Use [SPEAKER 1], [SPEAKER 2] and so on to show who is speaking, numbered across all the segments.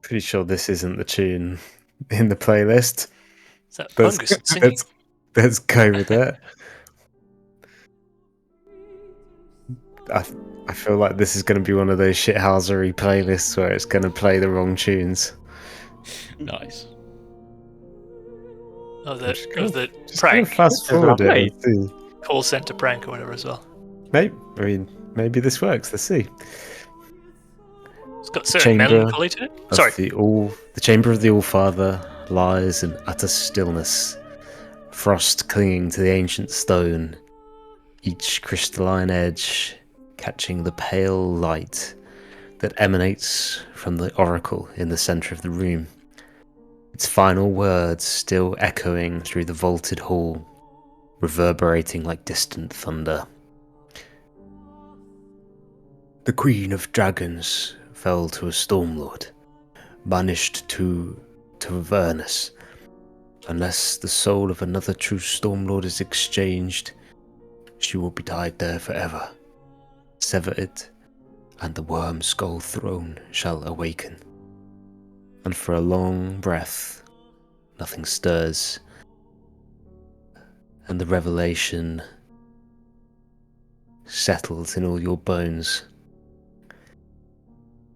[SPEAKER 1] Pretty sure this isn't the tune in the playlist.
[SPEAKER 2] Is that
[SPEAKER 1] Let's
[SPEAKER 2] Bungus singing?
[SPEAKER 1] let's go with it. I feel like this is going to be one of those shithousery playlists where it's going to play the wrong tunes.
[SPEAKER 3] Nice.
[SPEAKER 2] Of the
[SPEAKER 1] Just
[SPEAKER 2] prank.
[SPEAKER 1] fast forward it and see.
[SPEAKER 2] Call center prank or whatever as well.
[SPEAKER 1] Maybe this works. Let's see.
[SPEAKER 2] It's got certain melancholy to it. Sorry.
[SPEAKER 1] The chamber of the All-Father lies in utter stillness, frost clinging to the ancient stone, each crystalline edge catching the pale light that emanates from the oracle in the center of the room, its final words still echoing through the vaulted hall, reverberating like distant thunder. The Queen of Dragons fell to a Stormlord, banished to Avernus. Unless the soul of another true Stormlord is exchanged, she will be tied there forever. Sever it, and the worm skull throne shall awaken. And for a long breath, nothing stirs, and the revelation settles in all your bones,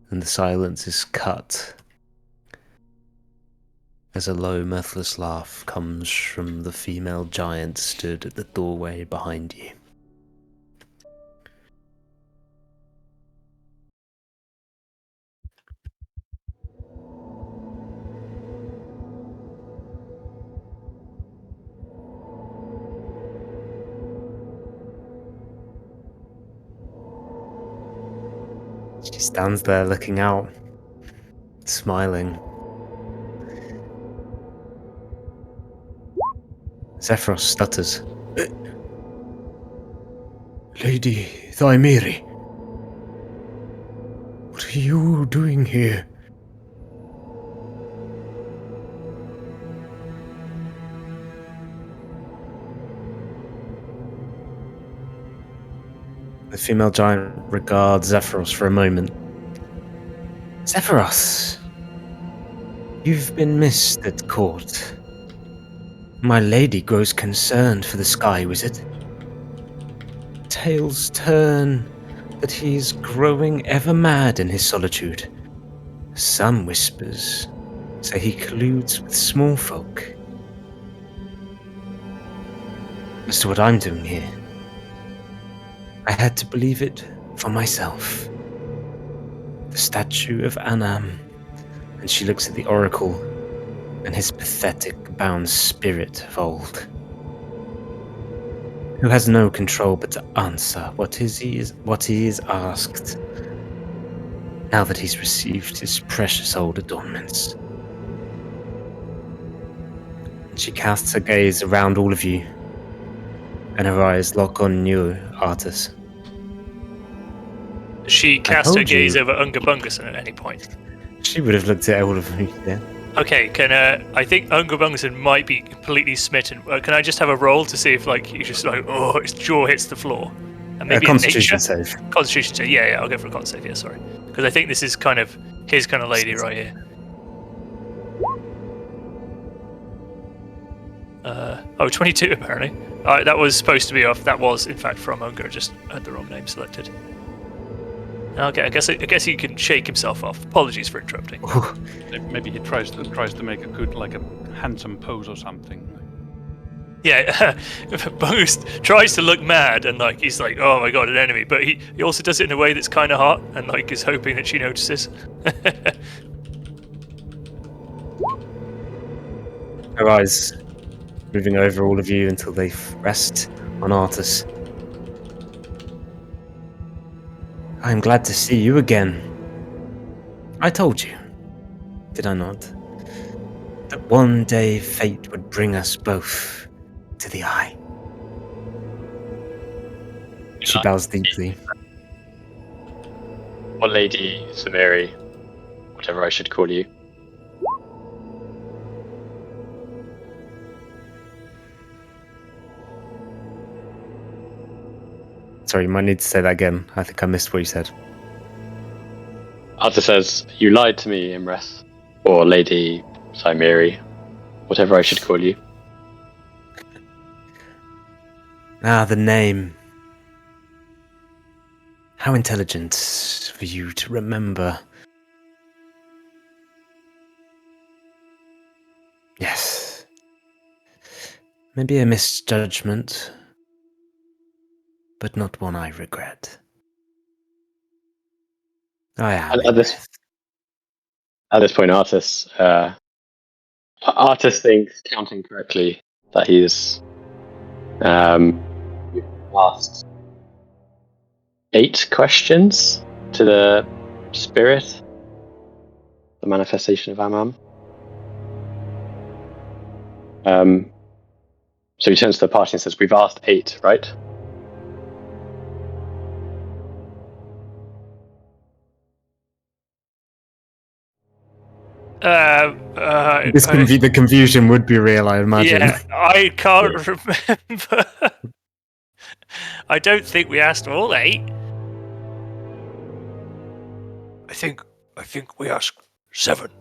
[SPEAKER 1] and the silence is cut as a low, mirthless laugh comes from the female giant stood at the doorway behind you. She stands there looking out, smiling. Zephyros stutters. Lady Iymrith, what are you doing here? The female giant regards Zephyros for a moment. Zephyros, you've been missed at court. My lady grows concerned for the Sky Wizard. Tales turn that he is growing ever mad in his solitude. Some whispers say he colludes with small folk. As to what I'm doing here, I had to believe it for myself. The statue of Anam, and she looks at the oracle and his pathetic bound spirit of old, who has no control but to answer what he is asked, now that he's received his precious old adornments. And she casts her gaze around all of you, and her eyes lock on you, Artus.
[SPEAKER 2] She cast her gaze over Unga Bungus at any point.
[SPEAKER 1] She would have looked at all of you, yeah.
[SPEAKER 2] Okay, I think Unga Bungus might be completely smitten. Can I just have a roll to see if, you just his jaw hits the floor? And maybe
[SPEAKER 1] Constitution save.
[SPEAKER 2] Constitution save, yeah, I'll go for a con save, yeah, sorry. Because I think this is kind of his kind of lady right here. 22 apparently. That was supposed to be off. That was, in fact, from Unga, just had the wrong name selected. Okay, I guess he can shake himself off. Apologies for interrupting.
[SPEAKER 3] Maybe he tries to make a good, a handsome pose or something.
[SPEAKER 2] Yeah, Bungus tries to look mad and he's like, oh my god, an enemy. But he also does it in a way that's kind of hot and is hoping that she notices.
[SPEAKER 1] Her eyes moving over all of you until they rest on Artus. I'm glad to see you again. I told you, did I not, that one day fate would bring us both to the Eye. She bows deeply.
[SPEAKER 4] Or Lady Samiri, whatever I should call you.
[SPEAKER 1] Sorry, you might need to say that again. I think I missed what you said.
[SPEAKER 4] Arthur says, "You lied to me, Iymrith. or Lady Cymeri, whatever I should call you.
[SPEAKER 1] Ah, the name. How intelligent for you to remember. Yes. Maybe a misjudgment, but not one I regret. I am
[SPEAKER 4] At this point, Artis thinks, counting correctly, that he's asked 8 questions to the spirit, the manifestation of Amam. So he turns to the party and says, "We've asked 8, right?"
[SPEAKER 1] The confusion would be real, I imagine.
[SPEAKER 2] Yeah, I can't remember. I don't think we asked all 8. I think we asked 7.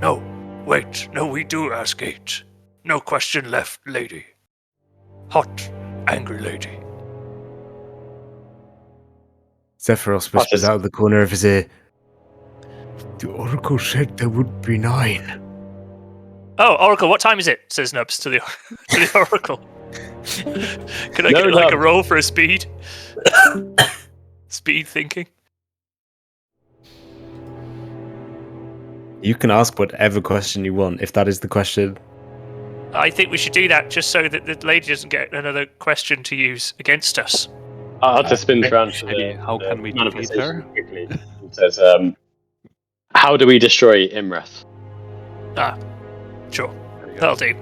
[SPEAKER 2] No, wait, no, we do ask 8. No question left, lady. Hot, angry lady.
[SPEAKER 1] Zephyros whispers out of the corner of his ear. The Oracle said there would be 9.
[SPEAKER 2] Oh, Oracle, what time is it? Says Nubs to the Oracle. Can I get like a roll for a speed? Speed thinking?
[SPEAKER 1] You can ask whatever question you want, if that is the question.
[SPEAKER 2] I think we should do that just so that the lady doesn't get another question to use against us.
[SPEAKER 4] Artis spins around to
[SPEAKER 3] How can we defeat her?
[SPEAKER 4] Quickly and says, "How do we destroy Iymrith?"
[SPEAKER 2] Ah, sure. That'll do.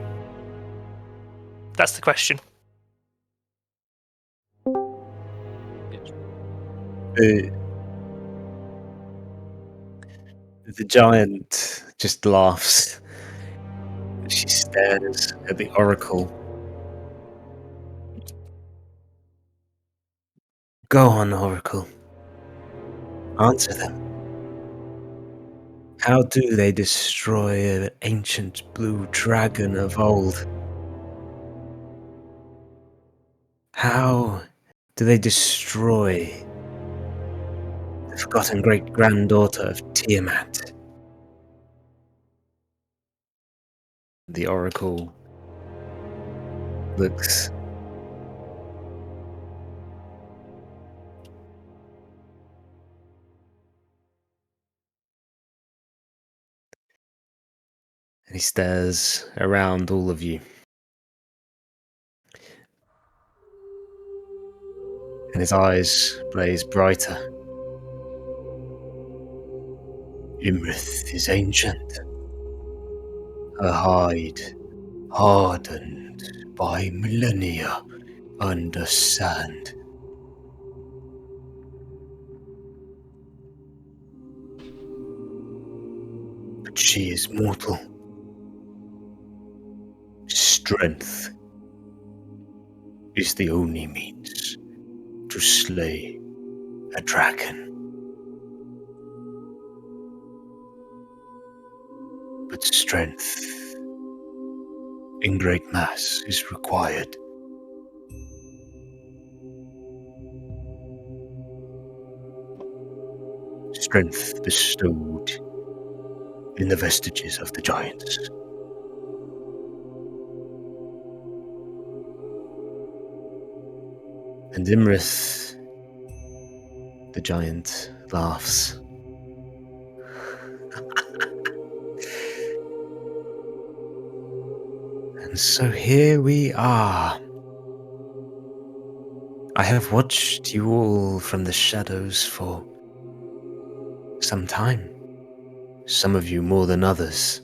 [SPEAKER 2] That's the question.
[SPEAKER 1] The giant just laughs. She stares at the Oracle. Go on, Oracle. Answer them. How do they destroy an ancient blue dragon of old? How do they destroy the forgotten great-granddaughter of Tiamat? The Oracle looks. And he stares around all of you. And his eyes blaze brighter. Iymrith is ancient. Her hide hardened by millennia under sand. But she is mortal. Strength is the only means to slay a dragon. But strength in great mass is required. Strength bestowed in the vestiges of the giants. And Iymrith, the giant, laughs. And so here we are. I have watched you all from the shadows for some time. Some of you more than others.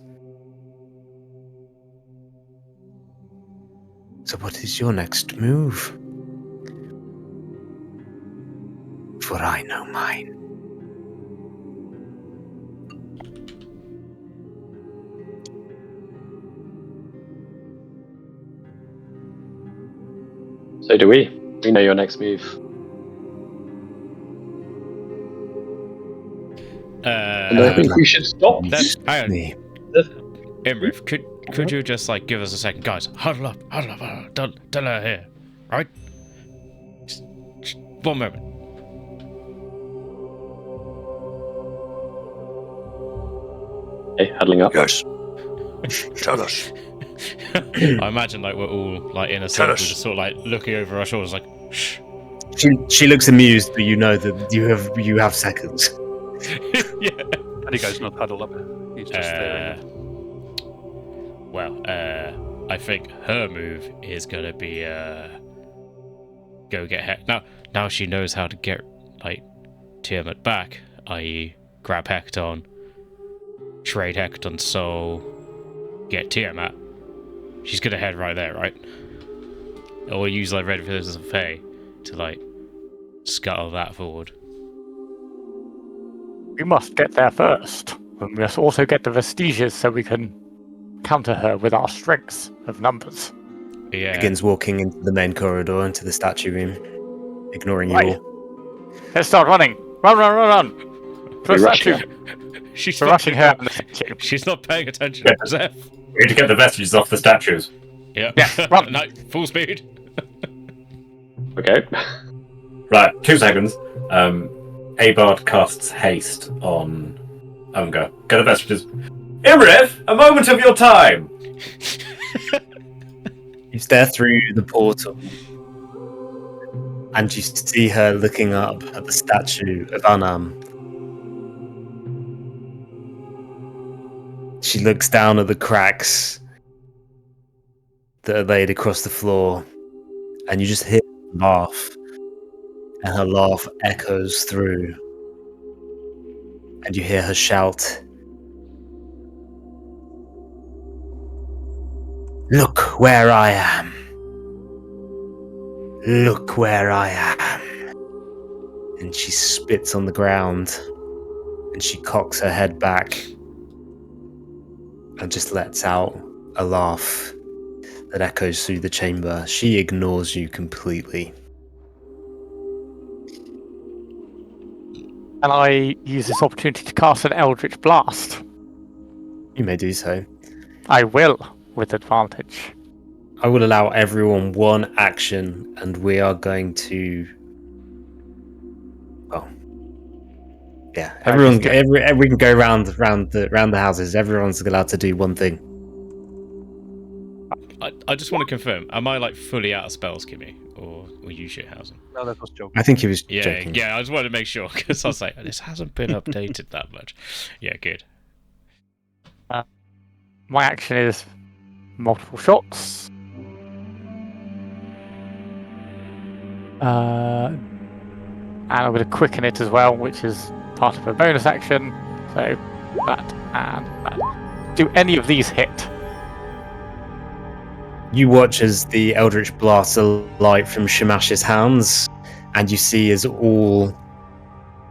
[SPEAKER 1] So what is your next move? For I know mine.
[SPEAKER 4] So do we. We know your next move. And I think we should stop.
[SPEAKER 5] Hang on.
[SPEAKER 1] Me.
[SPEAKER 5] Iymrith, could you just like give us a second, guys? Huddle up. Don't let her here, right? Just 1 moment.
[SPEAKER 4] Okay, huddling up.
[SPEAKER 2] Yes. Tell us.
[SPEAKER 5] I imagine like we're all like in a circle,
[SPEAKER 2] us.
[SPEAKER 5] just sort of like looking over our shoulders, like shh.
[SPEAKER 1] She looks amused, but you know that you have seconds.
[SPEAKER 5] Yeah.
[SPEAKER 3] And he goes not huddle up. He's just there.
[SPEAKER 5] Well, I think her move is gonna be go get Hector. Now she knows how to get like Tiamat back, i.e., grab Hecton, trade Hecton's soul, get Tiamat. She's gonna head right there, right? Or use like Red Feathers of Fae to like scuttle that forward.
[SPEAKER 6] We must get there first. And we must also get the vestiges so we can counter her with our strengths of numbers.
[SPEAKER 5] Yeah.
[SPEAKER 1] Begins walking into the main corridor, into the statue room, ignoring you
[SPEAKER 6] Right.
[SPEAKER 1] all.
[SPEAKER 6] Let's start running. Run. To the
[SPEAKER 4] We're rushing
[SPEAKER 6] statue.
[SPEAKER 5] She's
[SPEAKER 6] We're
[SPEAKER 5] not
[SPEAKER 6] rushing her. And the statue.
[SPEAKER 5] She's not paying attention.
[SPEAKER 7] Yeah.
[SPEAKER 5] Zeph.
[SPEAKER 7] We need to get the vestiges off the statues.
[SPEAKER 5] Yeah.
[SPEAKER 6] Yeah, run.
[SPEAKER 5] No, full speed.
[SPEAKER 4] Okay.
[SPEAKER 7] Right, 2 seconds. Abard casts haste on Unga. Get the vestiges. Iymrith, a moment of your time!
[SPEAKER 1] You stare through the portal, and you see her looking up at the statue of Anam. She looks down at the cracks that are laid across the floor, and you just hear her laugh, and her laugh echoes through, and you hear her shout, "Look where I am! Look where I am!" And she spits on the ground, and she cocks her head back, and just lets out a laugh that echoes through the chamber. She ignores you completely.
[SPEAKER 6] And I use this opportunity to cast an Eldritch Blast.
[SPEAKER 1] You may do so.
[SPEAKER 6] I will, with advantage.
[SPEAKER 1] I will allow everyone 1 action, and we are going to. Well, yeah. Everyone, we can go round the houses. Everyone's allowed to do 1 thing.
[SPEAKER 5] I just want to confirm. Am I like fully out of spells, Kimmy, or were you shithousing?
[SPEAKER 3] No, that was joking.
[SPEAKER 1] I think he was
[SPEAKER 5] Yeah,
[SPEAKER 1] joking.
[SPEAKER 5] yeah. I just wanted to make sure because I was like, this hasn't been updated that much. Yeah, good.
[SPEAKER 6] My action is multiple shots. And I'm going to quicken it as well, which is part of a bonus action. So that and that. Do any of these hit?
[SPEAKER 1] You watch as the Eldritch blasts a light from Shemash's hands, and you see as all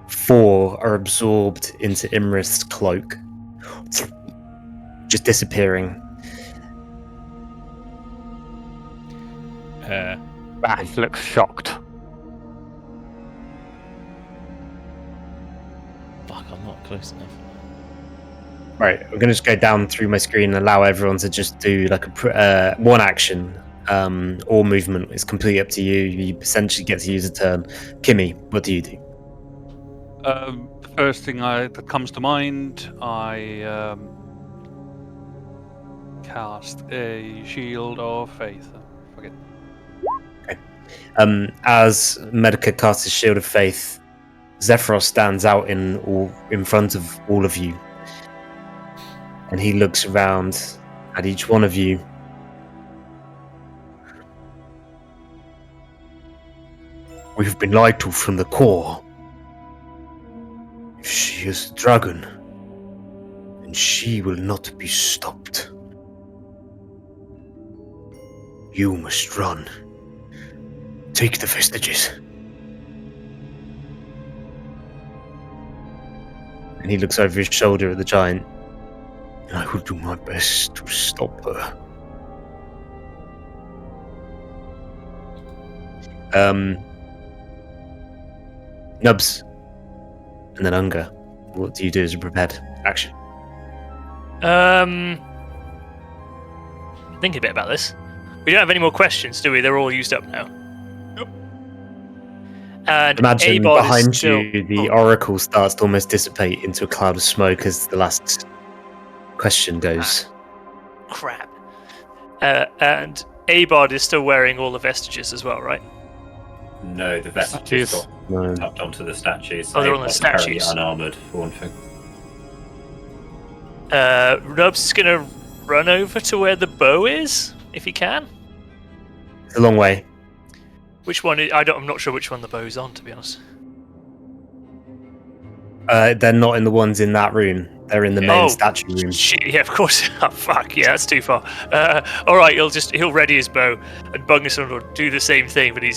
[SPEAKER 1] 4 are absorbed into Iymrith's cloak, just disappearing.
[SPEAKER 6] Bath looks shocked.
[SPEAKER 5] Fuck, I'm not close enough.
[SPEAKER 1] Right, I'm going to just go down through my screen and allow everyone to just do like a 1 action or movement. It's completely up to you. You essentially get to use a turn. Kimmy, what do you do?
[SPEAKER 3] The first thing that comes to mind, I cast a Shield of Faith. Forget.
[SPEAKER 1] As Medica casts his Shield of Faith, Zephyros stands out in front of all of you. And he looks around at each one of you. We've been lied to from the core. If she is a dragon, then she will not be stopped. You must run. Take the vestiges. And he looks over his shoulder at the giant. I will do my best to stop her. Nubs, and then Unga. What do you do as a prepared action?
[SPEAKER 8] Thinking a bit about this. We don't have any more questions, do we? They're all used up now.
[SPEAKER 2] Nope.
[SPEAKER 8] And
[SPEAKER 1] Imagine
[SPEAKER 8] Abod
[SPEAKER 1] behind
[SPEAKER 8] is still...
[SPEAKER 1] you, the oracle starts to almost dissipate into a cloud of smoke as the last question goes.
[SPEAKER 8] Crap. And Abod is still wearing all the vestiges as well, right?
[SPEAKER 7] No, the vestiges
[SPEAKER 6] Statues.
[SPEAKER 7] got tucked onto the statues.
[SPEAKER 8] Oh, they're on the
[SPEAKER 7] Abe's apparently
[SPEAKER 8] statues.
[SPEAKER 7] unarmored, for one thing.
[SPEAKER 8] Rubs is gonna run over to where the bow is, if he can.
[SPEAKER 1] It's a long way.
[SPEAKER 8] Which one? I'm not sure which one the bow's on, to be honest.
[SPEAKER 1] They're not in the ones in that room. They're in the main
[SPEAKER 8] Oh,
[SPEAKER 1] statue room.
[SPEAKER 8] Shit, yeah, of course. Oh, fuck, yeah, that's too far. All right, he'll ready his bow, and Bungerson will do the same thing, but he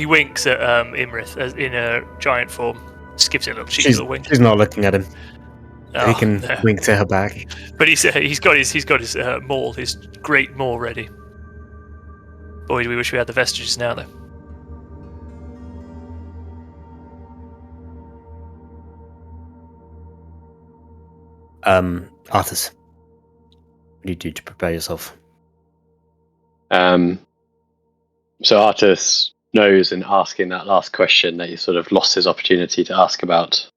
[SPEAKER 8] winks at Iymrith in a giant form. Just gives it a little cheeky little wink.
[SPEAKER 1] She's not looking at him.
[SPEAKER 8] Oh,
[SPEAKER 1] He can
[SPEAKER 8] no.
[SPEAKER 1] wink to her back.
[SPEAKER 8] But he's got his maul, his great maul ready. Boy, do we wish we had the vestiges now, though.
[SPEAKER 1] Arthas, what do you do to prepare yourself?
[SPEAKER 4] So Artus knows in asking that last question that he sort of lost his opportunity to ask about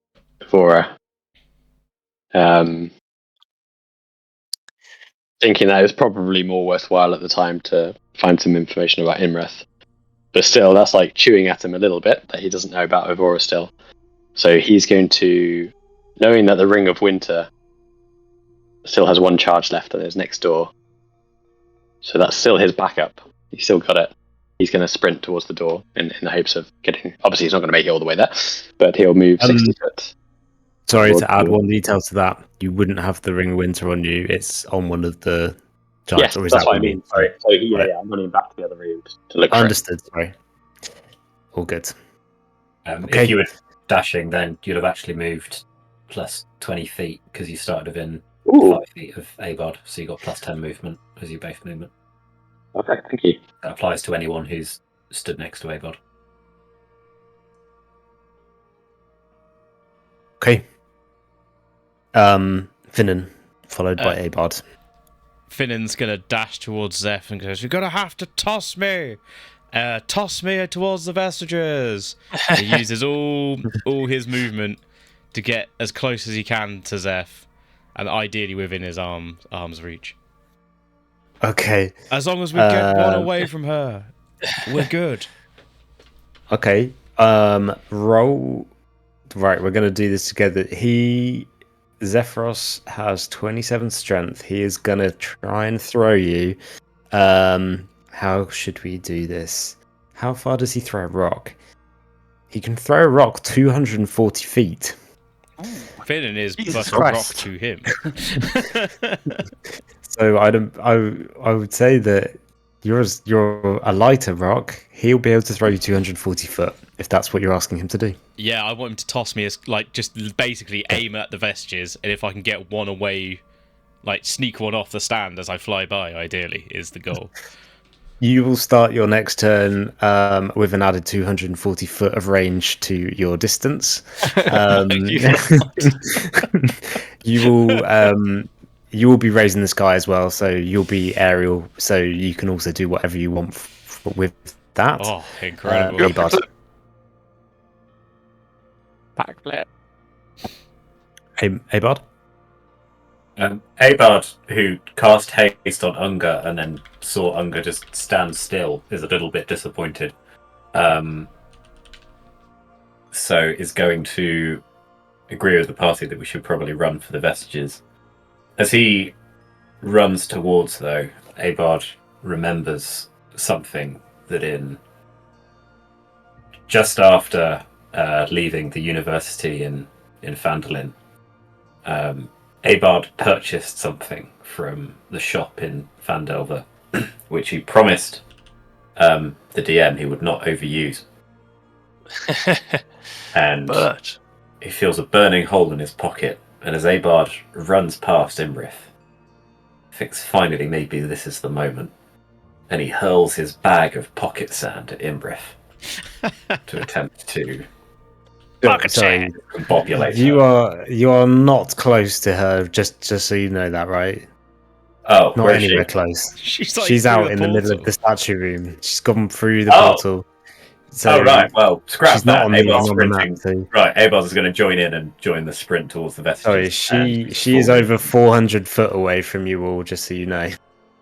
[SPEAKER 4] Vora. Thinking that it was probably more worthwhile at the time to find some information about Iymrith. But still, that's like chewing at him a little bit that he doesn't know about Avora still. So he's going to, knowing that the Ring of Winter still has one charge left and is next door. So that's still his backup. He's still got it. He's going to sprint towards the door in the hopes of getting... Obviously, he's not going to make it all the way there, but he'll move 60 foot.
[SPEAKER 1] Sorry
[SPEAKER 4] Towards
[SPEAKER 1] to add
[SPEAKER 4] the-
[SPEAKER 1] one detail to that. You wouldn't have the Ring of Winter on you. It's on one of the giants.
[SPEAKER 4] Yes,
[SPEAKER 1] or is
[SPEAKER 4] that's
[SPEAKER 1] that
[SPEAKER 4] what I mean.
[SPEAKER 1] Sorry.
[SPEAKER 4] So yeah,
[SPEAKER 1] Right.
[SPEAKER 4] I'm running back to the other rooms to look for it.
[SPEAKER 1] Understood. Sorry. All good. Okay.
[SPEAKER 7] If you were dashing, then you'd have actually moved plus 20 feet because you started within
[SPEAKER 4] Ooh,
[SPEAKER 7] 5 feet of Abod, so you got plus 10 movement as your base movement.
[SPEAKER 4] okay, thank you.
[SPEAKER 7] That applies to anyone who's stood next to Abod.
[SPEAKER 1] Okay. Finnan, followed by Abod.
[SPEAKER 5] Finnan's gonna dash towards Zeph and goes, "You're gonna have to toss me! Toss me towards the vestiges!" He uses all his movement to get as close as he can to Zeph, and ideally within his arm's reach.
[SPEAKER 1] Okay.
[SPEAKER 5] As long as we get one away from her, we're good.
[SPEAKER 1] Okay. Roll. Right, we're going to do this together. Zephyros has 27 strength. He is going to try and throw you. How should we do this? How far does he throw a rock? He can throw a rock 240 feet.
[SPEAKER 5] Finnan is
[SPEAKER 6] Jesus
[SPEAKER 5] but a rock
[SPEAKER 6] Christ.
[SPEAKER 5] to him.
[SPEAKER 1] So I would say that you're a lighter rock. He'll be able to throw you 240 foot if that's what you're asking him to do.
[SPEAKER 5] Yeah, I want him to toss me as just basically aim at the vestiges, and if I can get one away, sneak one off the stand as I fly by, ideally, is the goal.
[SPEAKER 1] You will start your next turn with an added 240 foot of range to your distance. You will be raising the sky as well, so you'll be aerial. So you can also do whatever you want with that.
[SPEAKER 5] Oh, incredible!
[SPEAKER 1] Abod.
[SPEAKER 6] Backflip.
[SPEAKER 1] Abod?
[SPEAKER 7] Abod, who cast haste on Unga and then saw Unga just stand still, is a little bit disappointed. So is going to agree with the party that we should probably run for the vestiges. As he runs towards, though, Abod remembers something that just after leaving the university in Phandalin, Abod purchased something from the shop in Phandelver, which he promised the DM he would not overuse. And
[SPEAKER 8] But
[SPEAKER 7] he feels a burning hole in his pocket, and as Abod runs past Iymrith, thinks finally maybe this is the moment, and he hurls his bag of pocket sand at Iymrith to attempt to
[SPEAKER 8] Fuck a
[SPEAKER 1] Sorry,
[SPEAKER 7] Populate
[SPEAKER 1] you
[SPEAKER 7] her.
[SPEAKER 1] are not close to her. Just so you know that, right?
[SPEAKER 7] Oh,
[SPEAKER 1] Not
[SPEAKER 7] where is
[SPEAKER 1] anywhere
[SPEAKER 7] she?
[SPEAKER 1] close.
[SPEAKER 5] She's like
[SPEAKER 1] She's
[SPEAKER 5] through
[SPEAKER 1] out
[SPEAKER 5] the
[SPEAKER 1] in the middle of
[SPEAKER 5] portal.
[SPEAKER 1] the statue room. She's gone through the
[SPEAKER 7] Oh.
[SPEAKER 1] portal. So
[SPEAKER 7] Oh, right. Well, scrap
[SPEAKER 1] she's not
[SPEAKER 7] that.
[SPEAKER 1] on the
[SPEAKER 7] Abel's
[SPEAKER 1] on the map.
[SPEAKER 7] sprinting.
[SPEAKER 1] So.
[SPEAKER 7] Right, Abel's is going to join in and join the sprint towards the
[SPEAKER 1] Sorry,
[SPEAKER 7] vestiges. and
[SPEAKER 1] she is
[SPEAKER 7] fall in.
[SPEAKER 1] over 400 foot away from you all. Just so you know,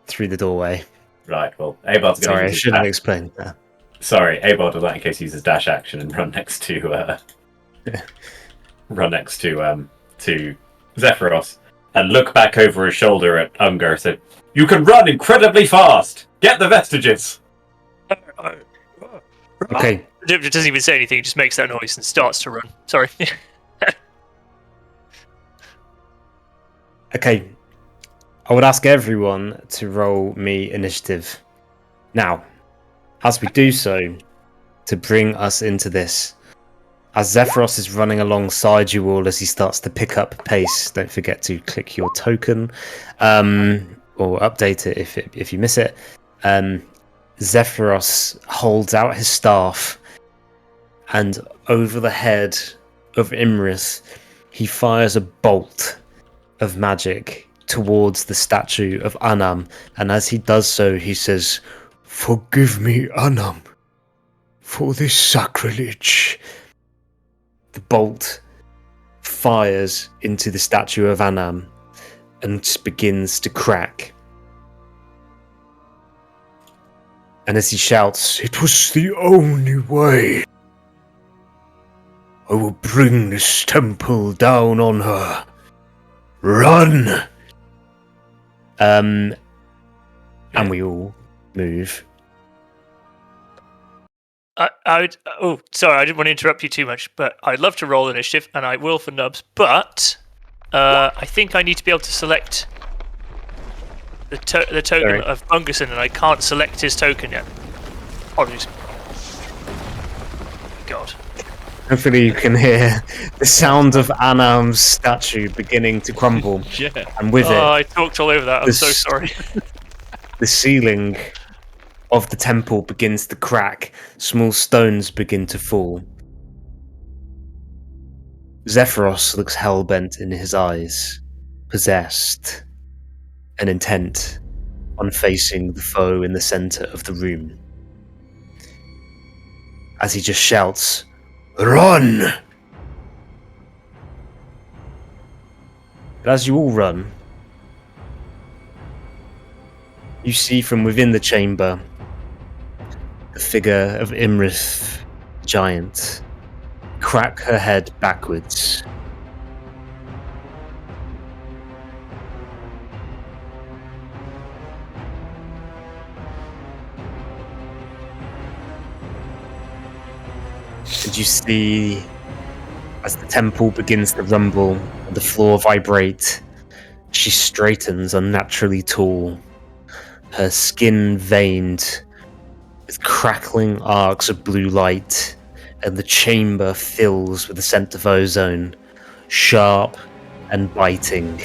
[SPEAKER 1] through the doorway.
[SPEAKER 7] Right, well, Abel's going
[SPEAKER 1] Sorry,
[SPEAKER 7] to
[SPEAKER 1] I
[SPEAKER 7] use his
[SPEAKER 1] should have
[SPEAKER 7] dash.
[SPEAKER 1] explained that.
[SPEAKER 7] Sorry, Abel does that in case he uses dash action and run next to to Zephyros and look back over his shoulder at Ungar. Said, "You can run incredibly fast. Get the vestiges."
[SPEAKER 1] Okay,
[SPEAKER 8] It doesn't even say anything. It just makes that noise and starts to run. Sorry.
[SPEAKER 1] okay. I would ask everyone to roll me initiative. Now, as we do so, to bring us into this, as Zephyros is running alongside you all as he starts to pick up pace, don't forget to click your token, or update it if you miss it. Zephyros holds out his staff, and over the head of Iymrith, he fires a bolt of magic towards the statue of Anam, and as he does so, he says, "Forgive me, Anam, for this sacrilege." The bolt fires into the statue of Anam and begins to crack. And as he shouts, "It was the only way. I will bring this temple down on her. Run!" And we all move.
[SPEAKER 8] I would. Oh, sorry, I didn't want to interrupt you too much, but I'd love to roll initiative, and I will for Nubs. But I think I need to be able to select the token
[SPEAKER 1] Sorry.
[SPEAKER 8] of Bungerson, and I can't select his token yet. Apologies. God.
[SPEAKER 1] Hopefully you can hear the sound of Anam's statue beginning to crumble.
[SPEAKER 5] Yeah.
[SPEAKER 1] And with it,
[SPEAKER 8] I talked all over that. I'm so
[SPEAKER 1] This-
[SPEAKER 8] sorry.
[SPEAKER 1] the ceiling of the temple begins to crack. Small stones begin to fall. Zephyros looks hell-bent in his eyes, possessed and intent on facing the foe in the center of the room. As he just shouts, "Run!" But as you all run, you see from within the chamber the figure of Iymrith, the giant, crack her head backwards. And you see, as the temple begins to rumble and the floor vibrate, she straightens unnaturally tall, her skin veined with crackling arcs of blue light, and the chamber fills with the scent of ozone, sharp and biting.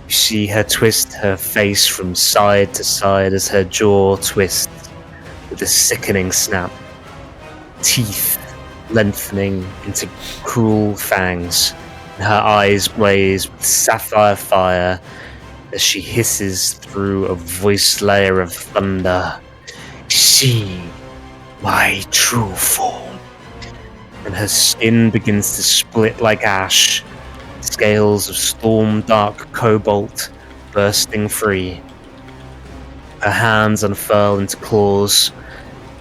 [SPEAKER 1] You see her twist her face from side to side as her jaw twists with a sickening snap, teeth lengthening into cruel fangs, and her eyes blaze with sapphire fire as she hisses through a voice layer of thunder, "See my true form." And her skin begins to split like ash, scales of storm dark cobalt bursting free. Her hands unfurl into claws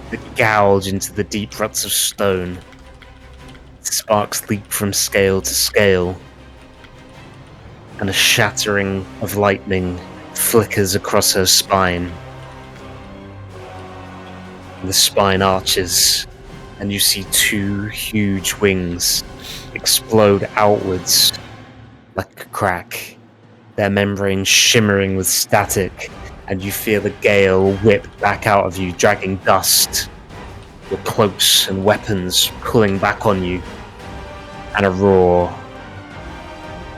[SPEAKER 1] that gouge into the deep ruts of stone. Sparks leap from scale to scale, and a shattering of lightning flickers across her spine. The spine arches, and you see two huge wings explode outwards like a crack, their membrane shimmering with static, and you feel the gale whip back out of you, dragging dust, your cloaks and weapons pulling back on you, and a roar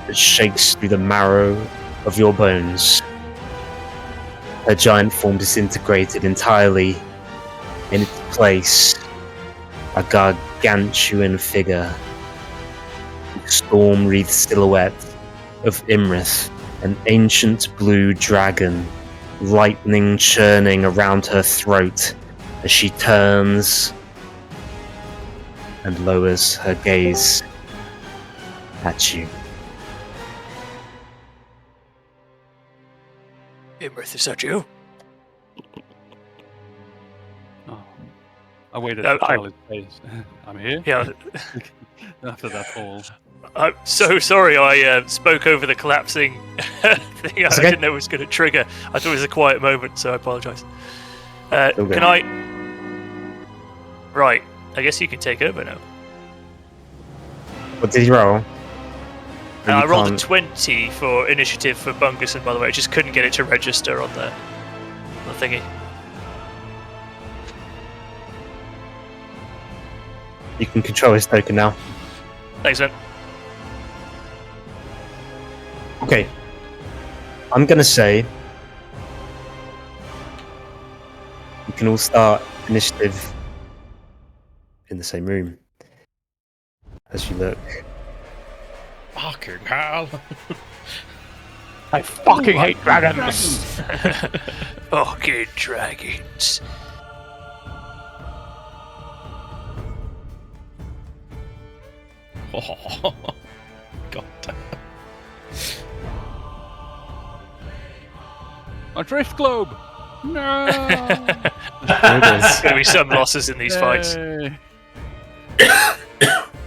[SPEAKER 1] that shakes through the marrow of your bones. Her giant form disintegrated entirely. In its place, a gargantuan figure storm-wreathed silhouette of Iymrith, an ancient blue dragon, lightning churning around her throat as she turns and lowers her gaze at you.
[SPEAKER 8] Iymrith, is that you?
[SPEAKER 3] Oh. I waited
[SPEAKER 8] No,
[SPEAKER 3] for Charlie's face. I'm here.
[SPEAKER 8] Yeah.
[SPEAKER 3] After that whole.
[SPEAKER 8] I'm so sorry I spoke over the collapsing thing. I
[SPEAKER 1] okay.
[SPEAKER 8] didn't know it was going to trigger. I thought it was a quiet moment, so I apologise.
[SPEAKER 1] Okay.
[SPEAKER 8] Can I... Right, I guess you can take over now.
[SPEAKER 1] What did you roll?
[SPEAKER 8] I
[SPEAKER 1] You
[SPEAKER 8] rolled a
[SPEAKER 1] can't-
[SPEAKER 8] 20 for initiative for Bungerson, by the way. I just couldn't get it to register on the thingy.
[SPEAKER 1] You can control his token now.
[SPEAKER 8] Thanks, man.
[SPEAKER 1] Okay. I'm gonna say you can all start initiative in the same room as you look.
[SPEAKER 5] Fucking hell.
[SPEAKER 6] I fucking hate dragons.
[SPEAKER 8] Fucking dragons.
[SPEAKER 5] Oh, God damn.
[SPEAKER 3] A drift globe! No!
[SPEAKER 8] There's going to be some losses in these fights.
[SPEAKER 3] Yay.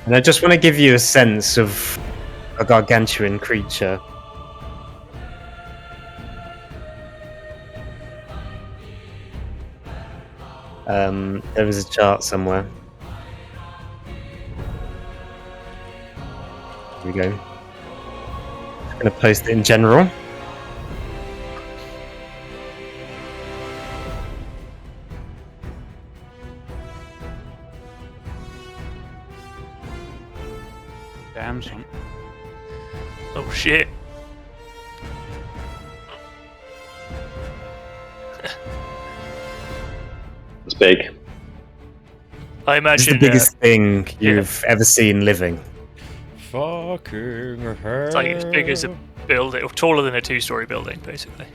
[SPEAKER 1] And I just want to give you a sense of a gargantuan creature. There is a chart somewhere. Here we go. I'm going to post it in general.
[SPEAKER 3] Damn son.
[SPEAKER 8] Oh shit.
[SPEAKER 4] It's big.
[SPEAKER 8] I
[SPEAKER 1] This is
[SPEAKER 8] imagine
[SPEAKER 1] the biggest thing you've ever seen living.
[SPEAKER 5] Fucking hell.
[SPEAKER 8] it's like as big as a building, or taller than a two-story building, basically.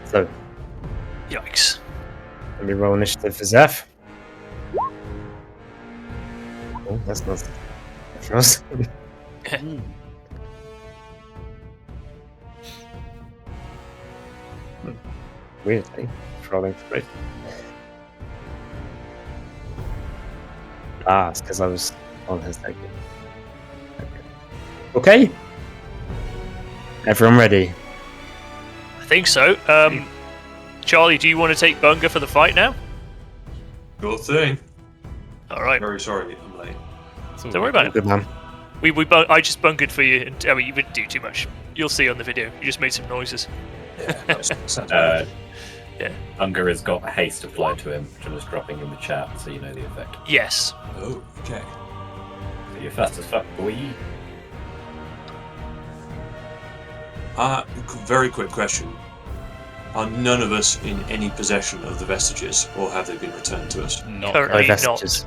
[SPEAKER 1] So,
[SPEAKER 8] Yikes.
[SPEAKER 1] let me roll initiative for Zeph. Oh, that's not... That's weirdly, rolling for it. Ah, it's because I was on his token. Okay. Everyone ready?
[SPEAKER 8] I think so. Charlie, do you want to take Bunga for the fight now?
[SPEAKER 9] Sure thing.
[SPEAKER 8] All right.
[SPEAKER 9] Very sorry I'm late.
[SPEAKER 8] Don't worry about it.
[SPEAKER 1] Good man.
[SPEAKER 8] I just bungered for you, and I mean, you didn't do too much. You'll see on the video. You just made some noises.
[SPEAKER 9] Yeah, that sounds right.
[SPEAKER 8] Yeah.
[SPEAKER 7] Unger has got haste applied to him, which I'm just dropping in the chat so you know the effect.
[SPEAKER 8] Yes.
[SPEAKER 9] Oh, okay.
[SPEAKER 7] So you're fast as fuck, boy.
[SPEAKER 9] Very quick question. Are none of us in any possession of the vestiges, or have they been returned to us?
[SPEAKER 5] Not
[SPEAKER 8] Currently
[SPEAKER 1] Oh,
[SPEAKER 8] not.
[SPEAKER 1] vestiges.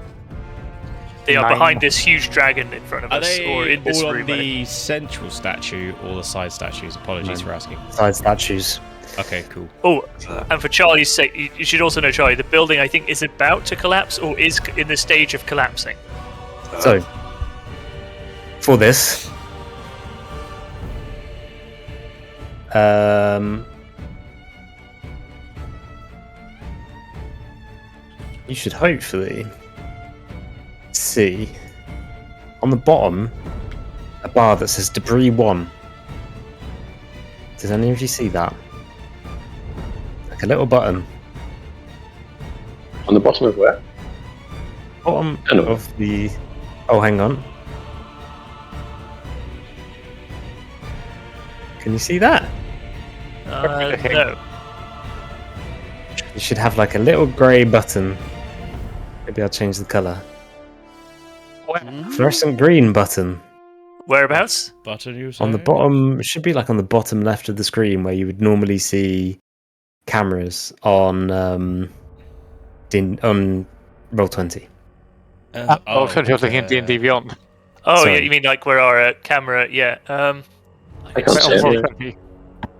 [SPEAKER 8] They are
[SPEAKER 6] Nine.
[SPEAKER 8] behind this huge dragon in front of
[SPEAKER 5] Are
[SPEAKER 8] us,
[SPEAKER 5] they
[SPEAKER 8] or in this
[SPEAKER 5] all
[SPEAKER 8] room.
[SPEAKER 5] on the central statue or the side statues? Apologies
[SPEAKER 1] No.
[SPEAKER 5] for asking.
[SPEAKER 1] Side statues.
[SPEAKER 5] Okay, cool.
[SPEAKER 8] Oh,
[SPEAKER 9] Uh,
[SPEAKER 8] and for Charlie's sake, you should also know, Charlie, the building I think is about to collapse or is in the stage of collapsing.
[SPEAKER 1] So, for this, you should hopefully see on the bottom a bar that says debris 1. Does any of you see that? Like a little button.
[SPEAKER 4] On the bottom of where?
[SPEAKER 1] Bottom
[SPEAKER 4] Hello.
[SPEAKER 1] of the... Oh, hang on. Can you see that?
[SPEAKER 8] No.
[SPEAKER 1] You should have like a little grey button. Maybe I'll change the colour. Fluorescent green button.
[SPEAKER 8] Whereabouts?
[SPEAKER 5] Button you
[SPEAKER 1] On the
[SPEAKER 5] say?
[SPEAKER 1] bottom, it should be like on the bottom left of the screen where you would normally see cameras on on Roll20.
[SPEAKER 6] I was looking at D&D Beyond.
[SPEAKER 8] Oh, yeah,
[SPEAKER 1] Sorry.
[SPEAKER 8] you mean like where our camera? Yeah.
[SPEAKER 4] I can't see
[SPEAKER 6] On
[SPEAKER 4] it.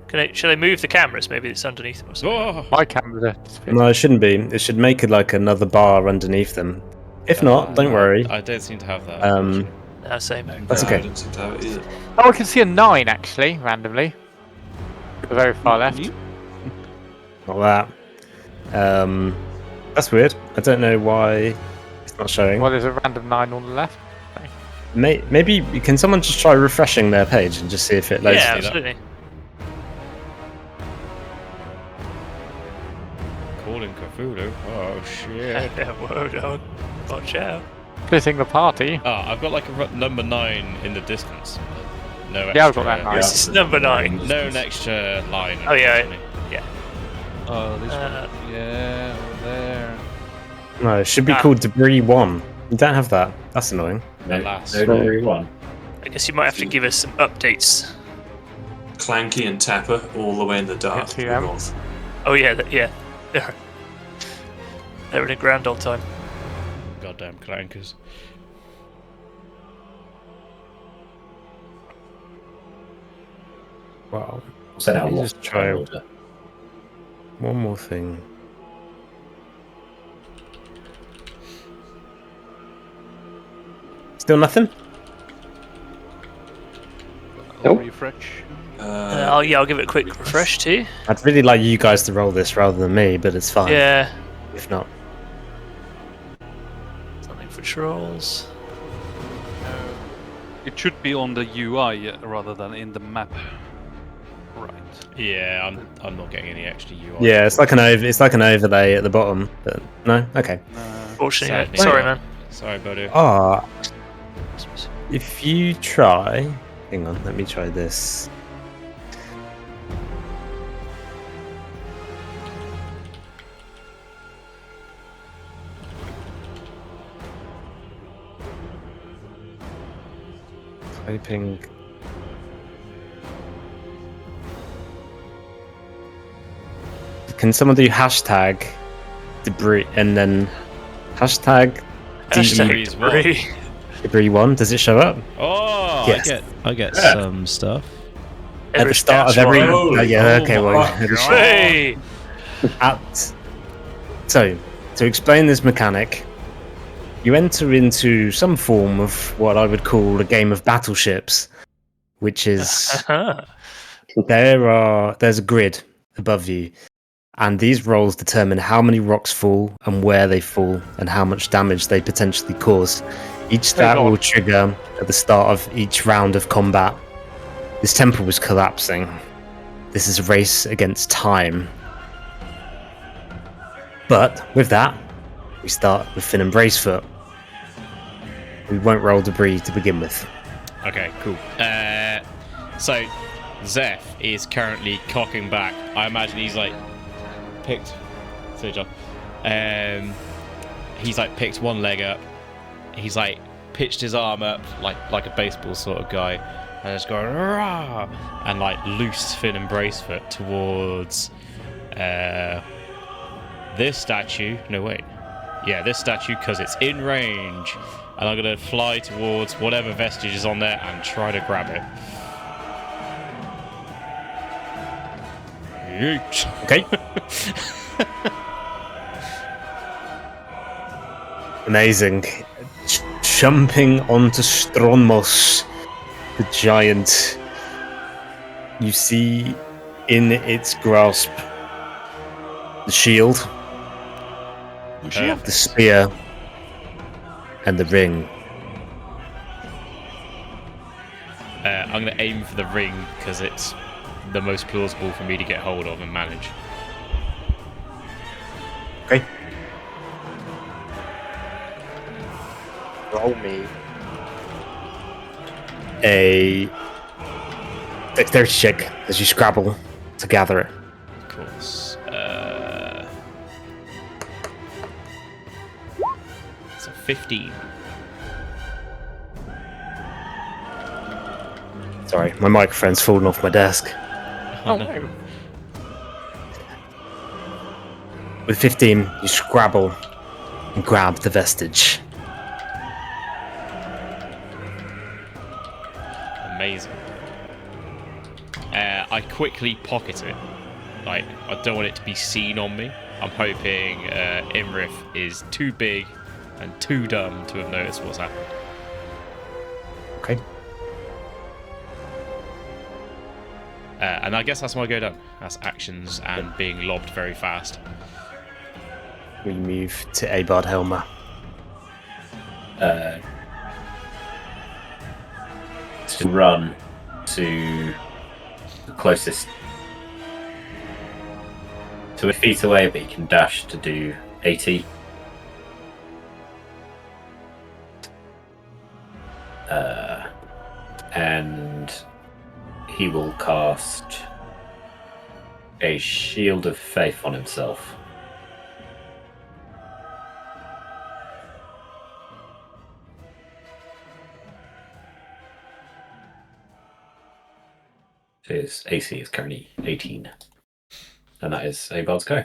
[SPEAKER 6] Roll20.
[SPEAKER 8] Should I move the cameras? Maybe it's underneath them or something.
[SPEAKER 5] Oh,
[SPEAKER 6] My camera disappeared.
[SPEAKER 1] No, it shouldn't be. It should make it like another bar underneath them. If not, don't worry.
[SPEAKER 5] I don't seem to have that.
[SPEAKER 8] No, same.
[SPEAKER 1] That's
[SPEAKER 9] No,
[SPEAKER 1] okay.
[SPEAKER 9] I don't seem to have it either.
[SPEAKER 6] Oh, I can see a 9 actually, randomly. The very far left.
[SPEAKER 1] Not that. That's weird. I don't know why it's not showing.
[SPEAKER 6] Well, there's a random 9 on the left.
[SPEAKER 1] Maybe can someone just try refreshing their page and just see if it loads?
[SPEAKER 8] Yeah,
[SPEAKER 1] for you?
[SPEAKER 8] absolutely.
[SPEAKER 5] Calling Cthulhu. Oh shit.
[SPEAKER 8] Whoa, dog. Watch out.
[SPEAKER 6] Splitting the party.
[SPEAKER 5] Oh, I've got like a number 9 in the distance. No extra,
[SPEAKER 6] Yeah, I've got that 9.
[SPEAKER 8] This is number 9.
[SPEAKER 5] No extra line.
[SPEAKER 8] Oh, yeah.
[SPEAKER 5] unfortunately.
[SPEAKER 3] Oh, this one. Yeah, over there.
[SPEAKER 1] No, it should be called Debris 1. You don't have that. That's annoying.
[SPEAKER 5] Alas.
[SPEAKER 7] No, Debris 1.
[SPEAKER 8] I guess you might have to give us some updates.
[SPEAKER 9] Clanky and Tapper all the way in the dark
[SPEAKER 6] Can't see
[SPEAKER 9] to the
[SPEAKER 6] them.
[SPEAKER 9] north.
[SPEAKER 8] Oh, yeah, yeah. They're in a grand old time.
[SPEAKER 5] Goddamn clankers.
[SPEAKER 1] Wow.
[SPEAKER 7] Send out
[SPEAKER 1] Let me
[SPEAKER 7] lost
[SPEAKER 1] just try
[SPEAKER 7] order.
[SPEAKER 1] one more thing. Still nothing?
[SPEAKER 4] Nope.
[SPEAKER 3] Refresh.
[SPEAKER 8] I'll give it a quick refresh too.
[SPEAKER 1] I'd really like you guys to roll this rather than me, but it's fine.
[SPEAKER 8] Yeah.
[SPEAKER 1] If not.
[SPEAKER 8] Something for trolls.
[SPEAKER 3] It should be on the UI rather than in the map. Right.
[SPEAKER 5] Yeah, I'm not getting any extra UI.
[SPEAKER 1] Yeah, it's like an overlay at the bottom. But no, okay.
[SPEAKER 8] Fortunately,
[SPEAKER 5] Sadly.
[SPEAKER 8] sorry, man.
[SPEAKER 5] Sorry, buddy.
[SPEAKER 1] Ah, if you try, hang on, let me try this. Typing. Can someone do hashtag debris and then hashtag
[SPEAKER 8] Hashtag debris.
[SPEAKER 1] debris 1? Does it show up?
[SPEAKER 5] Oh,
[SPEAKER 1] Yes.
[SPEAKER 5] I get some stuff.
[SPEAKER 1] At the start of every. Yeah, okay, well.
[SPEAKER 8] Hey!
[SPEAKER 1] So, to explain this mechanic, you enter into some form of what I would call a game of battleships, which is there's a grid above you, and these rolls determine how many rocks fall and where they fall and how much damage they potentially cause. Each stat will trigger at the start of each round of combat. This temple was collapsing. This is a race against time. But with that, we start with Finn and Bracefoot. We won't roll debris to begin with.
[SPEAKER 5] Okay, cool. So Zeph is currently cocking back. I imagine he's like picked. So John. He's like picked one leg up. He's like pitched his arm up like a baseball sort of guy, and just going rah, and like loosed Finn and Bracefoot towards this statue. No wait, yeah, this statue because it's in range, and I'm gonna fly towards whatever vestige is on there and try to grab it. Yeet.
[SPEAKER 1] Okay. Amazing. Jumping onto Stronmos, the giant. You see in its grasp the shield, the spear, and the ring.
[SPEAKER 5] I'm going to aim for the ring because it's the most plausible for me to get hold of and manage.
[SPEAKER 1] Okay.
[SPEAKER 6] Roll me.
[SPEAKER 1] A dexterity check as you scrabble to gather it.
[SPEAKER 5] Of course. It's a 15.
[SPEAKER 1] Sorry, my microphone's fallen off my desk.
[SPEAKER 6] Oh no.
[SPEAKER 1] With 15, you scrabble and grab the vestige.
[SPEAKER 5] Amazing. I quickly pocket it. Like, I don't want it to be seen on me. I'm hoping Iymrith is too big and too dumb to have noticed what's happened.
[SPEAKER 1] Okay.
[SPEAKER 5] And I guess that's my go done. That's actions and being lobbed very fast.
[SPEAKER 1] We move to Abard Helmer.
[SPEAKER 7] To run to the closest 2 feet away, but he can dash to do 80. And he will cast a Shield of Faith on himself. His AC is currently 18. And that is Abard's go.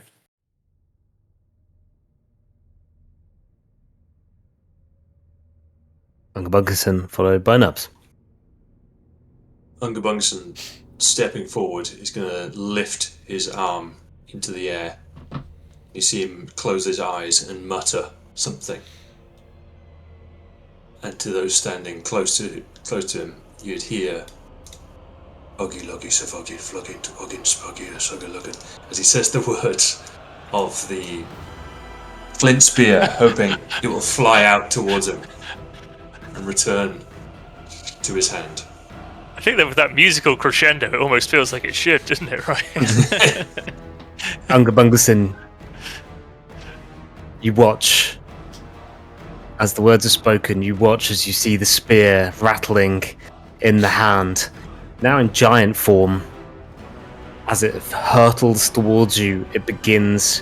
[SPEAKER 1] Ungabunkerson followed by Nubs.
[SPEAKER 9] Ungabungson, stepping forward, is going to lift his arm into the air. You see him close his eyes and mutter something. And to those standing close to him, you'd hear Uggy luggy savuggy flugging to hugging spuggy sugger looking as he says the words of the flint spear, hoping it will fly out towards him and return to his hand.
[SPEAKER 8] I think that with that musical crescendo, it almost feels like it should, doesn't it? Right?
[SPEAKER 1] Ungabunkerson, you watch as the words are spoken. You watch as you see the spear rattling in the hand, now in giant form. As it hurtles towards you, it begins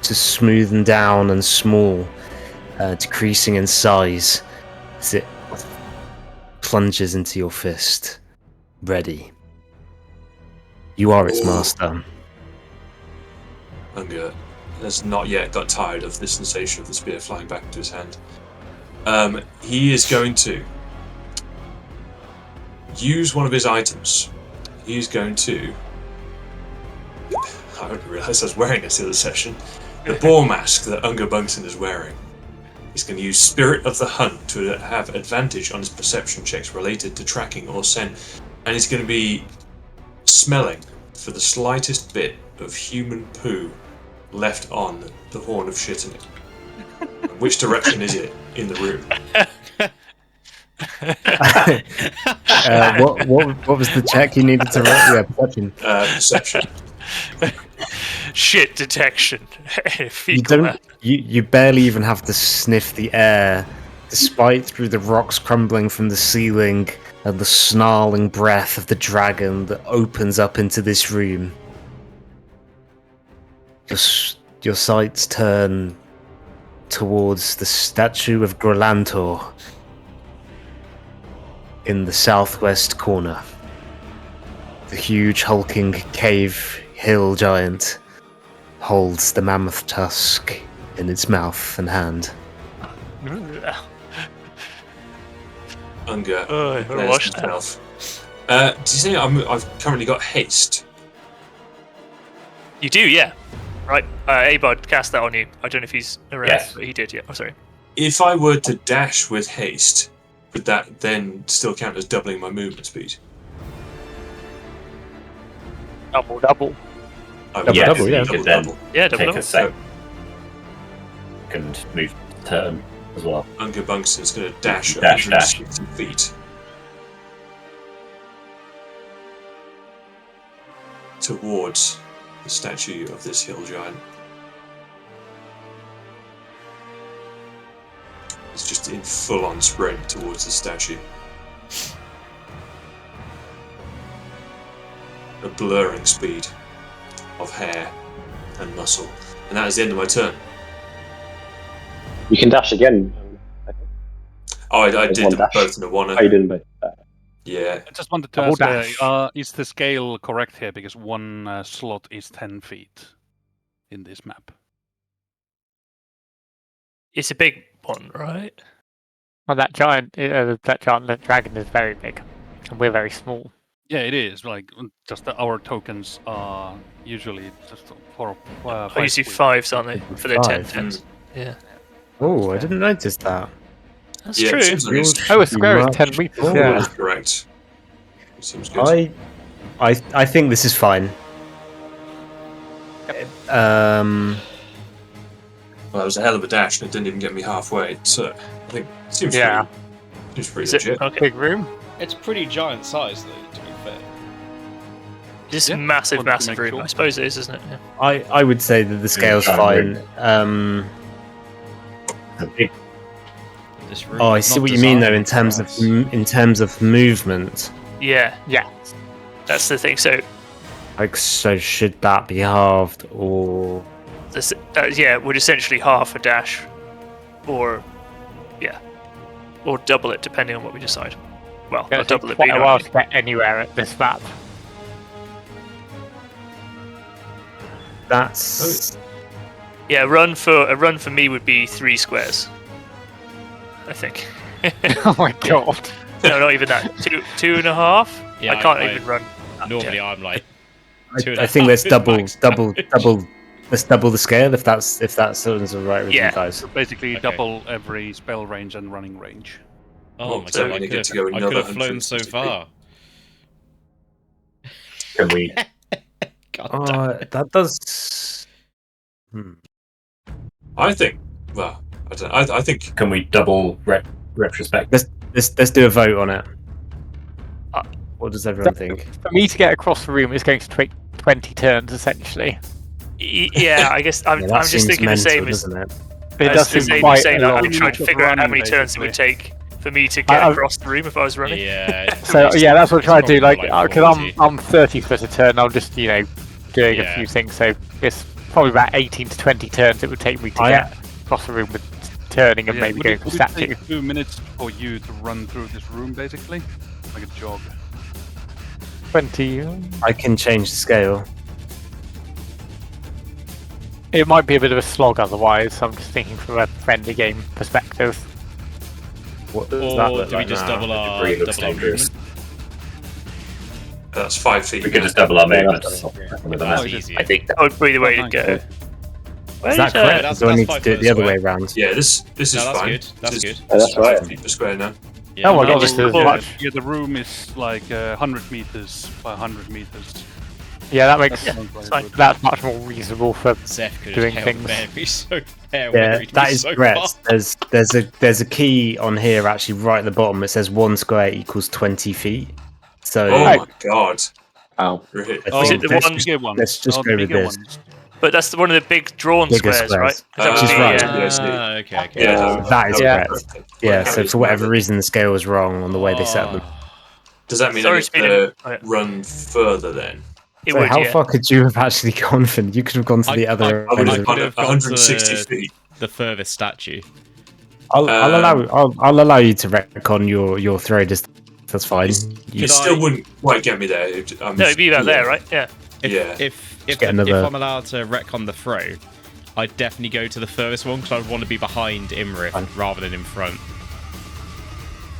[SPEAKER 1] to smoothen down and small, decreasing in size as it plunges into your fist. Ready. You are its master.
[SPEAKER 9] Unger has not yet got tired of the sensation of the spear flying back into his hand. He is going to use one of his items. He's going to... I didn't realise I was wearing this the other session. The boar mask that Unger Bungson is wearing. He's going to use Spirit of the Hunt to have advantage on his perception checks related to tracking or scent. And he's going to be smelling for the slightest bit of human poo left on the horn of shitting. Which direction is it in the room?
[SPEAKER 1] What was the check you needed to roll? Yeah, perception.
[SPEAKER 9] Perception.
[SPEAKER 8] Shit detection.
[SPEAKER 1] You barely even have to sniff the air, despite through the rocks crumbling from the ceiling and the snarling breath of the dragon that opens up into this room. Your sights turn towards the statue of Grolantor in the southwest corner. The huge hulking cave hill giant holds the mammoth tusk in its mouth and hand.
[SPEAKER 9] Unger.
[SPEAKER 8] I wanna watch that.
[SPEAKER 9] Do you say I've currently got haste?
[SPEAKER 8] You do, yeah. Right, Abard cast that on you. I don't know if he's around,
[SPEAKER 7] Yes.
[SPEAKER 8] but he did, yeah. Oh, sorry.
[SPEAKER 9] If I were to dash with haste, would that then still count as doubling my movement speed?
[SPEAKER 6] Double.
[SPEAKER 1] Double, yeah.
[SPEAKER 7] You could then
[SPEAKER 8] Yeah,
[SPEAKER 7] take
[SPEAKER 8] double.
[SPEAKER 7] a second move turn as well.
[SPEAKER 9] Unger Bunkson's going to dash
[SPEAKER 7] Dash.
[SPEAKER 9] 160 feet towards the statue of this hill giant. He's just in full-on sprint towards the statue. A blurring speed of hair and muscle. And that is the end of my turn.
[SPEAKER 4] You can dash again.
[SPEAKER 9] Oh, I
[SPEAKER 4] There's
[SPEAKER 9] did
[SPEAKER 4] one
[SPEAKER 9] them
[SPEAKER 4] dash.
[SPEAKER 9] both in a one.
[SPEAKER 4] Oh, you didn't, but
[SPEAKER 9] Yeah.
[SPEAKER 3] I just wanted to
[SPEAKER 6] Double
[SPEAKER 3] ask,
[SPEAKER 6] dash.
[SPEAKER 3] is the scale correct here? Because one slot is 10 feet in this map.
[SPEAKER 8] It's a big one, right?
[SPEAKER 6] Well, that giant dragon is very big, and we're very small.
[SPEAKER 3] Yeah, it is. Like, just that our tokens are usually just for.
[SPEAKER 8] Usually
[SPEAKER 3] 5
[SPEAKER 8] 5s, aren't they? For their 10
[SPEAKER 1] 5.
[SPEAKER 8] 10s. Yeah.
[SPEAKER 1] Oh, I didn't notice that.
[SPEAKER 8] That's
[SPEAKER 9] Yeah,
[SPEAKER 8] true.
[SPEAKER 9] it seems like it's
[SPEAKER 6] Oh, a square is
[SPEAKER 1] Much
[SPEAKER 6] 10 meters.
[SPEAKER 1] smaller.
[SPEAKER 6] Yeah.
[SPEAKER 9] always correct. It seems good.
[SPEAKER 1] I think this is fine.
[SPEAKER 9] Well, it was a hell of a dash, and it didn't even get me halfway. So I think it seems
[SPEAKER 6] Yeah.
[SPEAKER 9] pretty
[SPEAKER 8] Is it
[SPEAKER 9] legit.
[SPEAKER 8] okay?
[SPEAKER 6] Big room.
[SPEAKER 5] It's pretty giant size, though, to be fair.
[SPEAKER 8] This
[SPEAKER 3] Yeah,
[SPEAKER 8] massive,
[SPEAKER 3] wanted to
[SPEAKER 8] massive
[SPEAKER 3] make
[SPEAKER 8] room.
[SPEAKER 3] sure.
[SPEAKER 8] I suppose it is, isn't it? Yeah.
[SPEAKER 1] I would say that the scale's
[SPEAKER 7] giant
[SPEAKER 1] fine.
[SPEAKER 5] This room
[SPEAKER 1] Oh, I
[SPEAKER 5] is
[SPEAKER 1] see
[SPEAKER 5] not
[SPEAKER 1] what you mean though.
[SPEAKER 5] designed
[SPEAKER 1] In terms of movement,
[SPEAKER 8] Yeah,
[SPEAKER 6] Yeah.
[SPEAKER 8] that's the thing. So,
[SPEAKER 1] like, so should that be halved or?
[SPEAKER 8] this, yeah, would essentially half a dash, or or double it depending on what we decide. Well,
[SPEAKER 6] Gonna
[SPEAKER 8] not
[SPEAKER 6] take
[SPEAKER 8] double it, but
[SPEAKER 6] quite
[SPEAKER 8] you
[SPEAKER 6] a
[SPEAKER 8] know
[SPEAKER 6] while
[SPEAKER 8] what I
[SPEAKER 6] to get anywhere at this map.
[SPEAKER 1] That's
[SPEAKER 8] mean. Yeah, a run for me would be 3 squares. I think.
[SPEAKER 6] Oh my god.
[SPEAKER 8] No, not even that. 2.5.
[SPEAKER 5] Yeah,
[SPEAKER 8] I can't
[SPEAKER 5] I-
[SPEAKER 8] even run.
[SPEAKER 5] Normally, I'm like.
[SPEAKER 1] I think let's double
[SPEAKER 5] Max
[SPEAKER 1] let's double the scale if that sounds alright with
[SPEAKER 8] Yeah.
[SPEAKER 1] you guys.
[SPEAKER 3] Basically,
[SPEAKER 5] Okay.
[SPEAKER 3] double every spell range and running range.
[SPEAKER 5] Oh my
[SPEAKER 9] so
[SPEAKER 5] god!
[SPEAKER 9] we get to go
[SPEAKER 5] I could
[SPEAKER 9] another
[SPEAKER 5] have flown so
[SPEAKER 9] 160
[SPEAKER 5] far.
[SPEAKER 7] Can we?
[SPEAKER 5] God damn.
[SPEAKER 1] That does.
[SPEAKER 9] I think. Well, I don't. I think.
[SPEAKER 7] Can we double retrospect?
[SPEAKER 1] Let's do a vote on it. What does everyone think?
[SPEAKER 6] For me to get across the room, it's going to take 20 turns, essentially.
[SPEAKER 8] Yeah, I guess I'm
[SPEAKER 1] Yeah, that
[SPEAKER 8] just
[SPEAKER 1] seems
[SPEAKER 8] thinking the
[SPEAKER 1] mental,
[SPEAKER 8] same as
[SPEAKER 1] doesn't it?
[SPEAKER 6] It
[SPEAKER 8] as
[SPEAKER 6] does
[SPEAKER 8] the
[SPEAKER 6] seem
[SPEAKER 8] same
[SPEAKER 6] quite
[SPEAKER 8] as saying
[SPEAKER 6] a
[SPEAKER 8] that
[SPEAKER 6] lot.
[SPEAKER 8] I'm trying to figure out how many
[SPEAKER 3] Running,
[SPEAKER 8] turns it would
[SPEAKER 3] basically.
[SPEAKER 8] take for me to get
[SPEAKER 6] I-
[SPEAKER 8] across the room if I was running.
[SPEAKER 5] Yeah.
[SPEAKER 6] So yeah, that's what I'm trying to do.
[SPEAKER 5] It's
[SPEAKER 6] Like,
[SPEAKER 5] probably
[SPEAKER 6] because
[SPEAKER 5] 40.
[SPEAKER 6] I'm 30 foot a turn, I'm just doing
[SPEAKER 5] Yeah.
[SPEAKER 6] a few things. So it's probably about 18 to 20 turns it would take me to get across the room with turning and
[SPEAKER 3] Yeah,
[SPEAKER 6] maybe
[SPEAKER 3] would
[SPEAKER 6] going
[SPEAKER 3] it,
[SPEAKER 6] for
[SPEAKER 3] would it
[SPEAKER 6] statue.
[SPEAKER 3] take 2 minutes for you to run through this room, basically? Like a jog.
[SPEAKER 6] 20.
[SPEAKER 1] I can change the scale.
[SPEAKER 6] It might be a bit of a slog otherwise. So I'm just thinking from a friendly game perspective.
[SPEAKER 1] What does that
[SPEAKER 5] Or
[SPEAKER 1] look
[SPEAKER 5] do we
[SPEAKER 1] like
[SPEAKER 5] just
[SPEAKER 1] now?
[SPEAKER 5] double our
[SPEAKER 7] Debris looks dangerous.
[SPEAKER 5] movement?
[SPEAKER 9] That's 5 feet.
[SPEAKER 7] We could just double our movement.
[SPEAKER 5] That's
[SPEAKER 3] Oh,
[SPEAKER 5] easier.
[SPEAKER 7] I think
[SPEAKER 8] That would be the way to
[SPEAKER 3] Nice.
[SPEAKER 8] go.
[SPEAKER 1] Is that correct?
[SPEAKER 5] that's-
[SPEAKER 1] Do I
[SPEAKER 5] that's
[SPEAKER 1] need to
[SPEAKER 5] 5
[SPEAKER 1] do it
[SPEAKER 5] foot
[SPEAKER 1] the other
[SPEAKER 5] square.
[SPEAKER 1] way around?
[SPEAKER 9] Yeah, this is
[SPEAKER 5] No, that's
[SPEAKER 9] fine.
[SPEAKER 5] good. That's
[SPEAKER 9] This is-
[SPEAKER 5] good.
[SPEAKER 9] this
[SPEAKER 4] that's
[SPEAKER 9] is
[SPEAKER 4] right.
[SPEAKER 9] 5 feet per square now.
[SPEAKER 6] Oh my god,
[SPEAKER 8] just
[SPEAKER 6] this is
[SPEAKER 8] double-
[SPEAKER 6] much.
[SPEAKER 3] Yeah, the room is like 100 meters by 100 meters.
[SPEAKER 6] Yeah, that makes
[SPEAKER 3] That sounds like
[SPEAKER 8] fine.
[SPEAKER 3] good.
[SPEAKER 6] that's much more reasonable for.
[SPEAKER 5] Zeph could
[SPEAKER 6] Doing
[SPEAKER 5] have
[SPEAKER 6] things.
[SPEAKER 5] held me so fair.
[SPEAKER 1] Yeah,
[SPEAKER 5] where
[SPEAKER 1] that
[SPEAKER 5] he
[SPEAKER 1] is
[SPEAKER 5] so
[SPEAKER 1] correct.
[SPEAKER 5] far.
[SPEAKER 1] There's a key on here actually right at the bottom. It says 1 square equals 20 feet. So
[SPEAKER 9] Oh
[SPEAKER 6] Hey.
[SPEAKER 9] my god.
[SPEAKER 4] Wow.
[SPEAKER 9] Really?
[SPEAKER 1] I
[SPEAKER 8] Oh, is
[SPEAKER 1] think
[SPEAKER 8] it the
[SPEAKER 1] let's
[SPEAKER 8] one-
[SPEAKER 1] just-
[SPEAKER 3] Bigger ones.
[SPEAKER 1] let's just
[SPEAKER 3] Oh,
[SPEAKER 1] go with
[SPEAKER 3] bigger
[SPEAKER 1] this.
[SPEAKER 3] ones.
[SPEAKER 8] But that's one of the big drawn
[SPEAKER 1] Bigger
[SPEAKER 8] squares,
[SPEAKER 1] squares.
[SPEAKER 8] right? Is that
[SPEAKER 9] Which
[SPEAKER 8] what
[SPEAKER 9] is
[SPEAKER 8] the,
[SPEAKER 9] right.
[SPEAKER 8] uh,
[SPEAKER 9] Yeah, see.
[SPEAKER 5] Okay.
[SPEAKER 9] Yeah,
[SPEAKER 1] That is
[SPEAKER 6] Yeah.
[SPEAKER 1] correct. Yeah, so for whatever reason the scale was wrong on the way they set them.
[SPEAKER 9] Does that mean
[SPEAKER 8] Sorry,
[SPEAKER 9] I get
[SPEAKER 8] Speedy.
[SPEAKER 9] to
[SPEAKER 8] Oh, yeah.
[SPEAKER 9] run further then?
[SPEAKER 8] It
[SPEAKER 1] So
[SPEAKER 8] would,
[SPEAKER 1] how
[SPEAKER 8] yeah.
[SPEAKER 1] far could you have actually gone for? You could have gone to the other
[SPEAKER 9] I would
[SPEAKER 1] end
[SPEAKER 9] have
[SPEAKER 1] of
[SPEAKER 9] gone
[SPEAKER 5] could have
[SPEAKER 9] at
[SPEAKER 5] gone
[SPEAKER 9] 160
[SPEAKER 5] to-
[SPEAKER 9] feet.
[SPEAKER 5] The furthest statue.
[SPEAKER 1] I'll allow you to retcon your throw distance. That's fine. You
[SPEAKER 9] It still wouldn't quite get me there.
[SPEAKER 8] No, it'd be about there, right? Yeah.
[SPEAKER 9] Yeah.
[SPEAKER 5] If
[SPEAKER 1] get another-
[SPEAKER 5] I'm allowed to retcon the throw, I'd definitely go to the furthest one because I would want to be behind Iymrith
[SPEAKER 1] Fine.
[SPEAKER 5] rather than in front.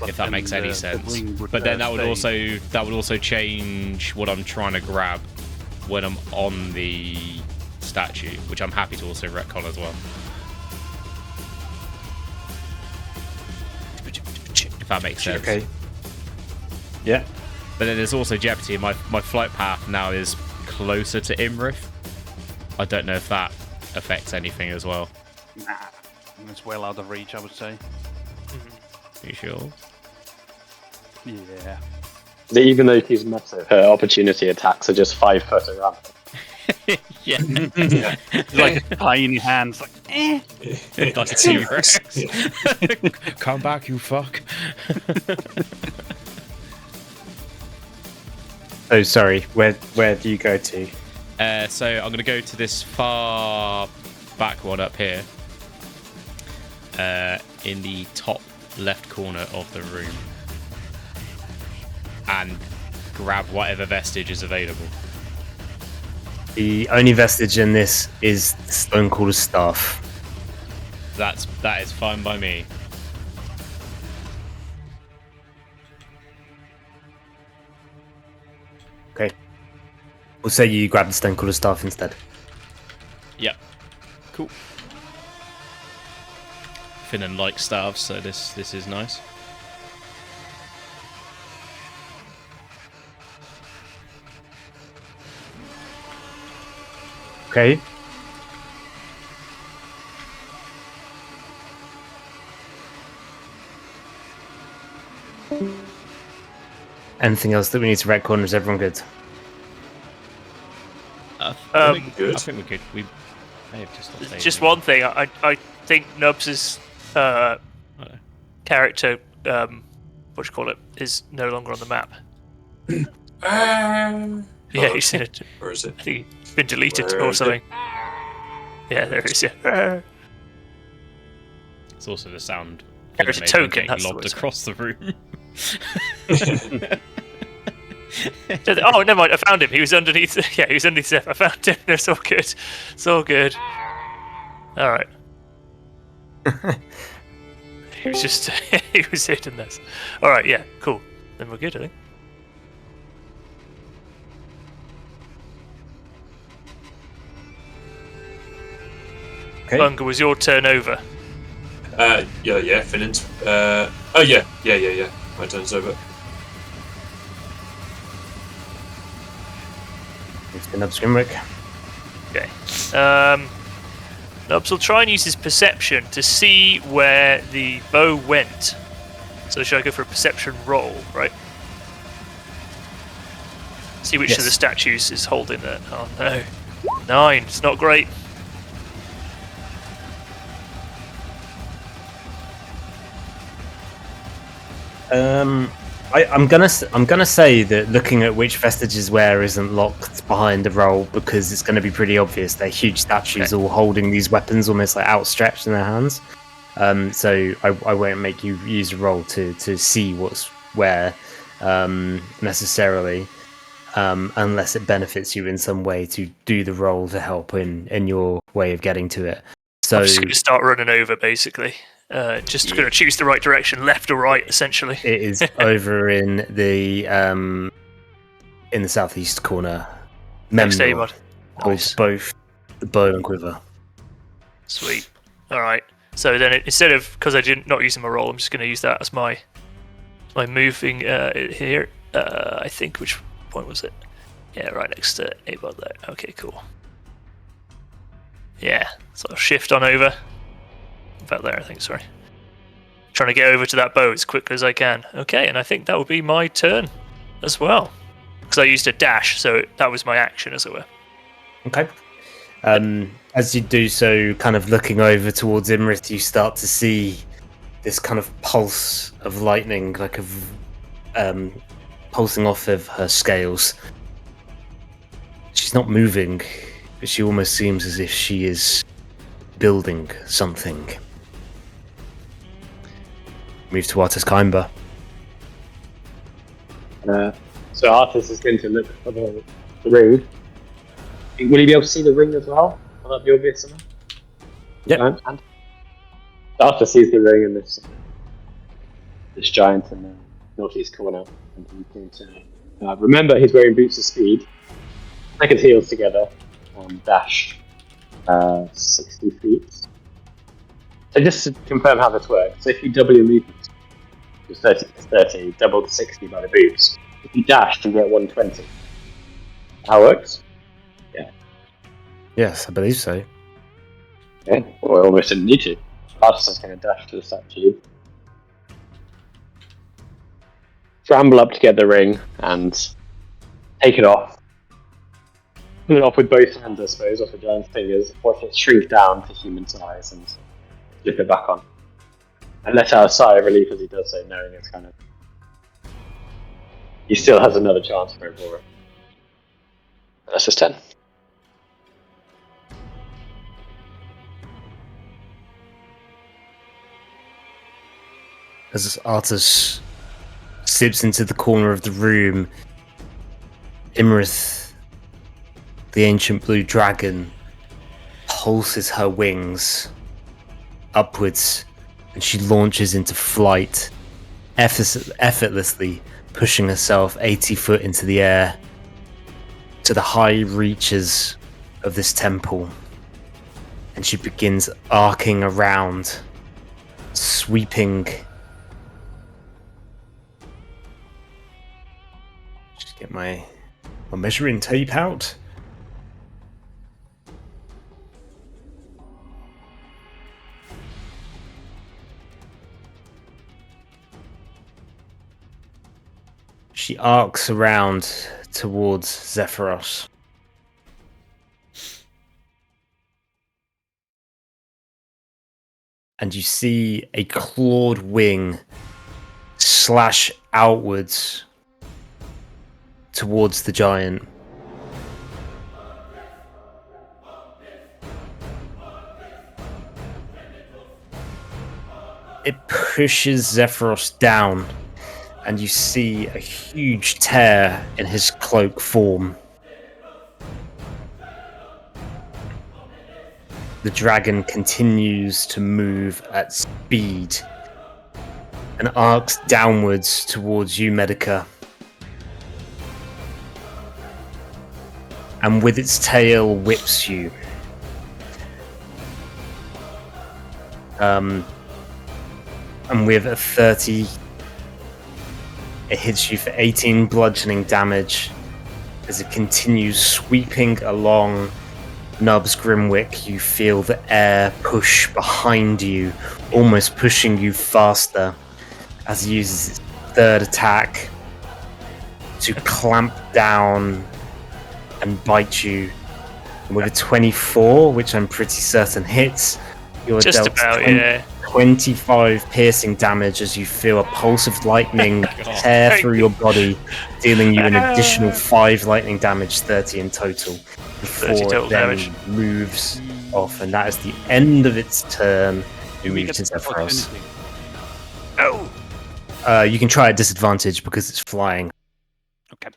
[SPEAKER 5] If that
[SPEAKER 3] then
[SPEAKER 5] makes any
[SPEAKER 3] the
[SPEAKER 5] sense.
[SPEAKER 3] ring would,
[SPEAKER 5] But then that
[SPEAKER 3] stay.
[SPEAKER 5] would also change what I'm trying to grab when I'm on the statue, which I'm happy to also retcon as well. If that makes sense.
[SPEAKER 1] Okay. Yeah.
[SPEAKER 5] But then there's also jeopardy. My flight path now is closer to Iymrith. I don't know if that affects anything as well.
[SPEAKER 3] Nah, it's well out of reach, I would say.
[SPEAKER 5] You sure?
[SPEAKER 3] Yeah.
[SPEAKER 4] Even though she's massive, her opportunity attacks are just 5 foot around.
[SPEAKER 5] Yeah.
[SPEAKER 9] Yeah.
[SPEAKER 3] It's like tiny hands, like
[SPEAKER 5] Like a T-Rex. Come back, you fuck.
[SPEAKER 1] Oh, sorry. Where do you go to?
[SPEAKER 5] So I'm going to go to this far back one up here. In the top left corner of the room. And grab whatever vestige is available.
[SPEAKER 1] The only vestige in this is the Stonecaller staff.
[SPEAKER 5] that is fine by me.
[SPEAKER 1] Okay. We'll say you grab the Stonecaller staff instead.
[SPEAKER 5] Yep. Cool. Finnan likes staves, so this is nice.
[SPEAKER 1] Okay. Anything else that we need to retcon? Is everyone good?
[SPEAKER 5] I think
[SPEAKER 9] good.
[SPEAKER 5] I think we're good. We may have just lost
[SPEAKER 8] Just
[SPEAKER 5] Amy.
[SPEAKER 8] one thing. I think Nubs's character, what do you call it, is no longer on the map. Yeah, he's in it.
[SPEAKER 9] Where is it?
[SPEAKER 8] I think it's been deleted
[SPEAKER 9] Where
[SPEAKER 8] or
[SPEAKER 9] is
[SPEAKER 8] something. Yeah, there it is. Yeah.
[SPEAKER 5] It's also the sound
[SPEAKER 8] There's a
[SPEAKER 5] Finnan made when
[SPEAKER 8] token,
[SPEAKER 5] getting
[SPEAKER 8] that's the
[SPEAKER 5] lobbed
[SPEAKER 8] word.
[SPEAKER 5] across the room.
[SPEAKER 8] Oh, never mind. I found him. He was underneath. Yeah, he was underneath Zeph. I found him. It's all good. It's all good. All right. He was just. He was hitting this. All right. Yeah. Cool. Then we're good, I think.
[SPEAKER 1] Okay.
[SPEAKER 8] Bunga, was your turn over?
[SPEAKER 9] Yeah, Finnan's. Oh, yeah. My turn's over.
[SPEAKER 1] It's been up Iymrith.
[SPEAKER 8] Okay. Nubs will try and use his perception to see where the bow went. So should I go for a perception roll, right? See which of
[SPEAKER 1] Yes.
[SPEAKER 8] the statues is holding it. Oh no. 9. It's not great.
[SPEAKER 1] I'm gonna say that looking at which vestiges where isn't locked behind the roll because it's gonna be pretty obvious. They're huge statues all holding these weapons almost like outstretched in their hands. So I won't make you use a roll to see what's where necessarily, unless it benefits you in some way to do the roll to help in your way of getting to it. So
[SPEAKER 8] I'm just going to start running over, basically. Just going to choose the right direction, left or right, essentially.
[SPEAKER 1] it is over in the southeast corner.
[SPEAKER 8] Next
[SPEAKER 1] Memnor
[SPEAKER 8] Avod.
[SPEAKER 1] holds
[SPEAKER 8] Nice.
[SPEAKER 1] both the bow and quiver.
[SPEAKER 8] Sweet. All right. So then, instead of, because I didn't not using my roll, I'm just going to use that as my moving here. I think, which point was it? Yeah, right next to Avod there. Okay, cool. Yeah, so I'll shift on over. About there, I think. Sorry. Trying to get over to that bow as quickly as I can. Okay, and I think that would be my turn as well, because I used a dash, so that was my action, as it were.
[SPEAKER 1] Okay. As you do so, kind of looking over towards Iymrith, you start to see this kind of pulse of lightning, like of pulsing off of her scales. She's not moving, but she almost seems as if she is building something. Move to Artis Kaimba.
[SPEAKER 4] So Arthas is going to look for the ring. Will he be able to see the ring as well? Will that be obvious enough?
[SPEAKER 1] Yep.
[SPEAKER 4] And Arthas sees the ring and this giant in the northeast corner, and he's going to remember he's wearing boots of speed. Take his heels together and dash 60 feet. So just to confirm how this works, so if you double your movement, it's 30 to 30, double to 60 by the boots. If you dash, you get 120. How it works?
[SPEAKER 1] Yes, I believe so.
[SPEAKER 4] Yeah, well, I almost didn't need to. Artis is going to dash to the statue, scramble up to get the ring, and take it off. Pull it off with both hands, I suppose, off the giant's fingers. Watch it shrink down to human size and flip it back on. And let out a sigh of relief as he does so, knowing it's kind of... He still has another chance for Aurora. That's just 10.
[SPEAKER 1] As Artis sips into the corner of the room, Iymrith, the ancient blue dragon, pulses her wings upwards, and she launches into flight, effortlessly pushing herself 80 foot into the air to the high reaches of this temple. And she begins arcing around, sweeping. Just get my measuring tape out. She arcs around towards Zephyros. And you see a clawed wing slash outwards towards the giant. It pushes Zephyros down, and you see a huge tear in his cloak form. The dragon continues to move at speed and arcs downwards towards you, Medica. And with its tail whips you. And with a 30, it hits you for 18 bludgeoning damage as it continues sweeping along Nub's Grimwick. You feel the air push behind you, almost pushing you faster, as it uses its third attack to clamp down and bite you. And with a 24, which I'm pretty certain hits, you're
[SPEAKER 8] Just
[SPEAKER 1] dealt
[SPEAKER 8] about, yeah.
[SPEAKER 1] 25 piercing damage as you feel a pulse of lightning tear through your body, dealing you an additional 5 lightning damage, 30 in total,
[SPEAKER 8] 30
[SPEAKER 1] before
[SPEAKER 8] total
[SPEAKER 1] it then
[SPEAKER 8] damage.
[SPEAKER 1] moves off. And that is the end of its turn.
[SPEAKER 3] Do we
[SPEAKER 1] Moves
[SPEAKER 3] get
[SPEAKER 1] to Zephyros.
[SPEAKER 3] opportunity?
[SPEAKER 8] Oh!
[SPEAKER 1] You can try at disadvantage because it's flying.
[SPEAKER 3] Okay.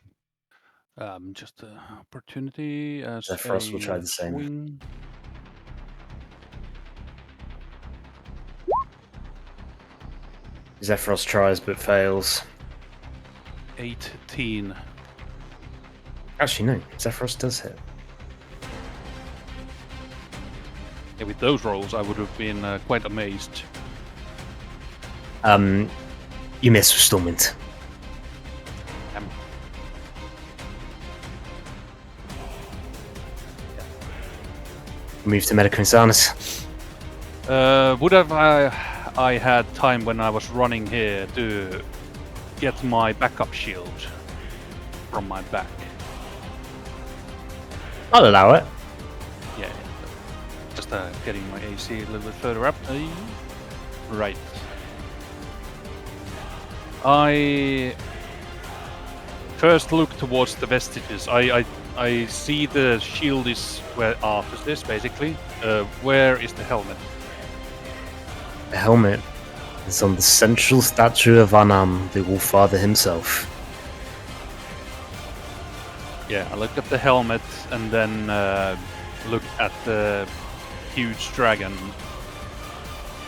[SPEAKER 3] Just opportunity as
[SPEAKER 1] Zephyros will try
[SPEAKER 3] a
[SPEAKER 1] the same.
[SPEAKER 3] swing.
[SPEAKER 1] Zephyros tries but fails.
[SPEAKER 3] 18.
[SPEAKER 1] Actually, no. Zephyros does hit.
[SPEAKER 3] Yeah, with those rolls, I would have been quite amazed.
[SPEAKER 1] You miss with Stormwind. Move to Medica Insanus.
[SPEAKER 3] Would have I had time when I was running here to get my backup shield from my back?
[SPEAKER 1] I'll allow it.
[SPEAKER 3] Yeah, just getting my AC a little bit further up. Right. I first look towards the vestiges. I see the shield is where Arthur's is, basically. Where is the helmet?
[SPEAKER 1] The helmet is on the central statue of Anam, the Allfather himself.
[SPEAKER 3] Yeah, I look at the helmet and then look at the huge dragon.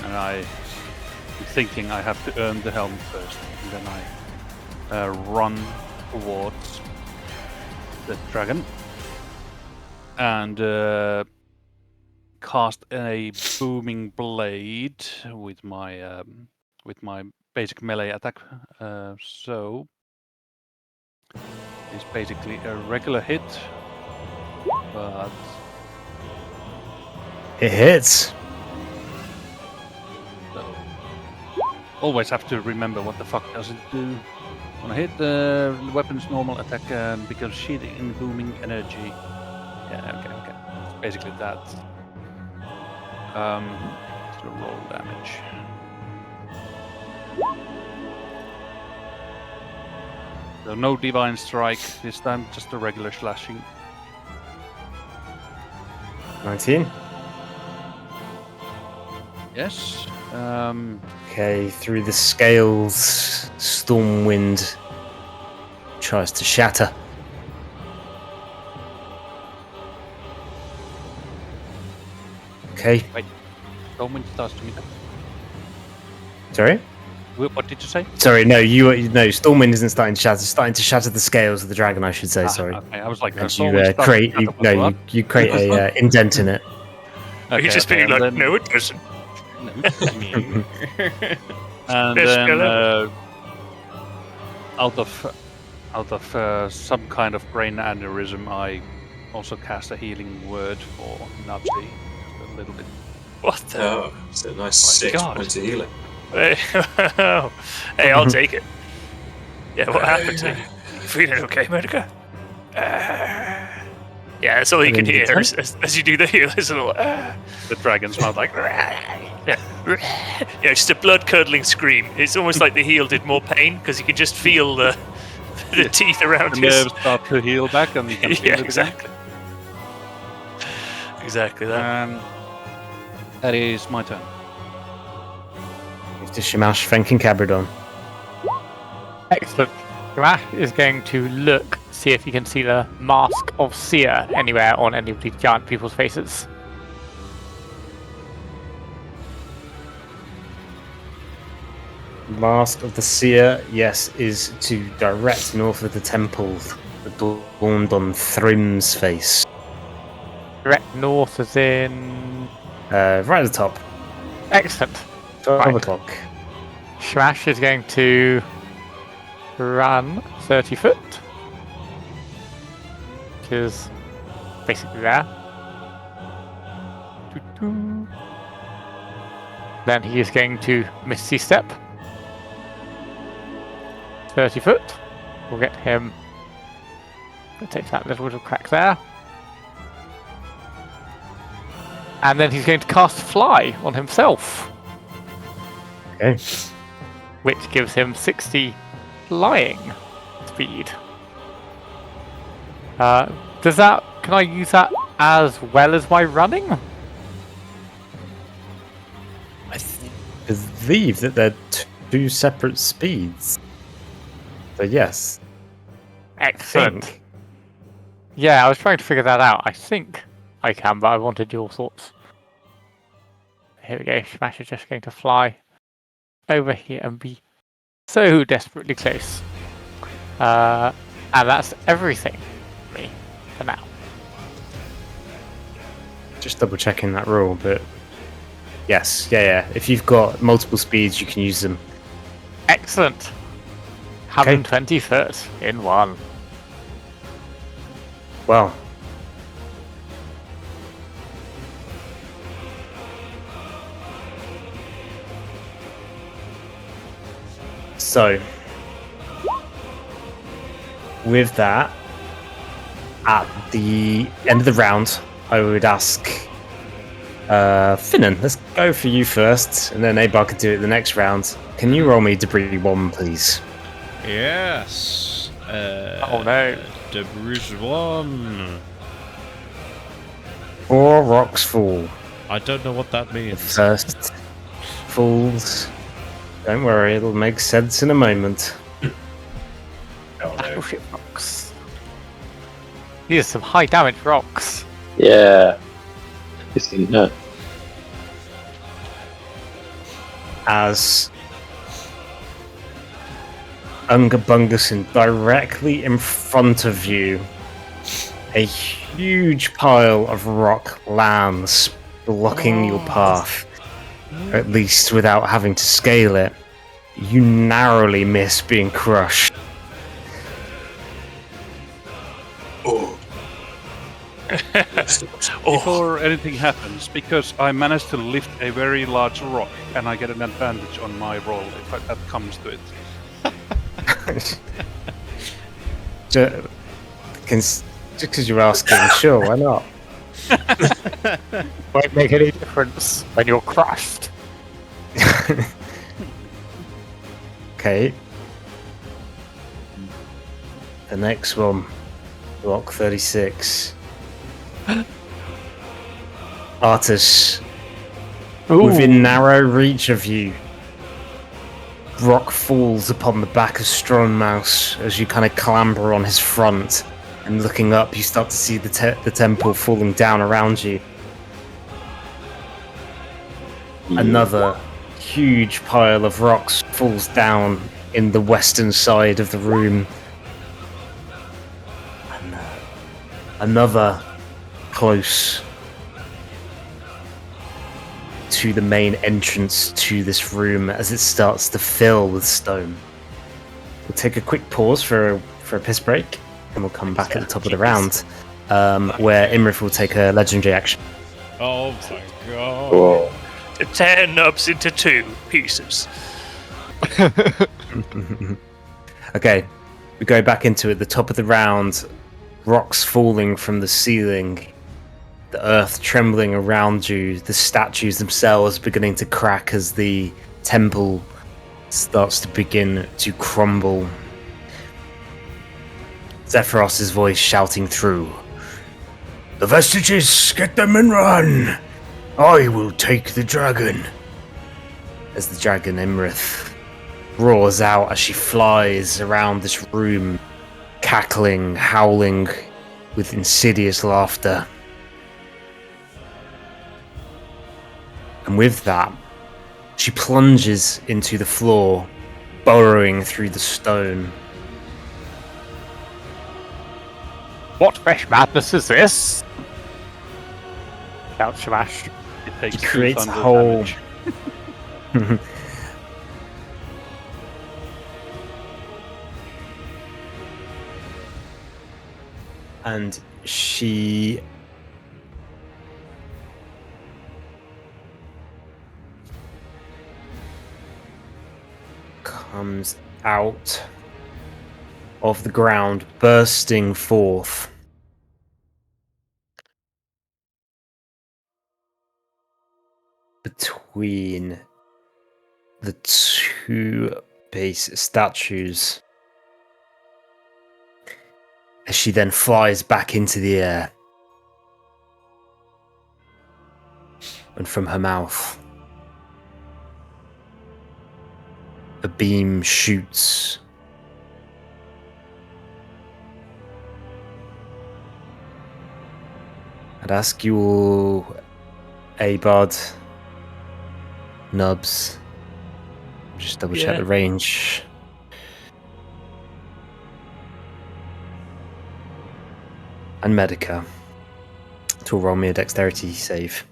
[SPEAKER 3] And I'm thinking I have to earn the helmet first. And then I run towards the dragon and cast a booming blade with my basic melee attack. So it's basically a regular hit, but
[SPEAKER 1] It hits.
[SPEAKER 3] so always have to remember what the fuck does it do. When I hit the weapon's normal attack becomes shielding in booming energy. Yeah, okay. It's basically that. So roll damage. So no divine strike this time, just a regular slashing.
[SPEAKER 1] 19.
[SPEAKER 3] Yes.
[SPEAKER 1] Okay, through the scales, Stormwind tries to shatter. Okay.
[SPEAKER 3] Wait. Stormwind starts to meet up.
[SPEAKER 1] Sorry?
[SPEAKER 3] What did you say?
[SPEAKER 1] Sorry, no, Stormwind isn't starting to shatter. It's starting to shatter the scales of the dragon, I should say. Sorry.
[SPEAKER 3] Okay, I was like,
[SPEAKER 1] And you
[SPEAKER 3] Stormwind starts to
[SPEAKER 1] create,
[SPEAKER 3] shatter, but what?
[SPEAKER 1] you create a indent in it.
[SPEAKER 8] You're just being
[SPEAKER 3] and
[SPEAKER 8] like,
[SPEAKER 3] then-
[SPEAKER 8] no, it doesn't.
[SPEAKER 3] And
[SPEAKER 8] There's
[SPEAKER 3] then
[SPEAKER 8] skeleton.
[SPEAKER 3] out of some kind of brain aneurysm, I also cast a healing word for Nazi, just a little bit.
[SPEAKER 8] What the?
[SPEAKER 9] Oh, it's a nice
[SPEAKER 8] my
[SPEAKER 9] 6
[SPEAKER 8] God.
[SPEAKER 9] points of healing.
[SPEAKER 8] Hey, I'll take it. Yeah, what happened to you? You feeling okay, Medica? Yeah, that's all you can hear as you do the heal. Is a little.
[SPEAKER 3] The dragon's mouth like.
[SPEAKER 8] Yeah, just a blood-curdling scream. It's almost like the heal did more pain because you can just feel the teeth around
[SPEAKER 3] The
[SPEAKER 8] his.
[SPEAKER 3] nerves start to heal back, and you can feel
[SPEAKER 8] Yeah,
[SPEAKER 3] it again.
[SPEAKER 8] exactly. Exactly that.
[SPEAKER 3] And that is my turn.
[SPEAKER 1] Give to Shamash thanking Cabradon.
[SPEAKER 6] Excellent. Shamash is going to look, see if he can see the mask of Seer anywhere on any of these giant people's faces.
[SPEAKER 1] Mask of the Seer, yes, is to direct north of the temple, adorned on Thrim's face.
[SPEAKER 6] Direct north as in...
[SPEAKER 1] Right at the top.
[SPEAKER 6] Excellent.
[SPEAKER 1] 12
[SPEAKER 6] Right.
[SPEAKER 1] o'clock.
[SPEAKER 6] Shamash is going to run 30 foot, which is basically there. Doo-doo. Then he is going to Misty Step. 30 foot. We'll get him. We'll take that little bit of crack there. And then he's going to cast Fly on himself,
[SPEAKER 1] Okay.
[SPEAKER 6] which gives him 60 flying speed. Does that? Can I use that as well as my running?
[SPEAKER 1] I believe that they're two separate speeds. So yes.
[SPEAKER 6] Excellent.
[SPEAKER 1] Think.
[SPEAKER 6] Yeah, I was trying to figure that out. I think I can, but I wanted your thoughts. Here we go. Smash is just going to fly over here and be so desperately close. And that's everything for me for now.
[SPEAKER 1] Just double checking that rule, but yes, yeah. If you've got multiple speeds, you can use them.
[SPEAKER 6] Excellent. 120 foot in one.
[SPEAKER 1] Well. So, with that, at the end of the round, I would ask Finnan, let's go for you first, and then Abar could do it the next round. Can you roll me debris 1, please?
[SPEAKER 5] Yes.
[SPEAKER 6] Oh no.
[SPEAKER 5] Debris 1.
[SPEAKER 1] 4 rocks fall.
[SPEAKER 5] I don't know what that
[SPEAKER 1] The
[SPEAKER 5] means.
[SPEAKER 1] first falls. Don't worry, it'll make sense in a moment.
[SPEAKER 7] Oh no.
[SPEAKER 6] Battleship rocks. These are some high damage rocks.
[SPEAKER 4] Yeah. This didn't hurt.
[SPEAKER 1] As Ungabungusin, directly in front of you, a huge pile of rock lands, blocking your path, or at least without having to scale it. You narrowly miss being crushed.
[SPEAKER 9] Oh.
[SPEAKER 3] Before anything happens, because I managed to lift a very large rock, and I get an advantage on my roll if that comes to it.
[SPEAKER 1] Just because you're asking, sure, why not?
[SPEAKER 6] Won't make any difference when you're crushed.
[SPEAKER 1] Okay. The next one, block 36. Artus, within narrow reach of you, rock falls upon the back of Strongmouse as you kind of clamber on his front, and looking up, you start to see the temple falling down around you. another huge pile of rocks falls down in the western side of the room. And another close to the main entrance to this room as it starts to fill with stone. We'll take a quick pause for a piss break, and we'll come back at the top of the round, where Iymrith will take a legendary action.
[SPEAKER 5] Oh my god.
[SPEAKER 4] Whoa.
[SPEAKER 8] To tear Nubs into 2 pieces.
[SPEAKER 1] Okay, we go back into it. The top of the round, rocks falling from the ceiling, the earth trembling around you, the statues themselves beginning to crack as the temple starts to begin to crumble. Zephyros's voice shouting through. The vestiges, get them and run! I will take the dragon. As the dragon Iymrith roars out as she flies around this room, cackling, howling with insidious laughter. And with that, she plunges into the floor, burrowing through the stone.
[SPEAKER 6] What fresh madness is this? Shouts Shamash.
[SPEAKER 3] It takes
[SPEAKER 1] She creates
[SPEAKER 3] 200
[SPEAKER 1] whole.
[SPEAKER 3] damage.
[SPEAKER 1] And she comes out of the ground, bursting forth. Between the 2 base statues, as she then flies back into the air. And from her mouth, a beam shoots. I'd ask you all, Abard, Nubs, just double check
[SPEAKER 8] Yeah.
[SPEAKER 1] the range. And Medica to roll me a dexterity save.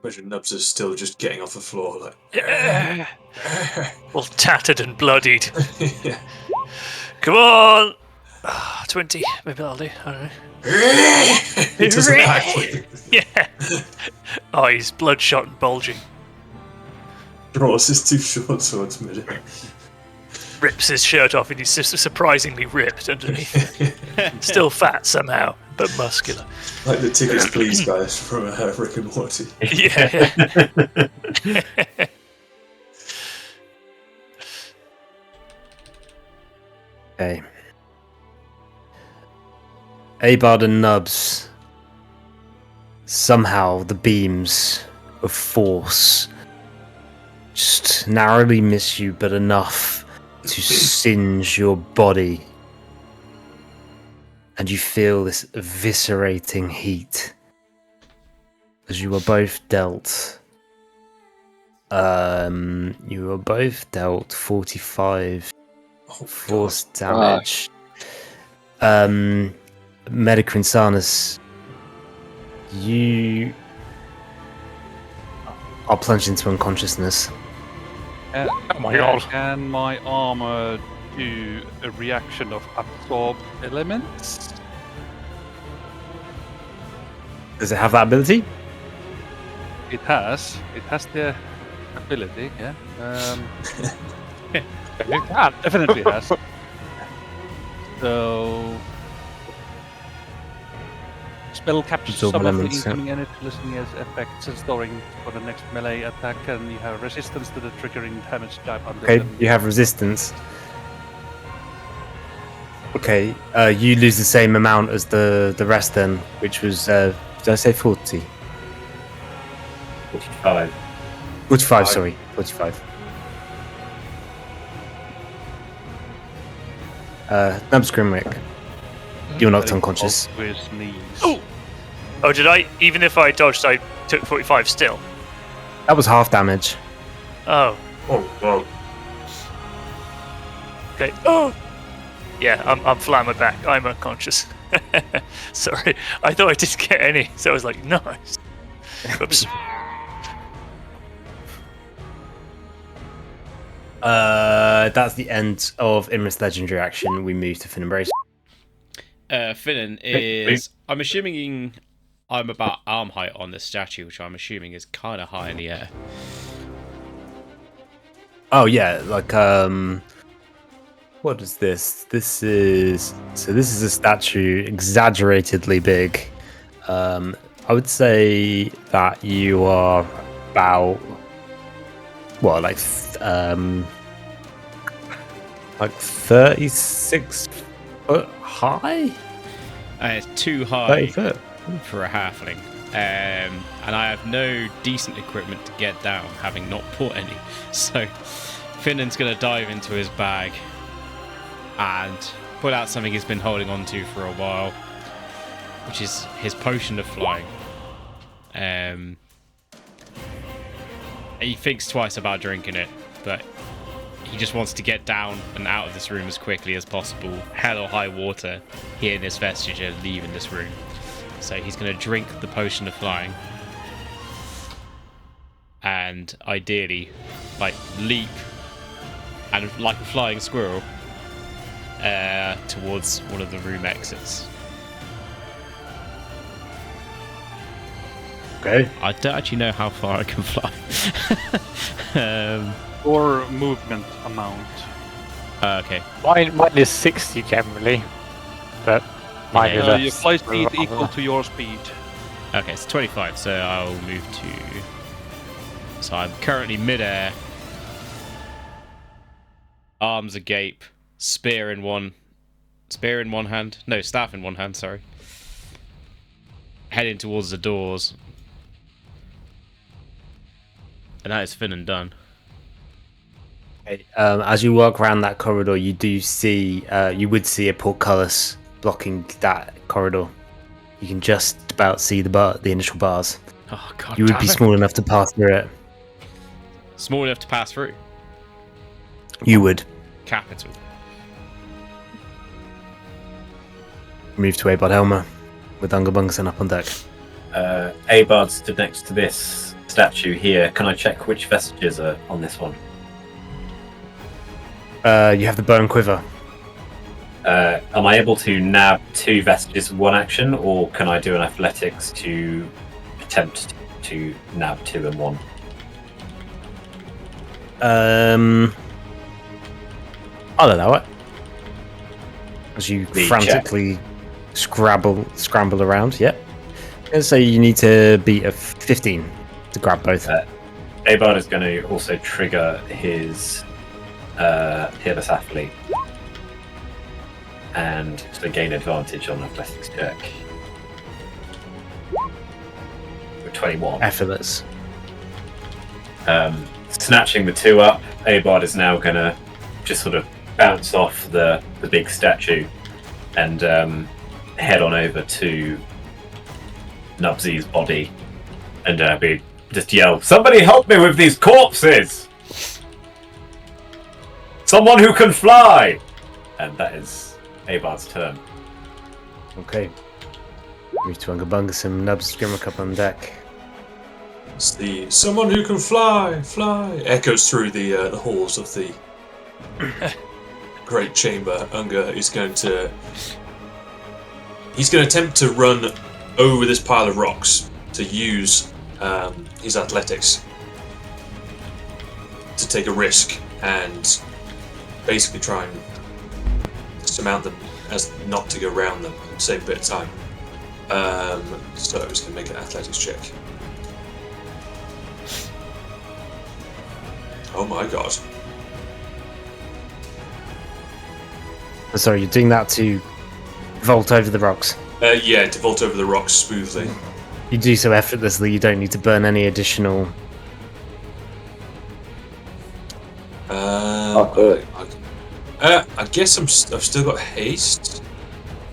[SPEAKER 9] Imagine Nubs is still just getting off the floor, like.
[SPEAKER 8] Yeah. All tattered and bloodied.
[SPEAKER 9] Yeah.
[SPEAKER 8] Come on! 20. Maybe that'll do. I don't know.
[SPEAKER 9] He doesn't actually.
[SPEAKER 8] Yeah. Eyes bloodshot and bulging.
[SPEAKER 9] Draws his 2 short swords midair.
[SPEAKER 8] Rips his shirt off and he's just surprisingly ripped underneath. Still fat somehow, but muscular.
[SPEAKER 9] Like the tickets please guys from Rick and Morty.
[SPEAKER 8] Yeah.
[SPEAKER 1] Okay. Abard and Nubs. Somehow the beams of force just narrowly miss you, but enough to singe your body. And you feel this eviscerating heat as you are both dealt. You were both dealt 45 force damage. Medicrinsanus, you are plunged into unconsciousness.
[SPEAKER 6] Oh my god.
[SPEAKER 3] Can my armor do a reaction of absorb elements?
[SPEAKER 1] Does it have that ability?
[SPEAKER 3] It has. It has the ability, yeah.
[SPEAKER 6] You can.
[SPEAKER 3] Definitely has. So... Spell captures
[SPEAKER 1] Absorb
[SPEAKER 3] some of the
[SPEAKER 1] elements, yeah.
[SPEAKER 3] incoming energy, listening as effects and storing for the next melee attack, and you have resistance to the triggering damage type under
[SPEAKER 1] Okay,
[SPEAKER 3] them.
[SPEAKER 1] you have resistance. Okay, you lose the same amount as the rest then, which was, did I say 40?
[SPEAKER 7] 45.
[SPEAKER 1] 45, sorry, 45. Nubs Grimwick, you're knocked
[SPEAKER 3] Very
[SPEAKER 1] unconscious.
[SPEAKER 3] close to his knees.
[SPEAKER 8] Oh, did I? Even if I dodged, I took 45 still.
[SPEAKER 1] That was half damage.
[SPEAKER 8] Oh,
[SPEAKER 9] Oh, well.
[SPEAKER 8] okay. Oh! Yeah, I'm flat on my back. I'm unconscious. Sorry. I thought I didn't get any, so I was like, nice. Oops.
[SPEAKER 1] That's the end of Iymrith's legendary action. We move to Fin Embrace.
[SPEAKER 5] Finnan is. I'm assuming I'm about arm height on this statue, which I'm assuming is kind of high in the air.
[SPEAKER 1] Oh yeah, like what is this? This is a statue exaggeratedly big. I would say that you are about like 36 foot high.
[SPEAKER 5] It's too
[SPEAKER 1] 30
[SPEAKER 5] high
[SPEAKER 1] foot.
[SPEAKER 5] for a halfling, and I have no decent equipment to get down, having not bought any. So Finnan's gonna dive into his bag and pull out something he's been holding on to for a while, which is his potion of flying. He thinks twice about drinking it, but he just wants to get down and out of this room as quickly as possible. Hell or high water, here in this vestige and leaving this room. So he's going to drink the potion of flying. And ideally, like, leap, and like a flying squirrel, towards one of the room exits.
[SPEAKER 1] Okay.
[SPEAKER 5] I don't actually know how far I can fly.
[SPEAKER 3] Or movement amount.
[SPEAKER 5] Okay.
[SPEAKER 6] Mine is 60 generally, but mine is
[SPEAKER 3] Your flight speed equal to your speed.
[SPEAKER 5] Okay, it's 25, so I'll move to... So I'm currently mid-air. Arms agape. Spear in one hand. No, staff in one hand, sorry. Heading towards the doors. And that is Finnan done.
[SPEAKER 1] Okay. As you walk around that corridor, you do see, you would see a portcullis blocking that corridor. You can just about see the initial bars.
[SPEAKER 5] Oh, God
[SPEAKER 1] You would
[SPEAKER 5] damn
[SPEAKER 1] be
[SPEAKER 5] it.
[SPEAKER 1] small enough to pass through it.
[SPEAKER 5] Small enough to pass through.
[SPEAKER 1] You would
[SPEAKER 5] Capital.
[SPEAKER 1] move to Abod Helmer with Ungabungson up on deck.
[SPEAKER 7] Abard stood next to this statue here. Can I check which vestiges are on this one?
[SPEAKER 1] You have the bow and quiver.
[SPEAKER 7] Am I able to nab 2 vestiges with 1 action, or can I do an athletics to attempt to nab 2 and 1?
[SPEAKER 1] I'll allow it. As you
[SPEAKER 7] The
[SPEAKER 1] frantically scramble around. Yep. Let's say you need to beat a 15 to grab both.
[SPEAKER 7] Abard is going to also trigger his Fearless Athlete and to gain advantage on athletics check. With 21.
[SPEAKER 1] Effortless.
[SPEAKER 7] Snatching the 2 up, Abard is now going to just sort of bounce off the big statue and head on over to Nubsy's body and just yell, "Somebody help me with these corpses! Someone who can fly!" And that is Abard's turn.
[SPEAKER 1] Okay. Move to Ungabungasim, Nubs, Grimrock up on deck.
[SPEAKER 9] It's the "someone who can fly, fly" echoes through the halls of the great chamber. Unger is going to attempt to run over this pile of rocks to use his athletics to take a risk and basically try and surmount them as not to go around them and save a bit of time. So he's going to make an athletics check. Oh my god.
[SPEAKER 1] Sorry, you're doing that to vault over the rocks.
[SPEAKER 9] Yeah, to vault over the rocks smoothly.
[SPEAKER 1] You do so effortlessly, you don't need to burn any additional...
[SPEAKER 4] Good.
[SPEAKER 9] I guess I've still got haste.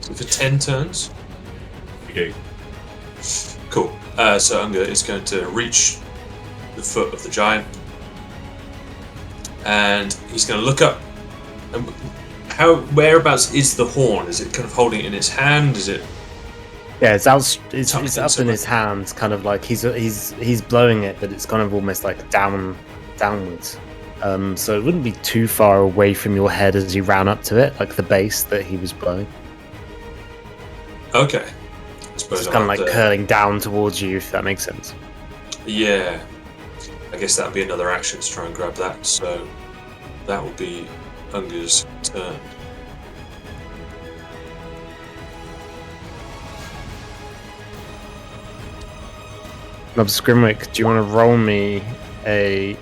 [SPEAKER 9] So for 10 turns.
[SPEAKER 7] You do.
[SPEAKER 9] Cool. So Unger is going to reach the foot of the giant. And he's going to look up. And whereabouts is the horn? Is it kind of holding it in its hand? Is it?
[SPEAKER 1] Yeah, it's out. It's
[SPEAKER 9] Tucked
[SPEAKER 1] up
[SPEAKER 9] in
[SPEAKER 1] in
[SPEAKER 9] somewhere.
[SPEAKER 1] his hands, kind of like he's blowing it, but it's kind of almost like downwards. So it wouldn't be too far away from your head as you ran up to it, like the base that he was blowing.
[SPEAKER 9] Okay. I suppose
[SPEAKER 1] It's
[SPEAKER 9] I'll
[SPEAKER 1] kind of
[SPEAKER 9] have
[SPEAKER 1] like
[SPEAKER 9] to-
[SPEAKER 1] curling down towards you, if that makes sense.
[SPEAKER 9] Yeah. I guess that would be another action to try and grab that. So that will be Unger's turn.
[SPEAKER 1] Nobs Grimwick, do you want to roll me a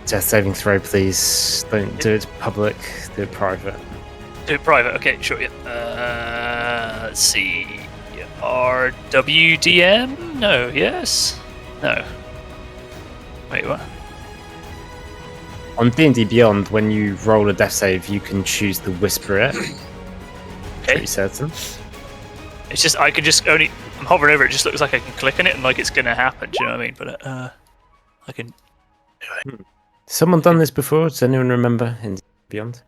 [SPEAKER 1] death saving throw, please? Don't do it public, do it private.
[SPEAKER 8] Do it private. Okay, sure. Yeah. Let's see. RWDM? No. Yes. No. Wait, what?
[SPEAKER 1] On D&D Beyond, when you roll a death save, you can choose to whisper it. Pretty certain.
[SPEAKER 8] It's just I can just only. I'm hovering over it. It just looks like I can click on it and like it's gonna happen. Do you know what I mean? But I can.
[SPEAKER 1] Someone done this before? Does anyone remember in D&D Beyond?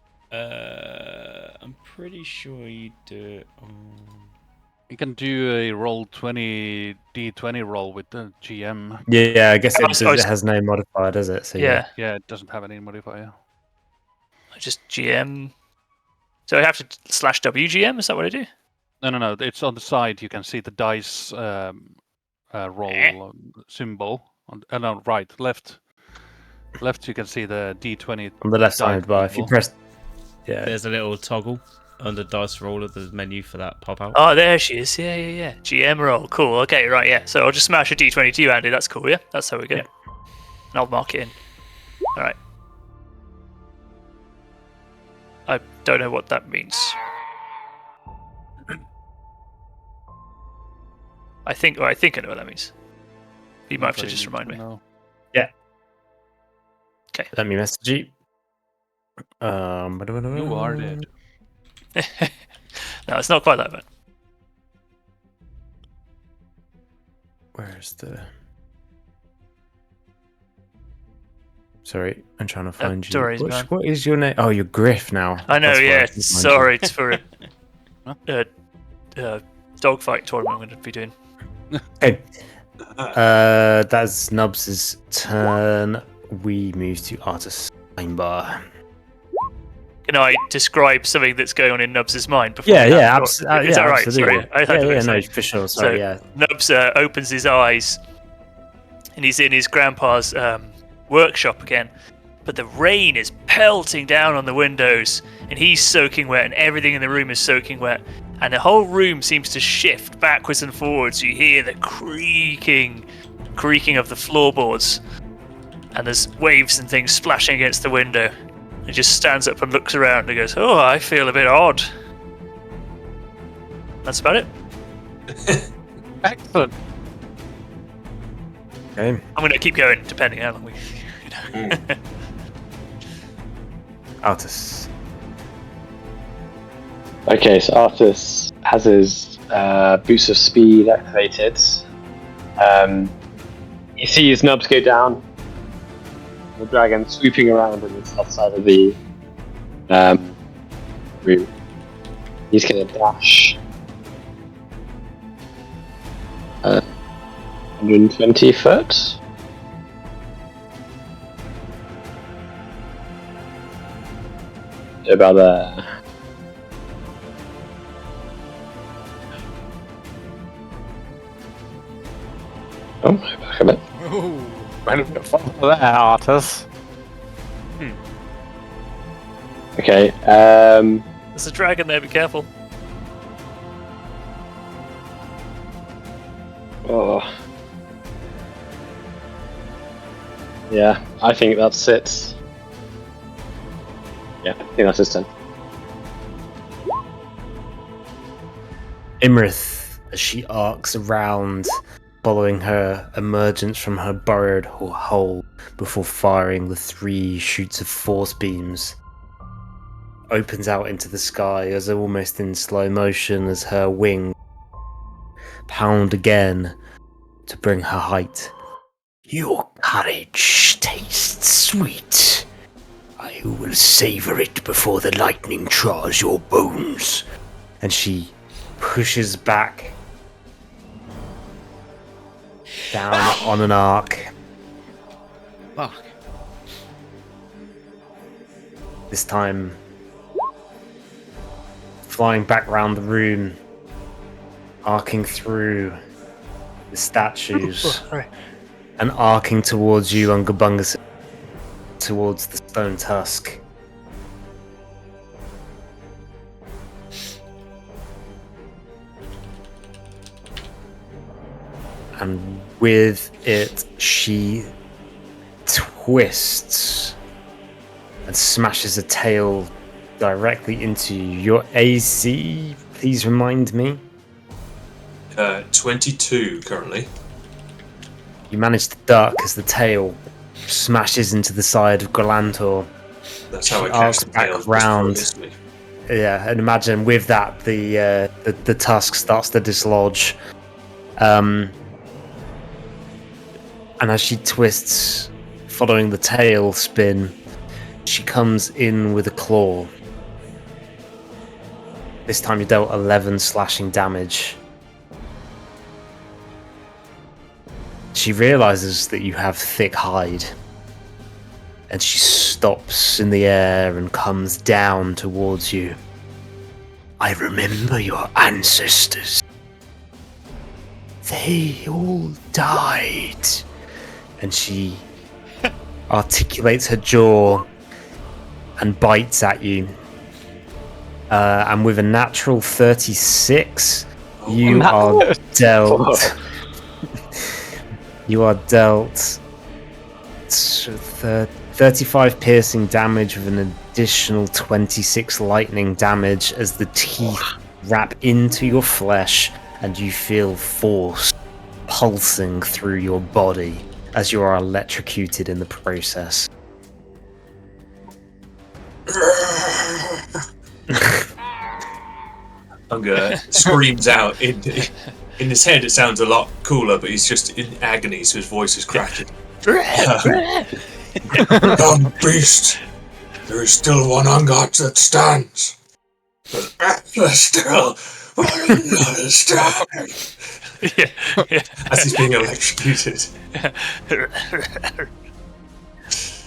[SPEAKER 5] I'm pretty sure you do it on.
[SPEAKER 3] You can do a roll 20 d20 roll with the GM.
[SPEAKER 1] Yeah, I guess
[SPEAKER 8] I was-
[SPEAKER 1] it has no modifier, does it? So
[SPEAKER 8] Yeah.
[SPEAKER 3] Yeah, it doesn't have any modifier.
[SPEAKER 8] I just GM. So I have to slash WGM. Is that what I do?
[SPEAKER 3] No. It's on the side. You can see the dice roll symbol. No, right, left. Left, you can see the d20.
[SPEAKER 1] on the left
[SPEAKER 3] dice
[SPEAKER 1] side bar. If you
[SPEAKER 3] symbol.
[SPEAKER 1] press, yeah,
[SPEAKER 5] There's a little toggle under dice roller. There's a menu for that pop out.
[SPEAKER 8] Oh, there she is. Yeah. GM roll. Cool. Okay, right. Yeah. So I'll just smash a D20 to you, Andy. That's cool. Yeah. That's how we go.
[SPEAKER 1] Yeah.
[SPEAKER 8] And I'll mark it in. All right. I don't know what that means. I think I know what that means. You might have to just remind me.
[SPEAKER 3] No.
[SPEAKER 1] let me message you.
[SPEAKER 3] You are dead.
[SPEAKER 8] No, it's not quite that bad.
[SPEAKER 1] Where's the? Sorry, I'm trying to find you.
[SPEAKER 8] don't worry, man.
[SPEAKER 1] What is your name? Oh, you're Griff now.
[SPEAKER 8] I know.
[SPEAKER 1] That's why
[SPEAKER 8] Yeah.
[SPEAKER 1] couldn't find you.
[SPEAKER 8] Sorry, it's for a dogfight tournament I'm going to be doing.
[SPEAKER 1] Okay. That's Nubs' turn. We move to Artus Einbar.
[SPEAKER 8] Can I describe something that's going on in Nubs' mind before?
[SPEAKER 1] Yeah,
[SPEAKER 8] we
[SPEAKER 1] yeah,
[SPEAKER 8] have- Is that right?
[SPEAKER 1] absolutely.
[SPEAKER 8] Sorry, I had to
[SPEAKER 1] yeah,
[SPEAKER 8] say.
[SPEAKER 1] no, for sure. Sorry, yeah.
[SPEAKER 8] Nubs opens his eyes, and he's in his grandpa's workshop again. But the rain is pelting down on the windows, and he's soaking wet, and everything in the room is soaking wet. And the whole room seems to shift backwards and forwards. You hear the creaking of the floorboards, and there's waves and things splashing against the window. He just stands up and looks around and goes, "Oh, I feel a bit odd." That's about it.
[SPEAKER 6] Excellent.
[SPEAKER 1] Okay.
[SPEAKER 8] I'm going to keep going, depending how long we.
[SPEAKER 1] Artus.
[SPEAKER 4] Okay, so Arthas has his boost of speed activated. You see his nubs go down. The dragon swooping around on the south side of the room. He's going to dash 120 foot. About there. Oh, back a bit.
[SPEAKER 6] Went a bit far there, Artus.
[SPEAKER 4] Okay,
[SPEAKER 8] There's a dragon there, be careful.
[SPEAKER 4] oh. Yeah, I think that's it. Yeah, I think that's his turn.
[SPEAKER 1] Iymrith, as she arcs around, following her emergence from her burrowed hole before firing the 3 shoots of force beams, opens out into the sky as almost in slow motion as her wings pound again to bring her height Your courage tastes sweet. I will savor it before the lightning tries your bones. And she pushes back down on an arc.
[SPEAKER 5] Fuck.
[SPEAKER 1] This time, flying back round the room, arcing through the statues, and arcing towards you, Ungabungus, towards the stone tusk. And with it, she twists and smashes a tail directly into you. Your AC, please remind me.
[SPEAKER 9] 22 currently.
[SPEAKER 1] You manage to duck as the tail smashes into the side of Galantor.
[SPEAKER 9] That's how I
[SPEAKER 1] She
[SPEAKER 9] catch
[SPEAKER 1] arcs
[SPEAKER 9] the
[SPEAKER 1] back
[SPEAKER 9] tail.
[SPEAKER 1] round. Yeah, and imagine with that the tusk starts to dislodge. And as she twists, following the tail spin, she comes in with a claw. This time you dealt 11 slashing damage. She realizes that you have thick hide, and she stops in the air and comes down towards you. I remember your ancestors. They all died. And she articulates her jaw and bites at you. And with a natural 36, you are dealt. You are dealt 35 piercing damage with an additional 26 lightning damage as the teeth wrap into your flesh and you feel force pulsing through your body as you are electrocuted in the process.
[SPEAKER 9] Unger screams out. In his head, it sounds a lot cooler, but he's just in agony, so his voice is cracking. Dumb beast! There is still one Ungot that stands. But Atlas still will not stand. As he's being electrocuted.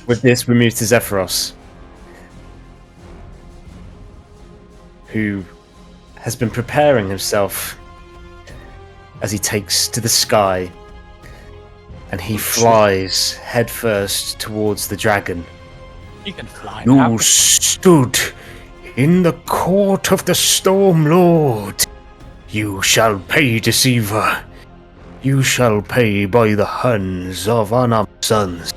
[SPEAKER 1] With this, we move to Zephyros, who has been preparing himself as he takes to the sky, and he flies headfirst towards the dragon.
[SPEAKER 6] You can fly now.
[SPEAKER 1] You stood in the court of the Storm Lord. You shall pay, deceiver. You shall pay by the hands of Anam's sons.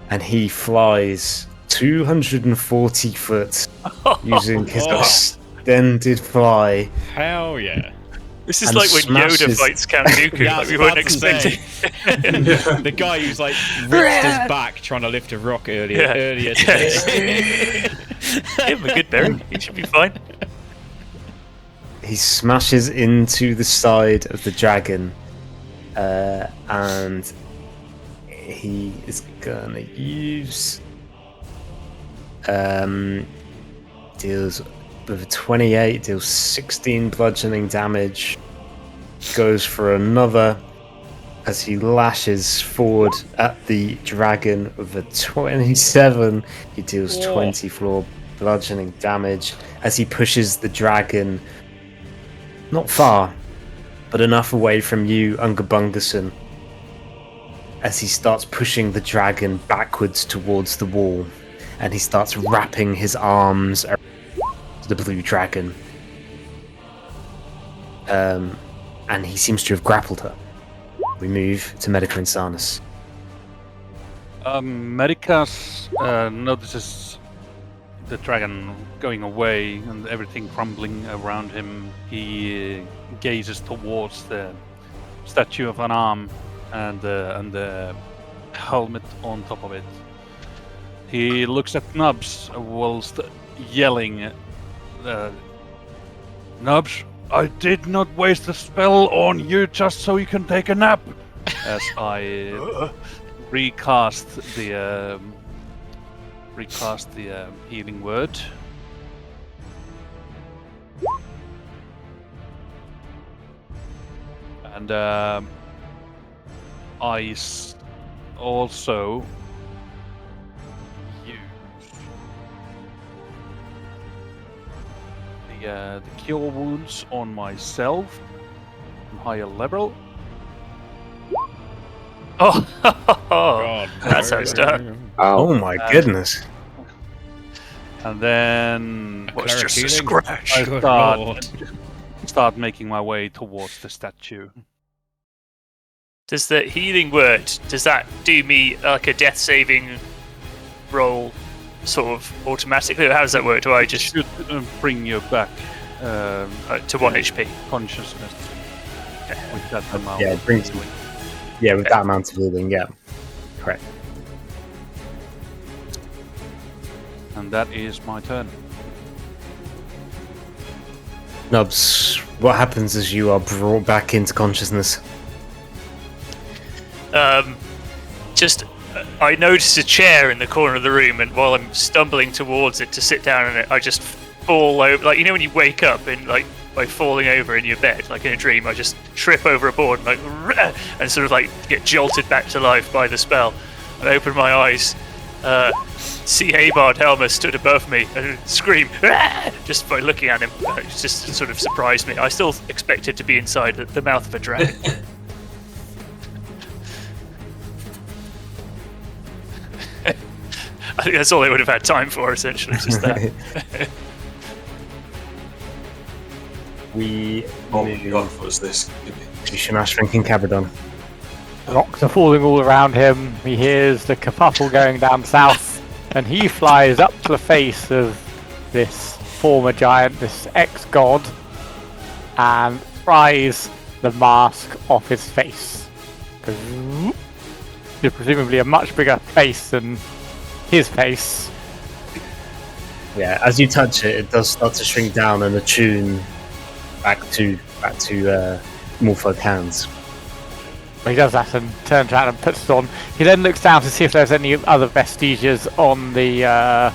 [SPEAKER 1] And he flies 240 foot using his extended fly.
[SPEAKER 5] Hell yeah.
[SPEAKER 8] This is
[SPEAKER 1] And
[SPEAKER 8] like when Yoda
[SPEAKER 1] smashes-
[SPEAKER 8] fights Count Dooku,
[SPEAKER 5] Yeah, I
[SPEAKER 8] like
[SPEAKER 5] was
[SPEAKER 8] we weren't
[SPEAKER 5] about to say.
[SPEAKER 8] expecting.
[SPEAKER 5] The guy who's like ripped his back trying to lift a rock earlier today.
[SPEAKER 8] Give him a good berry, he should be fine.
[SPEAKER 1] He smashes into the side of the dragon, and he is gonna use deals with a 28, deals 16 bludgeoning damage, goes for another as he lashes forward at the dragon with a 27. He deals 24 bludgeoning damage as he pushes the dragon not far, but enough away from you, Ungabungason, as he starts pushing the dragon backwards towards the wall, and he starts wrapping his arms around the blue dragon. And he seems to have grappled her. We move to Medica and Sanus.
[SPEAKER 3] Medicas notices the dragon going away and everything crumbling around him. He gazes towards the statue of an arm and the helmet on top of it. He looks at Nubs whilst yelling, Nubs, I did not waste a spell on you just so you can take a nap. as I recast the healing word. And also use the cure wounds on myself on higher level.
[SPEAKER 8] Oh,
[SPEAKER 5] God,
[SPEAKER 8] that's how it's done.
[SPEAKER 1] Oh my goodness.
[SPEAKER 3] And then
[SPEAKER 8] What's
[SPEAKER 5] Cleric
[SPEAKER 8] just a
[SPEAKER 5] healing?
[SPEAKER 8] scratch?
[SPEAKER 3] I
[SPEAKER 5] Good
[SPEAKER 3] start,
[SPEAKER 5] lord.
[SPEAKER 3] start making my way towards the statue.
[SPEAKER 8] Does the healing word, does that do me like a death saving roll sort of automatically, or how does that work? Do I
[SPEAKER 3] It
[SPEAKER 8] just
[SPEAKER 3] should bring you back
[SPEAKER 8] to 1 HP?
[SPEAKER 3] consciousness with that amount.
[SPEAKER 1] Yeah, it brings you. Yeah, with that amount of healing, yeah. Correct.
[SPEAKER 3] And that is my turn.
[SPEAKER 1] Nubs, what happens as you are brought back into consciousness?
[SPEAKER 8] Just I notice a chair in the corner of the room, and while I'm stumbling towards it to sit down on it, I just fall over. Like, you know when you wake up and like by falling over in your bed, like in a dream, I just trip over a board and like and sort of like get jolted back to life by the spell. And I open my eyes, see Abard Helmer stood above me and scream just by looking at him. It just sort of surprised me. I still expected to be inside the mouth of a dragon. I think that's all they would have had time for, essentially, just that.
[SPEAKER 1] We
[SPEAKER 9] Oh my god, what was this?
[SPEAKER 1] to Shamash drinking Cabadon.
[SPEAKER 6] Rocks are falling all around him. He hears the kerfuffle going down south, and he flies up to the face of this former giant, this ex-god, and pries the mask off his face. It's presumably a much bigger face than his face.
[SPEAKER 1] Yeah, as you touch it, it does start to shrink down and attune back to Morpho hands.
[SPEAKER 6] He does that and turns around and puts it on. He then looks down to see if there's any other vestiges on the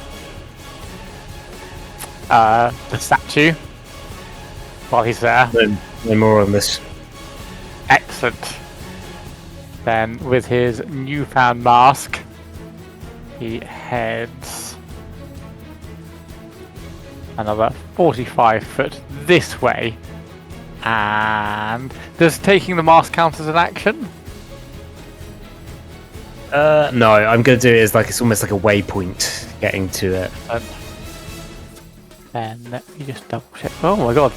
[SPEAKER 6] statue while he's there.
[SPEAKER 1] No more on this.
[SPEAKER 6] Excellent. Then, with his newfound mask, he heads another 45 foot this way. And does taking the mask count as an action?
[SPEAKER 1] No, I'm gonna do it as like it's almost like a waypoint getting to it.
[SPEAKER 6] Then let me just double check. Oh my god.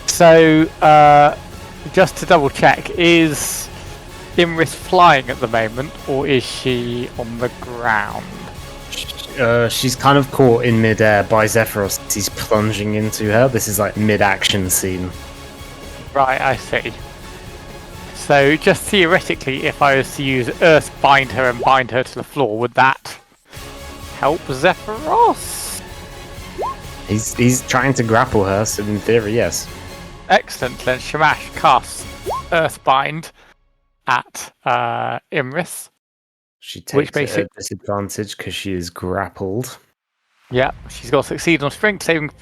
[SPEAKER 6] So, just to double check, is Iymrith flying at the moment, or is she on the ground?
[SPEAKER 1] She's kind of caught in midair by Zephyros. He's plunging into her. This is like mid-action scene.
[SPEAKER 6] Right, I see. So, just theoretically, if I was to use Earth bind her and bind her to the floor, would that help Zephyros?
[SPEAKER 1] He's trying to grapple her, so in theory, yes.
[SPEAKER 6] Excellent. Then Shamash casts Earthbind at Iymrith.
[SPEAKER 1] She
[SPEAKER 6] Which
[SPEAKER 1] takes it at disadvantage because she is grappled.
[SPEAKER 6] Yeah, she's got to succeed on strength saving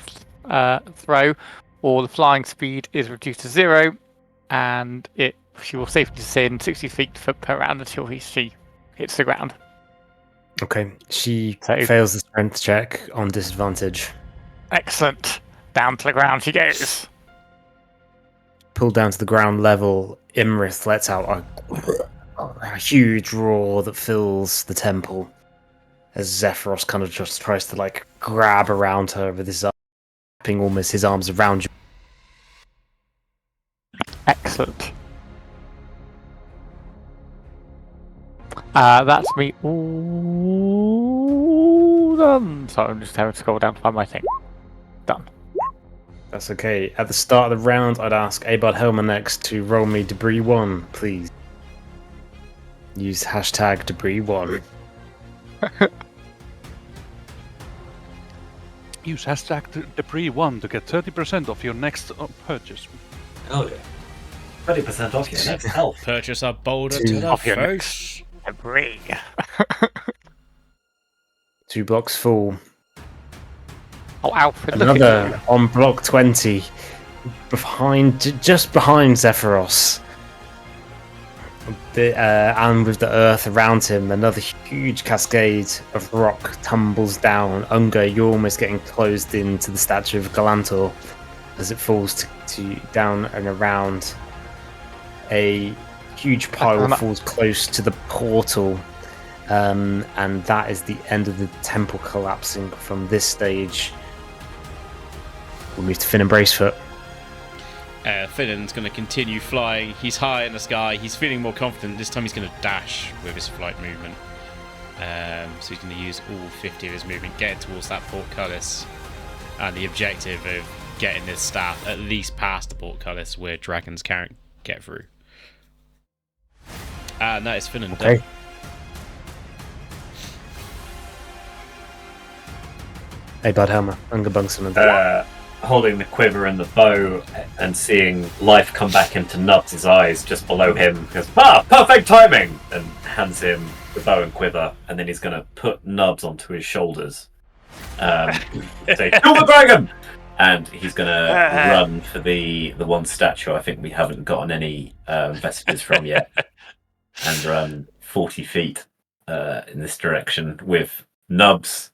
[SPEAKER 6] throw, or the flying speed is reduced to 0, and she will safely descend 60 feet per round until she hits the ground.
[SPEAKER 1] Okay, she fails the strength check on disadvantage.
[SPEAKER 6] Excellent. Down to the ground she goes.
[SPEAKER 1] Pulled down to the ground level, Iymrith lets out a huge roar that fills the temple as Zephyros kind of just tries to like grab around her with his wrapping almost his arms around you.
[SPEAKER 6] Excellent. That's me all done. So I'm just having to scroll down to find my thing. Done.
[SPEAKER 1] That's okay. At the start of the round, I'd ask Abard Helmer next to roll me debris 1, please. Use hashtag debris 1.
[SPEAKER 3] Use hashtag debris 1 to get 30% off your next purchase.
[SPEAKER 9] Hell yeah.
[SPEAKER 7] 20% off your next health.
[SPEAKER 5] Purchase a boulder
[SPEAKER 1] Two
[SPEAKER 5] to the
[SPEAKER 6] of your
[SPEAKER 5] face.
[SPEAKER 6] Debris.
[SPEAKER 1] 2 blocks full.
[SPEAKER 6] Oh, Alfred, look at
[SPEAKER 1] Another on block 20, just behind Zephyros. And with the earth around him, another huge cascade of rock tumbles down. Unger, you're almost getting closed into the statue of Galantor as it falls down and around. A huge pile falls close to the portal, and that is the end of the temple collapsing from this stage. We'll move to Finn and Bracefoot.
[SPEAKER 5] Finnan's going to continue flying. He's high in the sky. He's feeling more confident. This time he's going to dash with his flight movement. So he's going to use all 50 of his movement, getting towards that portcullis. And the objective of getting this staff at least past the portcullis where dragons can't get through. And that is Finnan
[SPEAKER 1] Okay.
[SPEAKER 5] done.
[SPEAKER 1] Hey, Bud Helmer, Unger Bungson and
[SPEAKER 7] Holding the quiver and the bow and seeing life come back into Nubs' eyes just below him, goes, perfect timing! And hands him the bow and quiver, and then he's going to put Nubs onto his shoulders. Say, kill the dragon! And he's going to run for the one statue I think we haven't gotten any vestiges from yet, and run 40 feet in this direction with Nubs,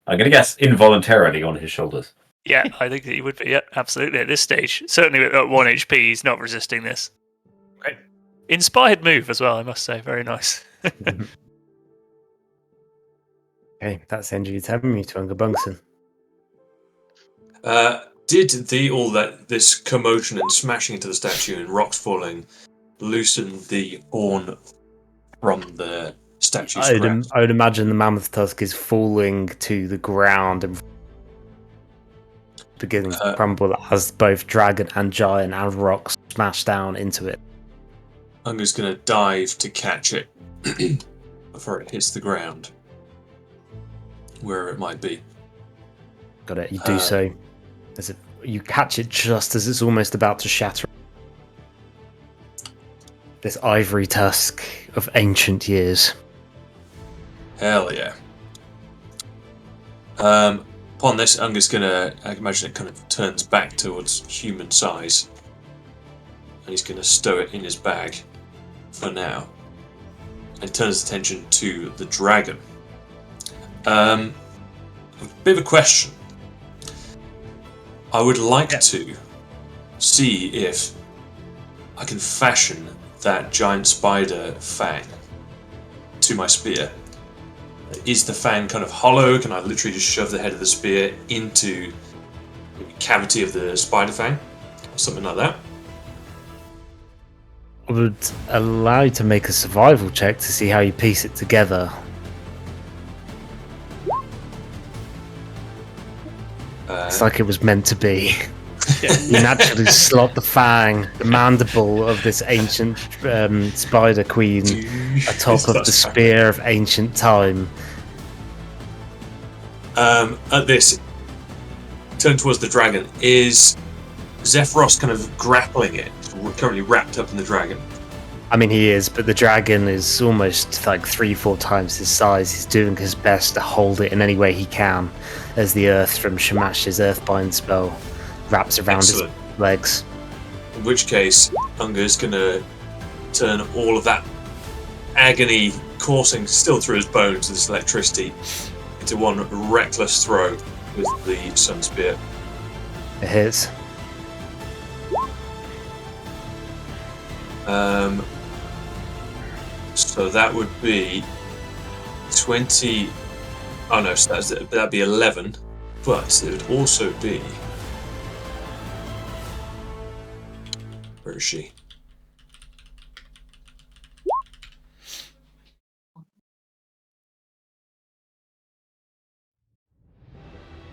[SPEAKER 7] I'm going to guess, involuntarily on his shoulders.
[SPEAKER 8] Yeah, I think that he would be. Yeah, absolutely. At this stage, certainly at 1 HP, he's not resisting this.
[SPEAKER 7] Great.
[SPEAKER 8] Inspired move as well, I must say. Very nice.
[SPEAKER 1] Okay, that's the end of your turn. Move to Unger Bungson.
[SPEAKER 9] Did this commotion and smashing into the statue and rocks falling loosen the horn from the statue's grasp?
[SPEAKER 1] I would imagine the mammoth tusk is falling to the ground and beginning to crumble as both dragon and giant and rocks smash down into it.
[SPEAKER 9] Unger's going to dive to catch it before it hits the ground, wherever it might be.
[SPEAKER 1] Got it. You do so. You catch it just as it's almost about to shatter. This ivory tusk of ancient years.
[SPEAKER 9] Hell yeah. Upon this, Unger's gonna, I imagine it kind of turns back towards human size. And he's gonna stow it in his bag for now. And turns attention to the dragon. A bit of a question. I would like to see if I can fashion that giant spider fang to my spear. Is the fang kind of hollow? Can I literally just shove the head of the spear into the cavity of the spider fang? Or something like that?
[SPEAKER 1] I would allow you to make a survival check to see how you piece it together. It's like it was meant to be. You naturally slot the fang, the mandible of this ancient spider queen atop of the spear of ancient time.
[SPEAKER 9] At this, turn towards the dragon. Is Zephyros kind of grappling it, currently wrapped up in the dragon?
[SPEAKER 1] I mean, he is, but the dragon is almost like 3-4 times his size. He's doing his best to hold it in any way he can, as the earth from Shamash's Earthbind spell wraps around his legs.
[SPEAKER 9] In which case, Unger is going to turn all of that agony coursing still through his bones, this electricity, into one reckless throw with the Sun Spear.
[SPEAKER 1] It hits.
[SPEAKER 9] So that would be 20. Oh no, so that'd be 11. But it would also be. Where is she?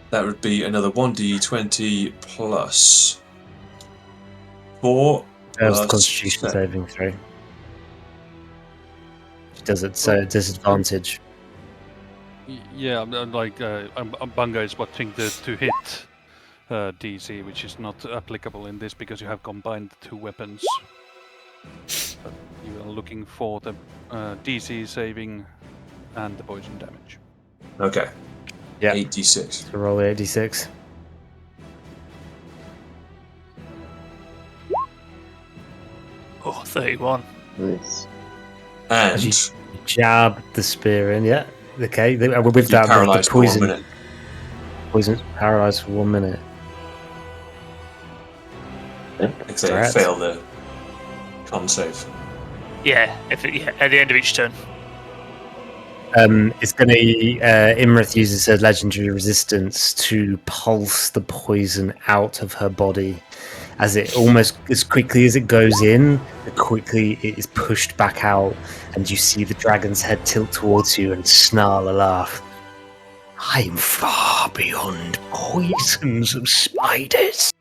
[SPEAKER 9] That would be another 1d20 plus 4.
[SPEAKER 1] There's the
[SPEAKER 9] plus
[SPEAKER 1] Constitution
[SPEAKER 9] 7.
[SPEAKER 1] saving throw. She does it so at disadvantage.
[SPEAKER 3] Yeah, I'm like Bunga is watching to hit DC, which is not applicable in this because you have combined the two weapons. But you are looking for the DC saving and the poison damage.
[SPEAKER 9] Okay.
[SPEAKER 1] Yeah.
[SPEAKER 9] 8d6.
[SPEAKER 1] So roll the 86.
[SPEAKER 8] Oh, 31.
[SPEAKER 4] Nice.
[SPEAKER 9] And
[SPEAKER 1] You jab the spear in, yeah. Okay, with
[SPEAKER 9] you
[SPEAKER 1] that,
[SPEAKER 9] paralyzed
[SPEAKER 1] the
[SPEAKER 9] for 1
[SPEAKER 1] poison,
[SPEAKER 9] minute.
[SPEAKER 1] poison paralyzed for 1 minute.
[SPEAKER 9] If they
[SPEAKER 1] Correct.
[SPEAKER 9] fail the con save.
[SPEAKER 8] Yeah, at the end of each turn.
[SPEAKER 1] It's going to Iymrith uses her legendary resistance to pulse the poison out of her body. As it almost as quickly as it goes in, the quickly it is pushed back out, and you see the dragon's head tilt towards you and snarl a laugh. I'm far beyond poisons of spiders.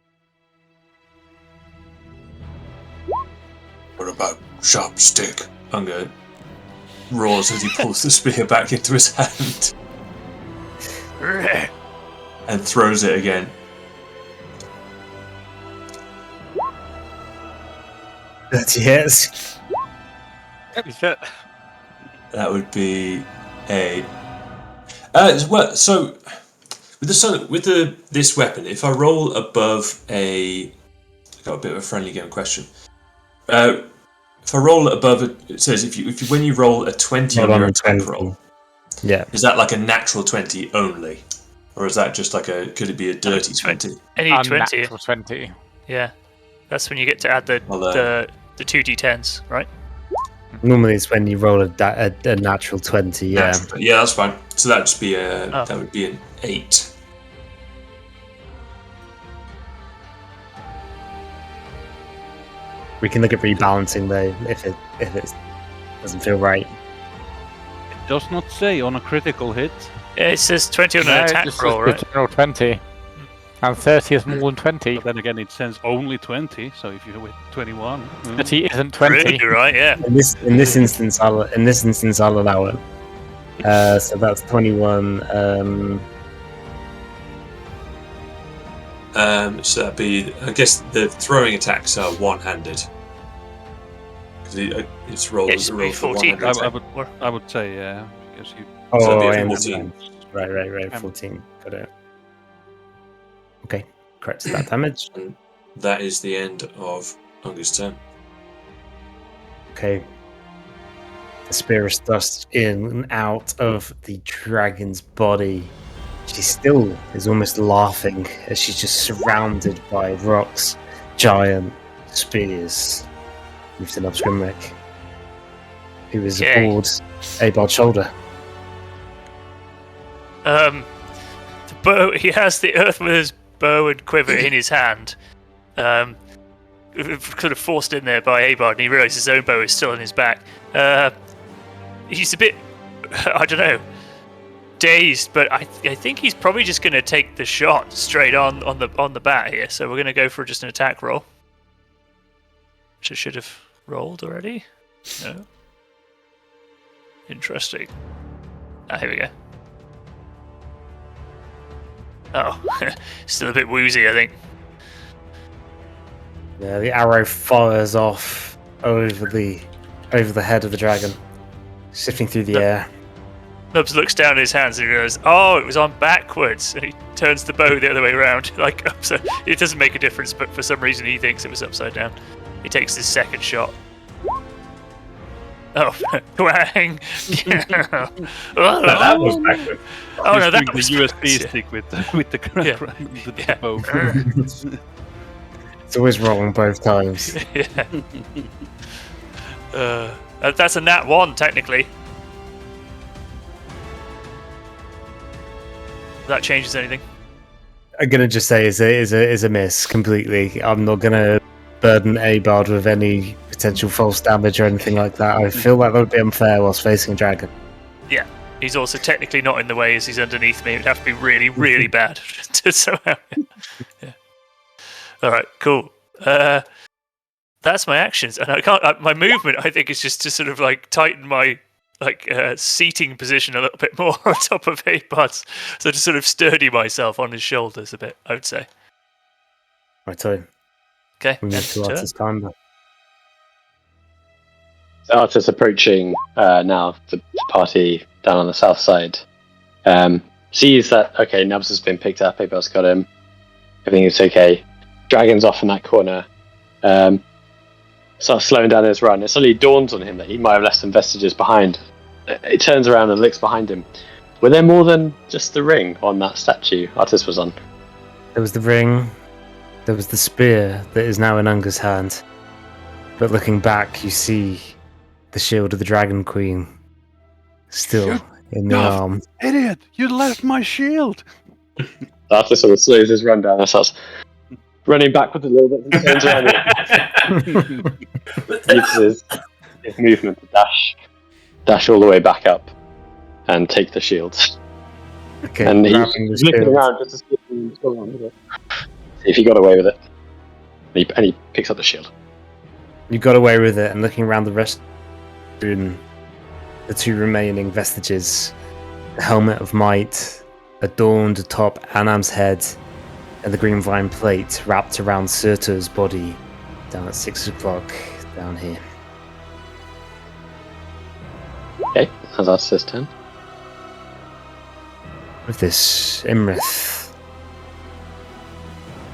[SPEAKER 9] What about sharp stick? Unger roars as he pulls the spear back into his hand and throws it again.
[SPEAKER 1] That hits.
[SPEAKER 9] That would be a. Well, so with this weapon, if I roll above a, got a bit of a friendly game question. If I roll above it says if you when you roll a 20 on your attack roll,
[SPEAKER 1] yeah,
[SPEAKER 9] is that like a natural 20 only, or is that just like could it be a dirty 20?
[SPEAKER 8] Any 20.
[SPEAKER 6] Unnatural 20.
[SPEAKER 8] Yeah, that's when you get to add the 2d10s, right?
[SPEAKER 1] normally it's when you roll a natural 20. Yeah,
[SPEAKER 9] Yeah, that's fine. So that'd just be that would be an 8.
[SPEAKER 1] we can look at rebalancing though if it doesn't feel right.
[SPEAKER 3] It does not say on a critical hit.
[SPEAKER 8] Yeah, it says 20 on an attack roll, right?
[SPEAKER 6] General 20. And 30 is more than 20.
[SPEAKER 3] But then again, it says only 20. So if you're with 21,
[SPEAKER 6] 30 isn't 20.
[SPEAKER 8] Really, right? Yeah.
[SPEAKER 1] In this instance, I'll allow it. So that's 21.
[SPEAKER 9] So that'd be, I guess the throwing attacks are one-handed. Because it's rolled
[SPEAKER 8] It's
[SPEAKER 9] for
[SPEAKER 8] 14.
[SPEAKER 9] one-handed attack.
[SPEAKER 3] I would say yeah, because you.
[SPEAKER 9] So
[SPEAKER 1] Oh,
[SPEAKER 9] it'd
[SPEAKER 1] I
[SPEAKER 9] be a
[SPEAKER 1] understand. Right. 14. Got it. Okay, correct that damage.
[SPEAKER 9] And that is the end of Unger's turn.
[SPEAKER 1] Okay. The spear is thrust in and out of the dragon's body. She still is almost laughing as she's just surrounded by rocks, giant spears. Moves to Grimrick, who is aboard Abard's shoulder.
[SPEAKER 8] The bow. He has the Earthwither's bow and quiver in his hand. Sort of forced in there by Abard, and he realizes his own bow is still in his back. He's a bit, I don't know, dazed, but I think he's probably just going to take the shot straight on the bat here. So we're going to go for just an attack roll, which I should have rolled already. No. Interesting. Here we go. Oh, still a bit woozy, I think.
[SPEAKER 1] Yeah, the arrow fires off over the head of the dragon, sifting through the air.
[SPEAKER 8] Nubs looks down at his hands and he realizes, oh, it was on backwards, and he turns the bow the other way around, like upside. It doesn't make a difference, but for some reason he thinks it was upside down. He takes his second shot. Oh, wang!
[SPEAKER 1] That was backward.
[SPEAKER 8] Oh no, that
[SPEAKER 3] the
[SPEAKER 8] was
[SPEAKER 3] USB stick with the crap with the bow.
[SPEAKER 1] It's always wrong both times.
[SPEAKER 8] Yeah. That's a nat 1 technically. That changes anything.
[SPEAKER 1] I'm gonna just say is a miss completely. I'm not gonna burden Abard with any potential false damage or anything like that. I feel like that would be unfair whilst facing a dragon.
[SPEAKER 8] Yeah, he's also technically not in the way as he's underneath me. It would have to be really, really bad to somehow. Yeah. All right, cool. That's my actions, and I can't. My movement, I think, is just to sort of like tighten my seating position a little bit more on top of Abard's, so to sort of sturdy myself on his shoulders a bit. I would say.
[SPEAKER 1] Righto.
[SPEAKER 8] Okay,
[SPEAKER 1] We move
[SPEAKER 8] Ed's
[SPEAKER 1] to
[SPEAKER 8] turn.
[SPEAKER 1] Artis Timber.
[SPEAKER 4] So Artis approaching now the party down on the south side. Sees that, okay, Nubs has been picked up, Abel's got him. Everything is okay. Dragon's off in that corner. Starts slowing down his run. It suddenly dawns on him that he might have left some vestiges behind. It turns around and looks behind him. Were there more than just the ring on that statue Artis was on?
[SPEAKER 1] There was the ring. There was the spear that is now in Unger's hand. But looking back, you see the shield of the Dragon Queen still in the arm.
[SPEAKER 3] Idiot! You left my shield!
[SPEAKER 4] Artis sort of slows his run down and starts running backwards a little bit and turns around. Uses his movement to dash all the way back up and take the shield.
[SPEAKER 1] Okay,
[SPEAKER 4] And
[SPEAKER 1] grabbing the
[SPEAKER 4] he's looking
[SPEAKER 1] shield.
[SPEAKER 4] around just to see what's going on with it. See if he got away with it. And he picks up the shield.
[SPEAKER 1] You got away with it, and looking around the rest of the room, the two remaining vestiges, the helmet of might, adorned atop Anam's head, and the green vine plate wrapped around Surtur's body, down at 6 o'clock down here.
[SPEAKER 4] Okay, that's Artis' turn.
[SPEAKER 1] With this, Iymrith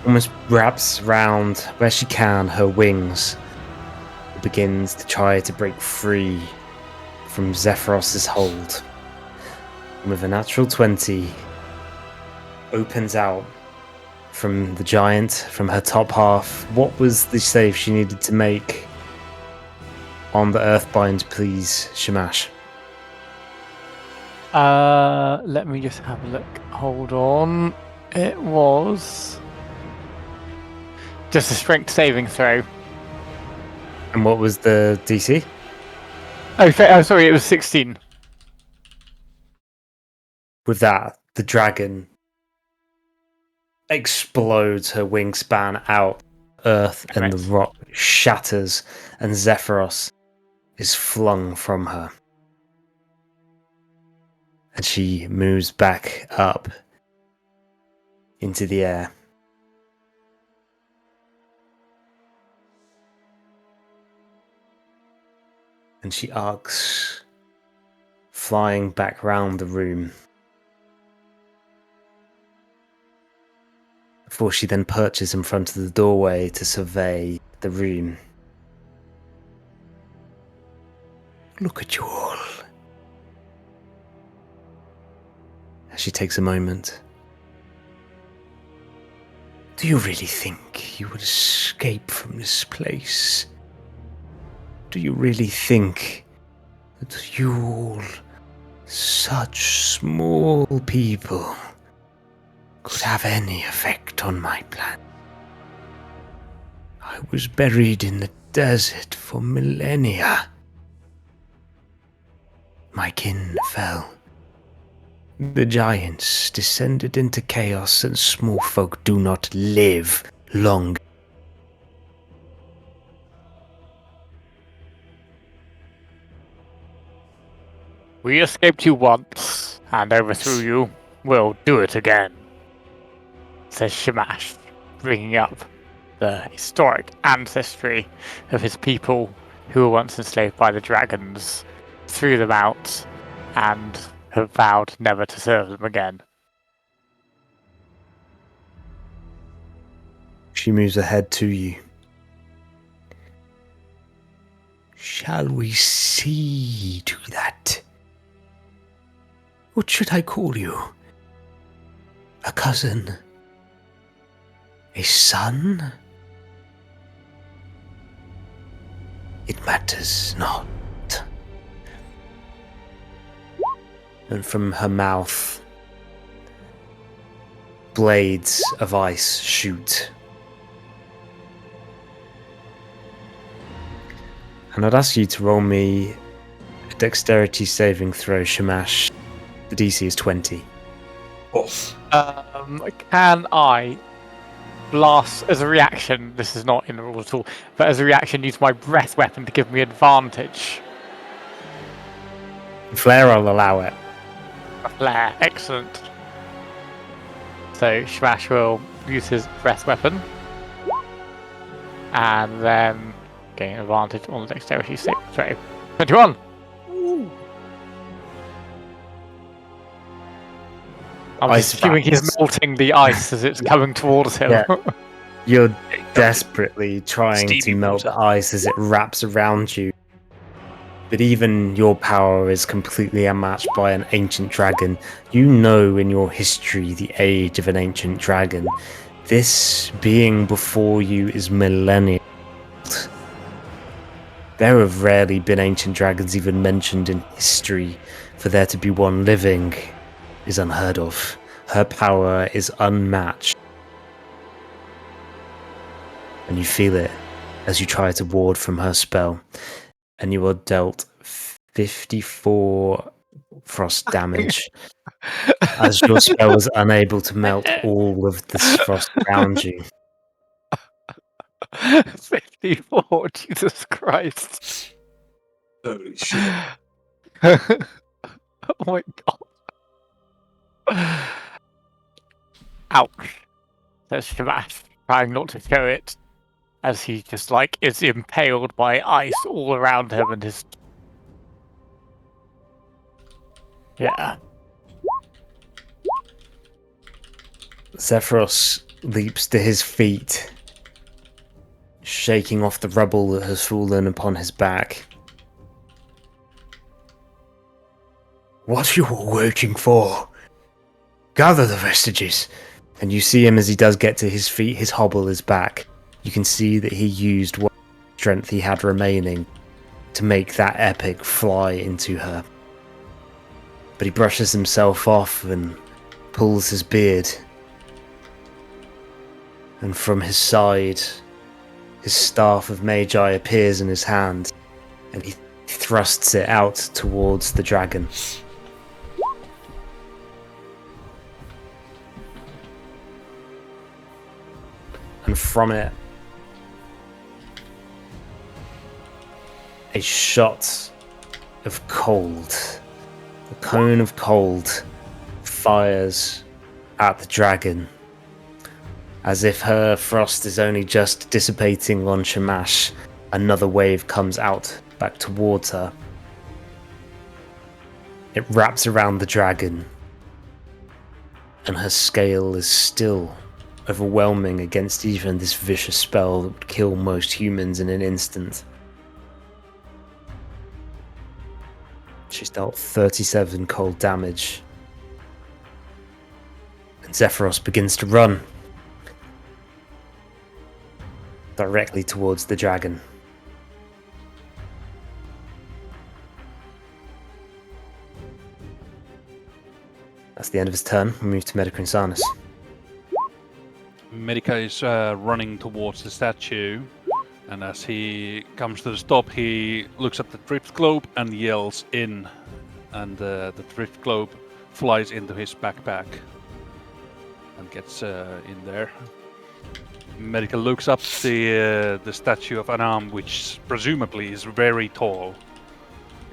[SPEAKER 1] almost wraps round where she can her wings, and begins to try to break free from Zephyros's hold. And with a natural 20, opens out from the giant, from her top half. What was the save she needed to make on the Earthbind, please, Shamash?
[SPEAKER 6] Let me just have a look. Hold on. It was just a strength saving throw.
[SPEAKER 1] And what was the DC?
[SPEAKER 6] Oh, sorry, it was 16.
[SPEAKER 1] With that, the dragon explodes her wingspan out. Earth and the rock shatters, and Zephyros is flung from her. And she moves back up into the air. And she arcs, flying back round the room. Before she then perches in front of the doorway to survey the room. Look at you all. As she takes a moment. Do you really think you would escape from this place? Do you really think that you all, such small people, could have any effect on my plan? I was buried in the desert for millennia. My kin fell. The giants descended into chaos, and small folk do not live long.
[SPEAKER 6] We escaped you once and overthrew you. We'll do it again, says Shamash, bringing up the historic ancestry of his people who were once enslaved by the dragons, threw them out, and have vowed never to serve them again.
[SPEAKER 1] She moves ahead to you. Shall we see to that? What should I call you? A cousin? A son? It matters not. And from her mouth, blades of ice shoot. And I'd ask you to roll me a dexterity saving throw, Shamash. The DC is 20.
[SPEAKER 9] Off.
[SPEAKER 6] Can I blast as a reaction? This is not in the rules at all, but as a reaction, use my breath weapon to give me advantage.
[SPEAKER 1] Flare, I'll allow it.
[SPEAKER 6] A flare, excellent. So Shamash will use his breath weapon. and then gain advantage on the dexterity save. Sorry, 21. I'm
[SPEAKER 1] Ice
[SPEAKER 6] just assuming he's
[SPEAKER 1] rattles.
[SPEAKER 6] melting the ice as it's coming towards him.
[SPEAKER 1] Yeah. You're
[SPEAKER 8] Yeah, you can't
[SPEAKER 1] desperately trying to
[SPEAKER 8] Stevie
[SPEAKER 1] melt
[SPEAKER 8] water.
[SPEAKER 1] the ice as it wraps around you. But even your power is completely unmatched by an ancient dragon. You know in your history the age of an ancient dragon. This being before you is millennia. There have rarely been ancient dragons even mentioned in history. For there to be one living is unheard of. Her power is unmatched. And you feel it as you try to ward from her spell. And you are dealt 54 frost damage as your spell was unable to melt all of this frost around you.
[SPEAKER 6] 54, Jesus Christ.
[SPEAKER 9] Holy shit.
[SPEAKER 6] Oh my god. Ouch. Says Shamash, trying not to show it, as he just like is impaled by ice all around him and his. Yeah.
[SPEAKER 1] Zephyros leaps to his feet, shaking off the rubble that has fallen upon his back. What are you all waiting for? Gather the vestiges. And you see him as he does get to his feet, his hobble is back. You can see that he used what strength he had remaining to make that epic fly into her. But he brushes himself off and pulls his beard. And from his side, his staff of Magi appears in his hand, and he thrusts it out towards the dragon. And from it, a shot of cold, a cone of cold, fires at the dragon. As if her frost is only just dissipating on Shamash, another wave comes out back towards her. It wraps around the dragon, and her scale is still overwhelming against even this vicious spell that would kill most humans in an instant. She's dealt 37 cold damage. And Zephyros begins to run directly towards the dragon. That's the end of his turn. We move to Medica and Sarnis.
[SPEAKER 3] Medica is running towards the statue, and as he comes to the stop, he looks at the drift globe and yells in, and the drift globe flies into his backpack and gets in there. Medica looks up the statue of Anam, which presumably is very tall,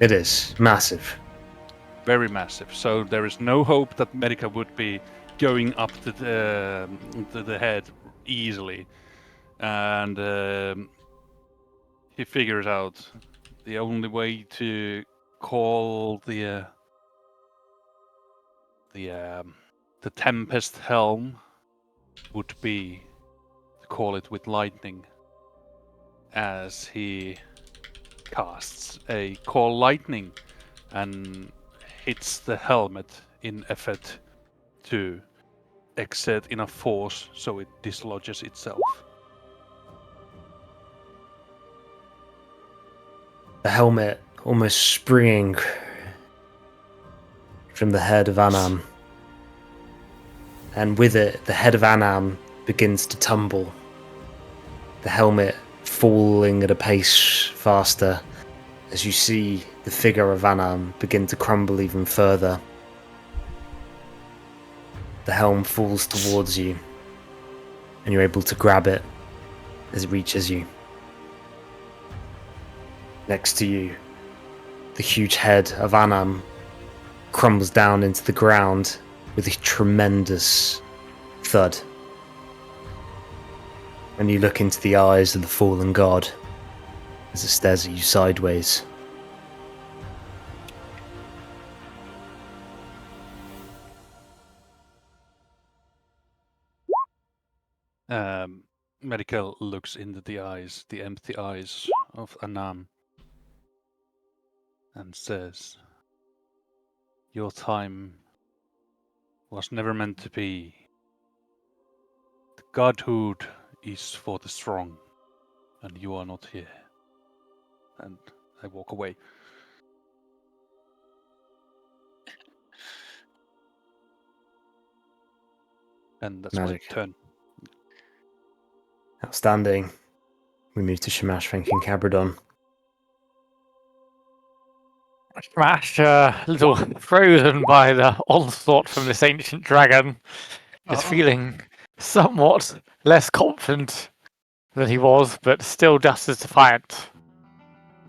[SPEAKER 1] It is massive.
[SPEAKER 3] very massive. So there is no hope that Medica would be going up to the head easily, and he figures out the only way to call the Tempest Helm would be to call it with lightning, as he casts a call lightning and hits the helmet in effort to exert enough force so it dislodges itself.
[SPEAKER 1] The helmet almost springing from the head of Anam. And with it, the head of Anam begins to tumble. The helmet falling at a pace faster as you see the figure of Anam begin to crumble even further. The helm falls towards you, and you're able to grab it as it reaches you. Next to you, the huge head of Anam crumbles down into the ground with a tremendous thud. and you look into the eyes of the fallen god as it stares at you sideways.
[SPEAKER 3] Medical looks into the empty eyes of Anam, and says, "Your time was never meant to be. The godhood is for the strong, and you are not here." And I walk away. And that's
[SPEAKER 1] Magic.
[SPEAKER 3] my turn.
[SPEAKER 1] Outstanding. We move to Shamash thanking Cabradon.
[SPEAKER 6] Smash, a little frozen by the onslaught from this ancient dragon, is feeling somewhat less confident than he was, but still just as defiant.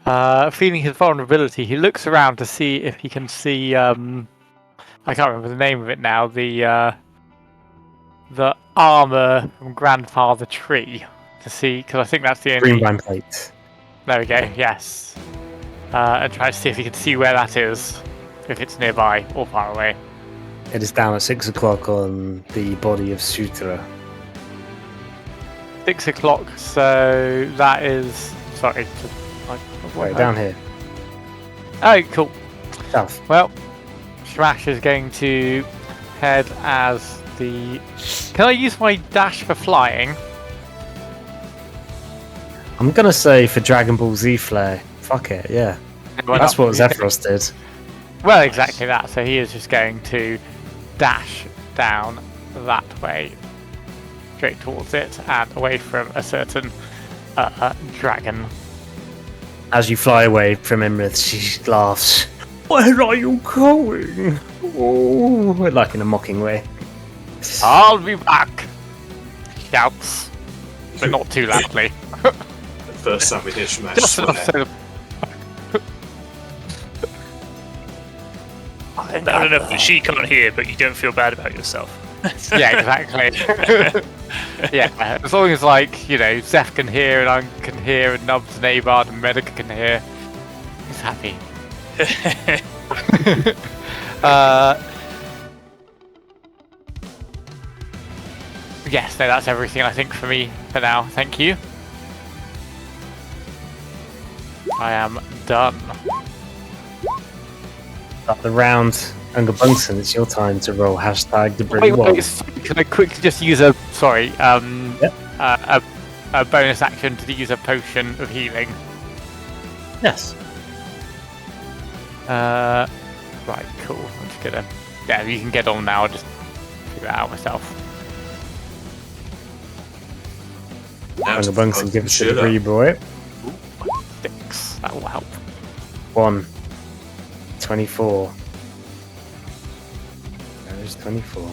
[SPEAKER 6] Feeling his vulnerability, he looks around to see if he can see. I can't remember the name of it now. The armor from Grandfather Tree to see, because I think that's the only.
[SPEAKER 1] Greenvine plate.
[SPEAKER 6] There we go. Yes. And try to see if he can see where that is, if it's nearby or far away.
[SPEAKER 1] It is down at 6 o'clock on the body of Sutra.
[SPEAKER 6] 6 o'clock. So that is. Sorry.
[SPEAKER 1] Right, down here.
[SPEAKER 6] Oh, cool.
[SPEAKER 1] South.
[SPEAKER 6] Well, Shrash is going to head as the. Can I use my dash for flying?
[SPEAKER 1] I'm gonna say for Dragon Ball Z flare. Fuck it, yeah. That's what Zephyros did.
[SPEAKER 6] Well, exactly that. So he is just going to dash down that way, straight towards it, and away from a certain dragon.
[SPEAKER 1] As you fly away from Iymrith, she laughs. Where are you going? Oh, like in a mocking way.
[SPEAKER 6] I'll be back. Shouts, but not too loudly.
[SPEAKER 9] The first time we hear Shamash
[SPEAKER 6] Just
[SPEAKER 9] swear.
[SPEAKER 6] enough so.
[SPEAKER 8] Not enough that she can't hear, but you don't feel bad about yourself.
[SPEAKER 6] Yeah, exactly. Yeah, as long as Zeph can hear and I can hear and Nubs and Abard and Medica can hear, he's happy. Yes, no, that's everything I think for me for now. Thank you. I am done.
[SPEAKER 1] Up the round, Unga Bunsen, it's your time to roll hashtag debris
[SPEAKER 6] Wait,
[SPEAKER 1] wall.
[SPEAKER 6] can I quickly just use a a bonus action to use a potion of healing?
[SPEAKER 1] Yes.
[SPEAKER 6] Right, cool. I'm just gonna. Yeah, you can get on now. I'll just figure that out myself.
[SPEAKER 1] Unga Bunsen, give us a
[SPEAKER 9] Shut
[SPEAKER 1] debris
[SPEAKER 9] up.
[SPEAKER 1] boy.
[SPEAKER 6] 6. That will help.
[SPEAKER 1] 1. 24. There's 24.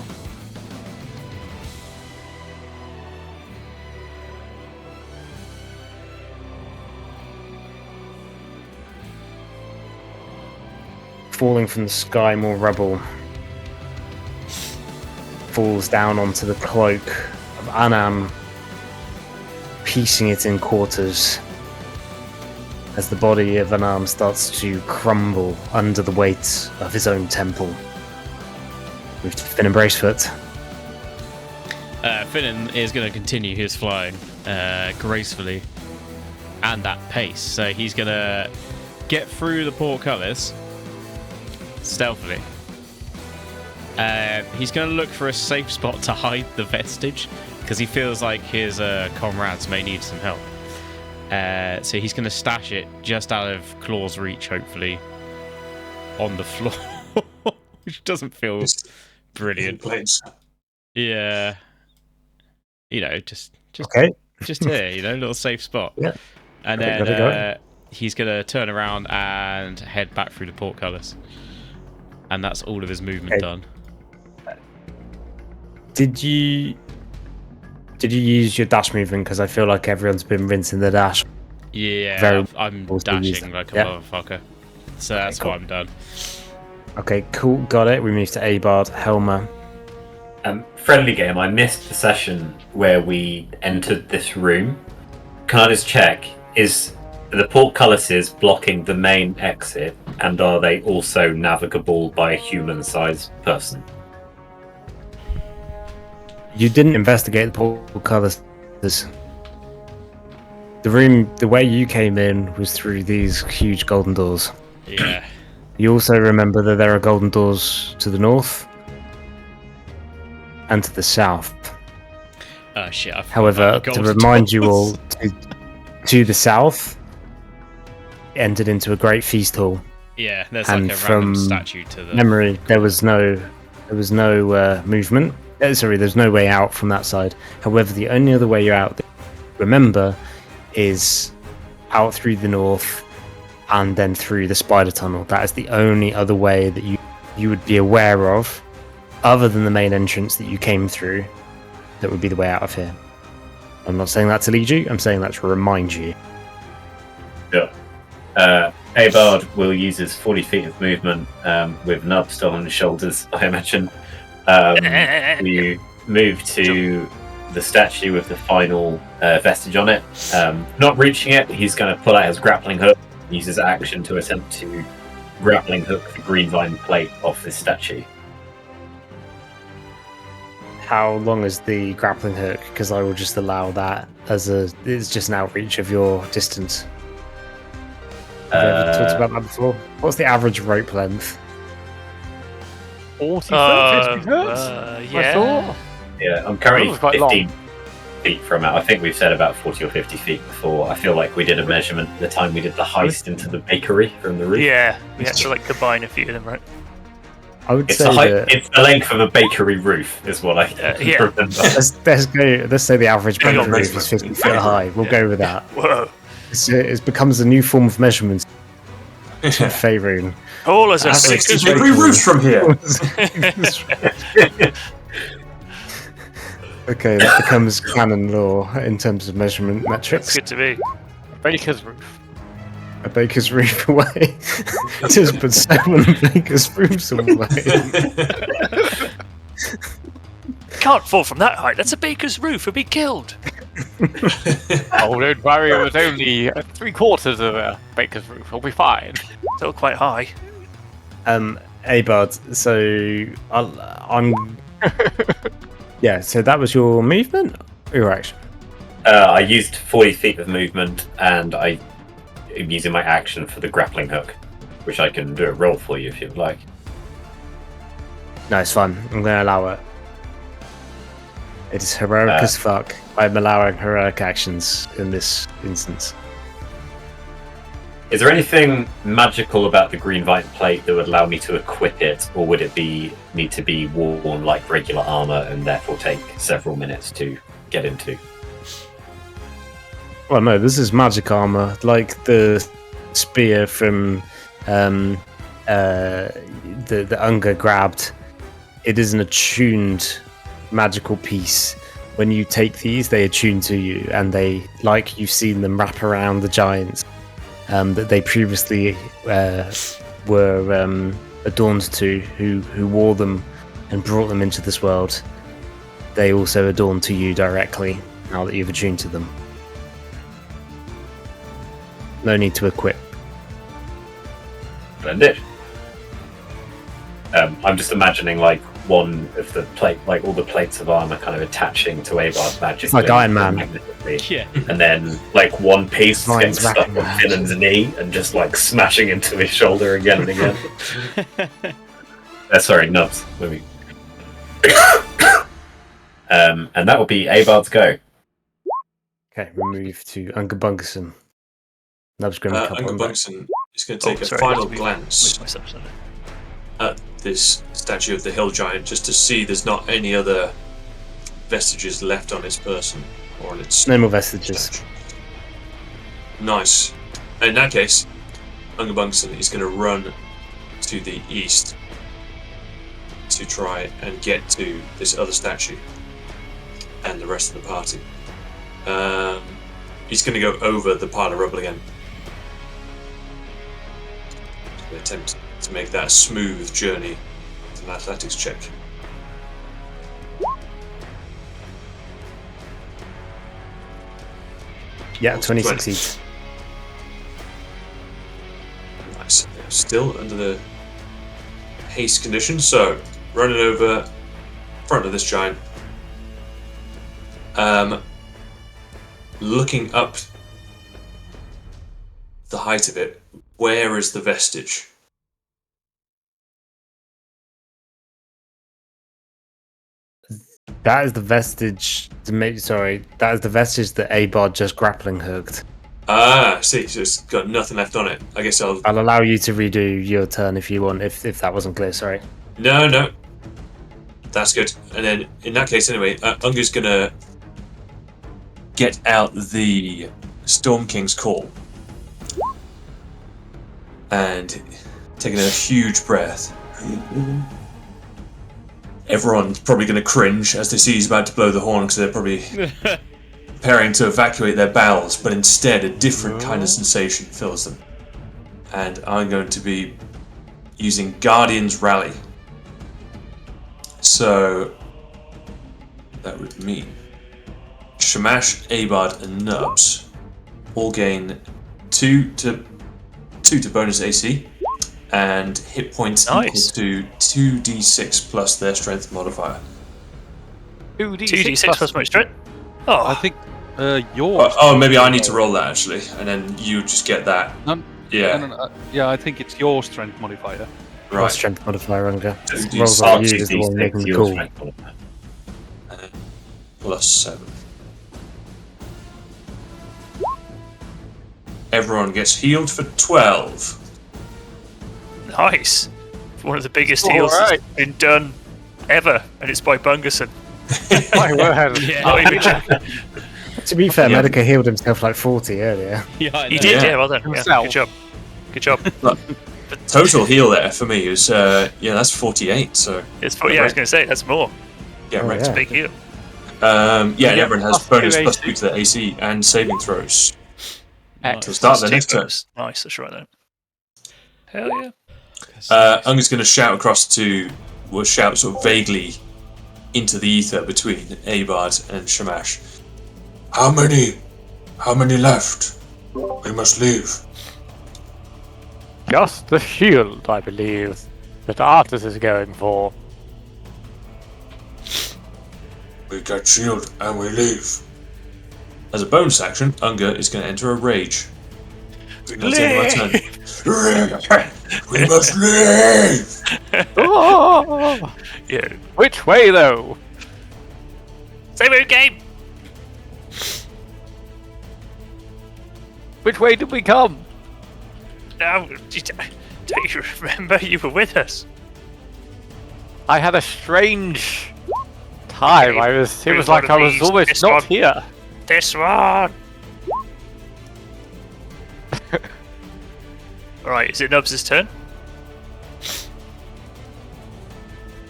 [SPEAKER 1] Falling from the sky, more rubble falls down onto the cloak of Anam, piecing it in quarters as the body of Anam starts to crumble under the weight of his own temple. Move to Finn and Bracefoot.
[SPEAKER 5] Finnan is going to continue his flying gracefully and at pace. So he's going to get through the portcullis stealthily. He's going to look for a safe spot to hide the vestige because he feels like his comrades may need some help. So he's going to stash it just out of Claw's reach, hopefully, on the floor, which doesn't feel brilliant. Yeah, just
[SPEAKER 1] Okay.
[SPEAKER 5] just here, little safe spot.
[SPEAKER 1] Yeah.
[SPEAKER 5] And
[SPEAKER 1] Got
[SPEAKER 5] then
[SPEAKER 1] it.
[SPEAKER 5] he's going to turn around and head back through the portcullis, and that's all of his movement done.
[SPEAKER 1] Did you use your dash movement? Because I feel like everyone's been rinsing the dash.
[SPEAKER 5] Yeah, I'm
[SPEAKER 1] also used
[SPEAKER 5] dashing
[SPEAKER 1] it.
[SPEAKER 5] like a
[SPEAKER 1] Yeah.
[SPEAKER 5] motherfucker. So that's
[SPEAKER 1] cool.
[SPEAKER 5] why I'm done.
[SPEAKER 1] Okay, cool, got it. We move to Abard, Helma,
[SPEAKER 7] Friendly game. I missed the session where we entered this room. Can I just check? Is the portcullises blocking the main exit, and are they also navigable by a human-sized person?
[SPEAKER 1] You didn't investigate the portcullis. The room, the way you came in was through these huge golden doors.
[SPEAKER 5] Yeah.
[SPEAKER 1] You also remember that there are golden doors to the north and to the south.
[SPEAKER 5] Oh shit. I forgot
[SPEAKER 1] However,
[SPEAKER 5] about the
[SPEAKER 1] to
[SPEAKER 5] golden
[SPEAKER 1] remind you all,
[SPEAKER 5] doors.
[SPEAKER 1] to the south, entered into a great feast hall.
[SPEAKER 5] Yeah, there's
[SPEAKER 1] and
[SPEAKER 5] like a random
[SPEAKER 1] from
[SPEAKER 5] statue to the
[SPEAKER 1] Memory, there was no movement. There's no way out from that side. However, the only other way you're out, remember, is out through the north and then through the spider tunnel. That is the only other way that you would be aware of, other than the main entrance that you came through, that would be the way out of here. I'm not saying that to lead you, I'm saying that to remind you.
[SPEAKER 7] Sure. Abard will use his 40 feet of movement with Nub still on his shoulders, I imagine. You move to the statue with the final vestige on it. Not reaching it, he's going to pull out his grappling hook, use his action to attempt to grappling hook the green vine plate off this statue.
[SPEAKER 1] How long is the grappling hook? Because I will just allow that as it's just an outreach of your distance. Have we ever talked about that before? What's the average rope length?
[SPEAKER 6] 40 foot, 50 foot?
[SPEAKER 8] Yeah.
[SPEAKER 6] I thought.
[SPEAKER 7] Yeah, I'm currently
[SPEAKER 6] That was quite
[SPEAKER 7] 15 feet from it. I think we've said about 40 or 50 feet before. I feel like we did a measurement at the time we did the heist into the bakery from the roof.
[SPEAKER 8] Yeah, we had to like combine a few of them, right?
[SPEAKER 1] I would
[SPEAKER 7] It's
[SPEAKER 1] say
[SPEAKER 7] the
[SPEAKER 1] that
[SPEAKER 7] it's the length of a bakery roof, is what I
[SPEAKER 8] yeah.
[SPEAKER 7] remember.
[SPEAKER 1] let's say the average
[SPEAKER 9] Hang on,
[SPEAKER 1] bakery roof is 50 feet high. We'll go with that.
[SPEAKER 8] Whoa.
[SPEAKER 1] It becomes a new form of measurement. Favouring.
[SPEAKER 8] All as a
[SPEAKER 1] Average
[SPEAKER 8] 6
[SPEAKER 9] Every roof's from here.
[SPEAKER 1] Okay, that becomes canon law in terms of measurement
[SPEAKER 8] It's
[SPEAKER 1] metrics.
[SPEAKER 8] good to be.
[SPEAKER 6] Baker's roof.
[SPEAKER 1] A baker's roof away. Just put 7 baker's roofs away.
[SPEAKER 8] Can't fall from that height. That's a baker's roof. We'll be killed.
[SPEAKER 6] Oh, don't worry, it was only 3/4 of a baker's roof. We'll be fine.
[SPEAKER 8] Still quite high.
[SPEAKER 1] Abard, so I'm... Yeah, so that was your movement or your action?
[SPEAKER 7] I used 40 feet of movement, and I am using my action for the grappling hook, which I can do a roll for you if you'd like.
[SPEAKER 1] No, it's fine. I'm going to allow it. It is heroic as fuck. I'm allowing heroic actions in this instance.
[SPEAKER 7] Is there anything magical about the green vine plate that would allow me to equip it, or would it need to be worn like regular armor and therefore take several minutes to get into?
[SPEAKER 1] Well, no, this is magic armor, like the spear from the Unger grabbed. It is an attuned magical piece. When you take these, they attune to you, and they, like you've seen them wrap around the giants that they previously were adorned to, who wore them and brought them into this world. They also adorn to you directly now that you've attuned to them. No need to equip.
[SPEAKER 7] Splendid. I'm just imagining like one of the plate, like all the plates of armor, kind of attaching to Abard's magic.
[SPEAKER 1] Like Iron Man.
[SPEAKER 7] magnetically.
[SPEAKER 5] Yeah.
[SPEAKER 7] And then like one piece getting
[SPEAKER 1] Mine's
[SPEAKER 7] stuck
[SPEAKER 1] wrapping
[SPEAKER 7] on
[SPEAKER 1] around.
[SPEAKER 7] Finnan's knee and just like smashing into his shoulder again and again. Sorry, Nubs. Let me. And that will be Abard's go.
[SPEAKER 1] Okay, we move to Unger Bunkerson. Nub's going to come
[SPEAKER 9] Uncle
[SPEAKER 1] on back.
[SPEAKER 9] Bunkson is going to take a
[SPEAKER 8] sorry,
[SPEAKER 9] final
[SPEAKER 8] let me
[SPEAKER 9] glance
[SPEAKER 8] move myself, sorry.
[SPEAKER 9] at this statue of the hill giant just to see there's not any other vestiges left on its person or on its
[SPEAKER 1] No more vestiges.
[SPEAKER 9] statue. Nice. In that case, Unger Bunkson is going to run to the east to try and get to this other statue and the rest of the party. He's going to go over the pile of rubble again. He's going to attempt to make that a smooth journey. It's an athletics check.
[SPEAKER 1] Yeah, 20
[SPEAKER 9] 20.
[SPEAKER 1] succeeds.
[SPEAKER 9] Nice. They're still under the haste condition, so running over front of this giant. Looking up the height of it, where is the vestige?
[SPEAKER 1] That is the vestige. That is the vestige that Abod just grappling hooked.
[SPEAKER 9] Ah, I see. So it's got nothing left on it. I guess I'll.
[SPEAKER 1] I'll allow you to redo your turn if you want. If that wasn't clear, sorry.
[SPEAKER 9] No. That's good. And then, in that case, anyway, Unga's gonna get out the Storm King's Call and taking a huge breath. Everyone's probably going to cringe as they see he's about to blow the horn because they're probably preparing to evacuate their bowels, but instead a different kind of sensation fills them. And I'm going to be using Guardian's Rally. So that would mean Shamash, Abad, and Nubs all gain 2 to bonus AC and hit points equal to 2d6 plus their strength modifier.
[SPEAKER 8] 2d6 plus my strength? Oh,
[SPEAKER 3] I think yours.
[SPEAKER 9] Oh, maybe I need to roll that actually, and then you just get that. Yeah.
[SPEAKER 3] No, yeah, I think it's your strength modifier.
[SPEAKER 1] Your
[SPEAKER 9] Right.
[SPEAKER 1] strength modifier, Unger.
[SPEAKER 9] D6.
[SPEAKER 1] Rolls like you is the one making the call.
[SPEAKER 9] Plus 7. Everyone gets healed for 12.
[SPEAKER 8] nice. One of the biggest heals that's been done ever, and it's by Bungerson.
[SPEAKER 6] My word.
[SPEAKER 8] Not even joking.
[SPEAKER 1] To be fair, Medica healed himself like 40 earlier.
[SPEAKER 5] Yeah, I
[SPEAKER 8] He
[SPEAKER 5] know.
[SPEAKER 8] did,
[SPEAKER 9] Yeah.
[SPEAKER 8] yeah, well done. Yeah,
[SPEAKER 6] Himself.
[SPEAKER 8] good job. Good job.
[SPEAKER 9] Total heal there for me is that's 48. So
[SPEAKER 8] It's, yeah, I was going to say, that's more.
[SPEAKER 9] yeah,
[SPEAKER 1] Oh,
[SPEAKER 9] right.
[SPEAKER 1] yeah.
[SPEAKER 8] Big heal.
[SPEAKER 9] And everyone has
[SPEAKER 6] plus
[SPEAKER 9] bonus
[SPEAKER 6] 2
[SPEAKER 9] plus
[SPEAKER 6] AC.
[SPEAKER 9] 2 to their AC and saving throws
[SPEAKER 6] Excellent.
[SPEAKER 9] to start their
[SPEAKER 8] Two
[SPEAKER 9] next turn.
[SPEAKER 8] bonus. Nice, that's right then. Hell yeah.
[SPEAKER 9] Unga's going to shout shout sort of vaguely into the ether between Abad and Shamash. How many left? We must leave.
[SPEAKER 6] Just the shield, I believe, that Artus is going for.
[SPEAKER 9] We get shield and we leave. As a bonus action, Unga is going to enter a rage. That's the end of my turn. We must leave!
[SPEAKER 6] Oh!
[SPEAKER 8] Yeah.
[SPEAKER 6] Which way, though?
[SPEAKER 8] Same move game!
[SPEAKER 6] Which way did we come?
[SPEAKER 8] No, don't you remember? You were with us.
[SPEAKER 6] I had a strange time.
[SPEAKER 8] Okay,
[SPEAKER 6] It
[SPEAKER 8] move
[SPEAKER 6] was like
[SPEAKER 8] on,
[SPEAKER 6] I was
[SPEAKER 8] please.
[SPEAKER 6] almost
[SPEAKER 8] This
[SPEAKER 6] not
[SPEAKER 8] one.
[SPEAKER 6] here.
[SPEAKER 8] This one! Alright, is it Nubs' turn?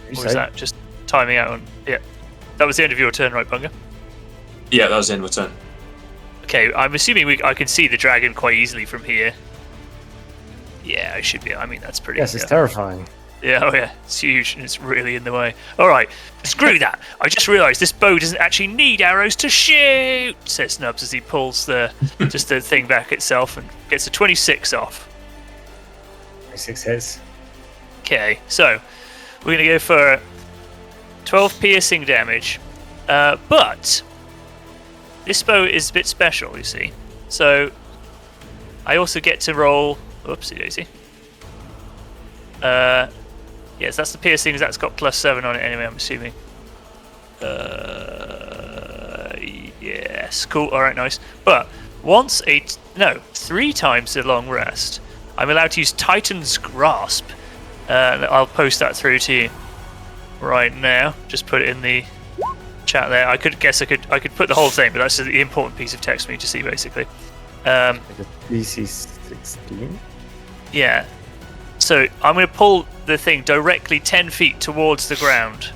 [SPEAKER 1] You
[SPEAKER 8] Or
[SPEAKER 1] say?
[SPEAKER 8] is that just timing out on... Yeah. That was the end of your turn, right, Bunga?
[SPEAKER 9] Yeah, that was the end of my turn.
[SPEAKER 8] Okay, I'm assuming I can see the dragon quite easily from here. Yeah, I should be. I mean, that's pretty...
[SPEAKER 1] Yes, it's
[SPEAKER 8] yeah.
[SPEAKER 1] terrifying.
[SPEAKER 8] Yeah, oh yeah, it's huge and it's really in the way. Alright, screw that. I just realised this bow doesn't actually need arrows to shoot, says Nubs as he pulls the thing back itself and gets a 26 off.
[SPEAKER 1] 6 hits.
[SPEAKER 8] Okay, so we're going to go for 12 piercing damage. But this bow is a bit special, you see. So I also get to roll... Oopsie daisy. Yes, that's the piercings. That's got +7 on it anyway, I'm assuming. Yes, cool. Alright, nice. But three times the long rest, I'm allowed to use Titan's Grasp. I'll post that through to you right now. Just put it in the chat there. I could put the whole thing, but that's the important piece of text for me to see, basically.
[SPEAKER 1] DC 16.
[SPEAKER 8] Yeah. So I'm going to pull the thing directly 10 feet towards the ground.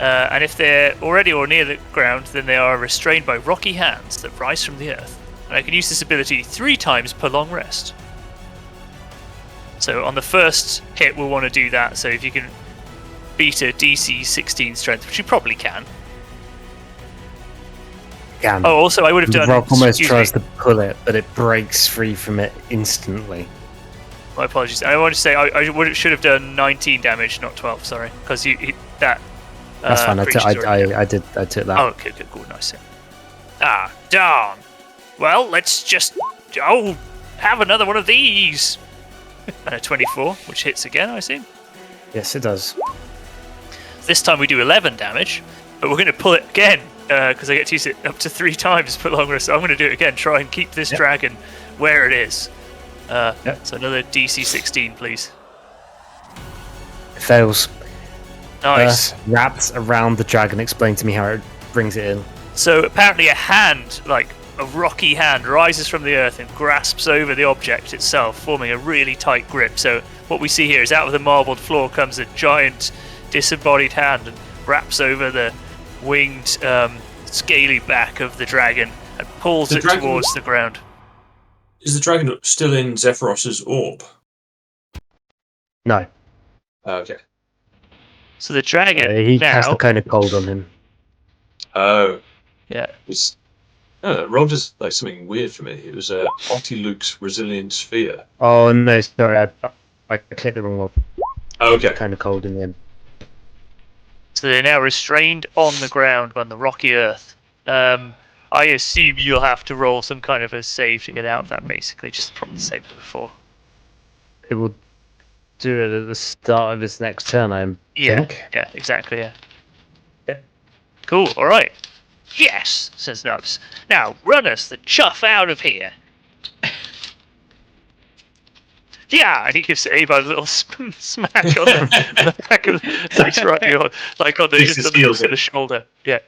[SPEAKER 8] And if they're already or near the ground, then they are restrained by rocky hands that rise from the earth. And I can use this ability 3 times per long rest. So on the first hit, we'll want to do that. So if you can beat a DC 16 strength, which you probably can.
[SPEAKER 1] Can.
[SPEAKER 8] Oh, also, I would have
[SPEAKER 1] The
[SPEAKER 8] done.
[SPEAKER 1] rock almost
[SPEAKER 8] excuse
[SPEAKER 1] tries
[SPEAKER 8] me,
[SPEAKER 1] to pull it, but it breaks free from it instantly.
[SPEAKER 8] my apologies. I want to say should have done 19 damage, not 12. Sorry, because that.
[SPEAKER 1] That's fine. I
[SPEAKER 8] creature's already
[SPEAKER 1] I took that.
[SPEAKER 8] Oh, okay, cool, nice. Ah, darn. Well, let's just have another one of these. And a 24, which hits again, I assume.
[SPEAKER 1] Yes, it does.
[SPEAKER 8] This time we do 11 damage, but we're going to pull it again because I get to use it up to 3 times per long rest. So I'm going to do it again. Try and keep this dragon where it is. So another DC 16, please.
[SPEAKER 1] It fails.
[SPEAKER 8] Nice.
[SPEAKER 1] Wraps around the dragon. Explain to me how it brings it in.
[SPEAKER 8] So apparently a hand, like a rocky hand, rises from the earth and grasps over the object itself, forming a really tight grip. So what we see here is out of the marbled floor comes a giant disembodied hand and wraps over the winged, scaly back of the dragon and pulls
[SPEAKER 9] The
[SPEAKER 8] it
[SPEAKER 9] dragon-
[SPEAKER 8] towards the ground.
[SPEAKER 9] Is the dragon still in Zephyros's orb?
[SPEAKER 1] No.
[SPEAKER 9] Okay.
[SPEAKER 8] So the dragon
[SPEAKER 1] He cast
[SPEAKER 8] now...
[SPEAKER 1] a cone of cold on him.
[SPEAKER 9] Oh.
[SPEAKER 8] Yeah.
[SPEAKER 9] It's rolled as like something weird for me. It was a Haughty Luke's Resilient Sphere.
[SPEAKER 1] Oh no, sorry, I clicked the wrong one.
[SPEAKER 9] Oh, okay.
[SPEAKER 1] Kind of cold in the end.
[SPEAKER 8] So they're now restrained on the ground on the rocky earth. I assume you'll have to roll some kind of a save to get out of that, basically, just from the save before.
[SPEAKER 1] It will do it at the start of his next turn, I think.
[SPEAKER 8] Yeah, exactly, yeah. Cool, alright. Yes, says Nubs. Now, run us the chuff out of here. Yeah, and he gives Ava a little smack on the back of the right on, like on the,
[SPEAKER 9] Takes
[SPEAKER 8] just
[SPEAKER 9] his
[SPEAKER 8] on
[SPEAKER 9] heels
[SPEAKER 8] the
[SPEAKER 9] in.
[SPEAKER 8] shoulder. Yeah.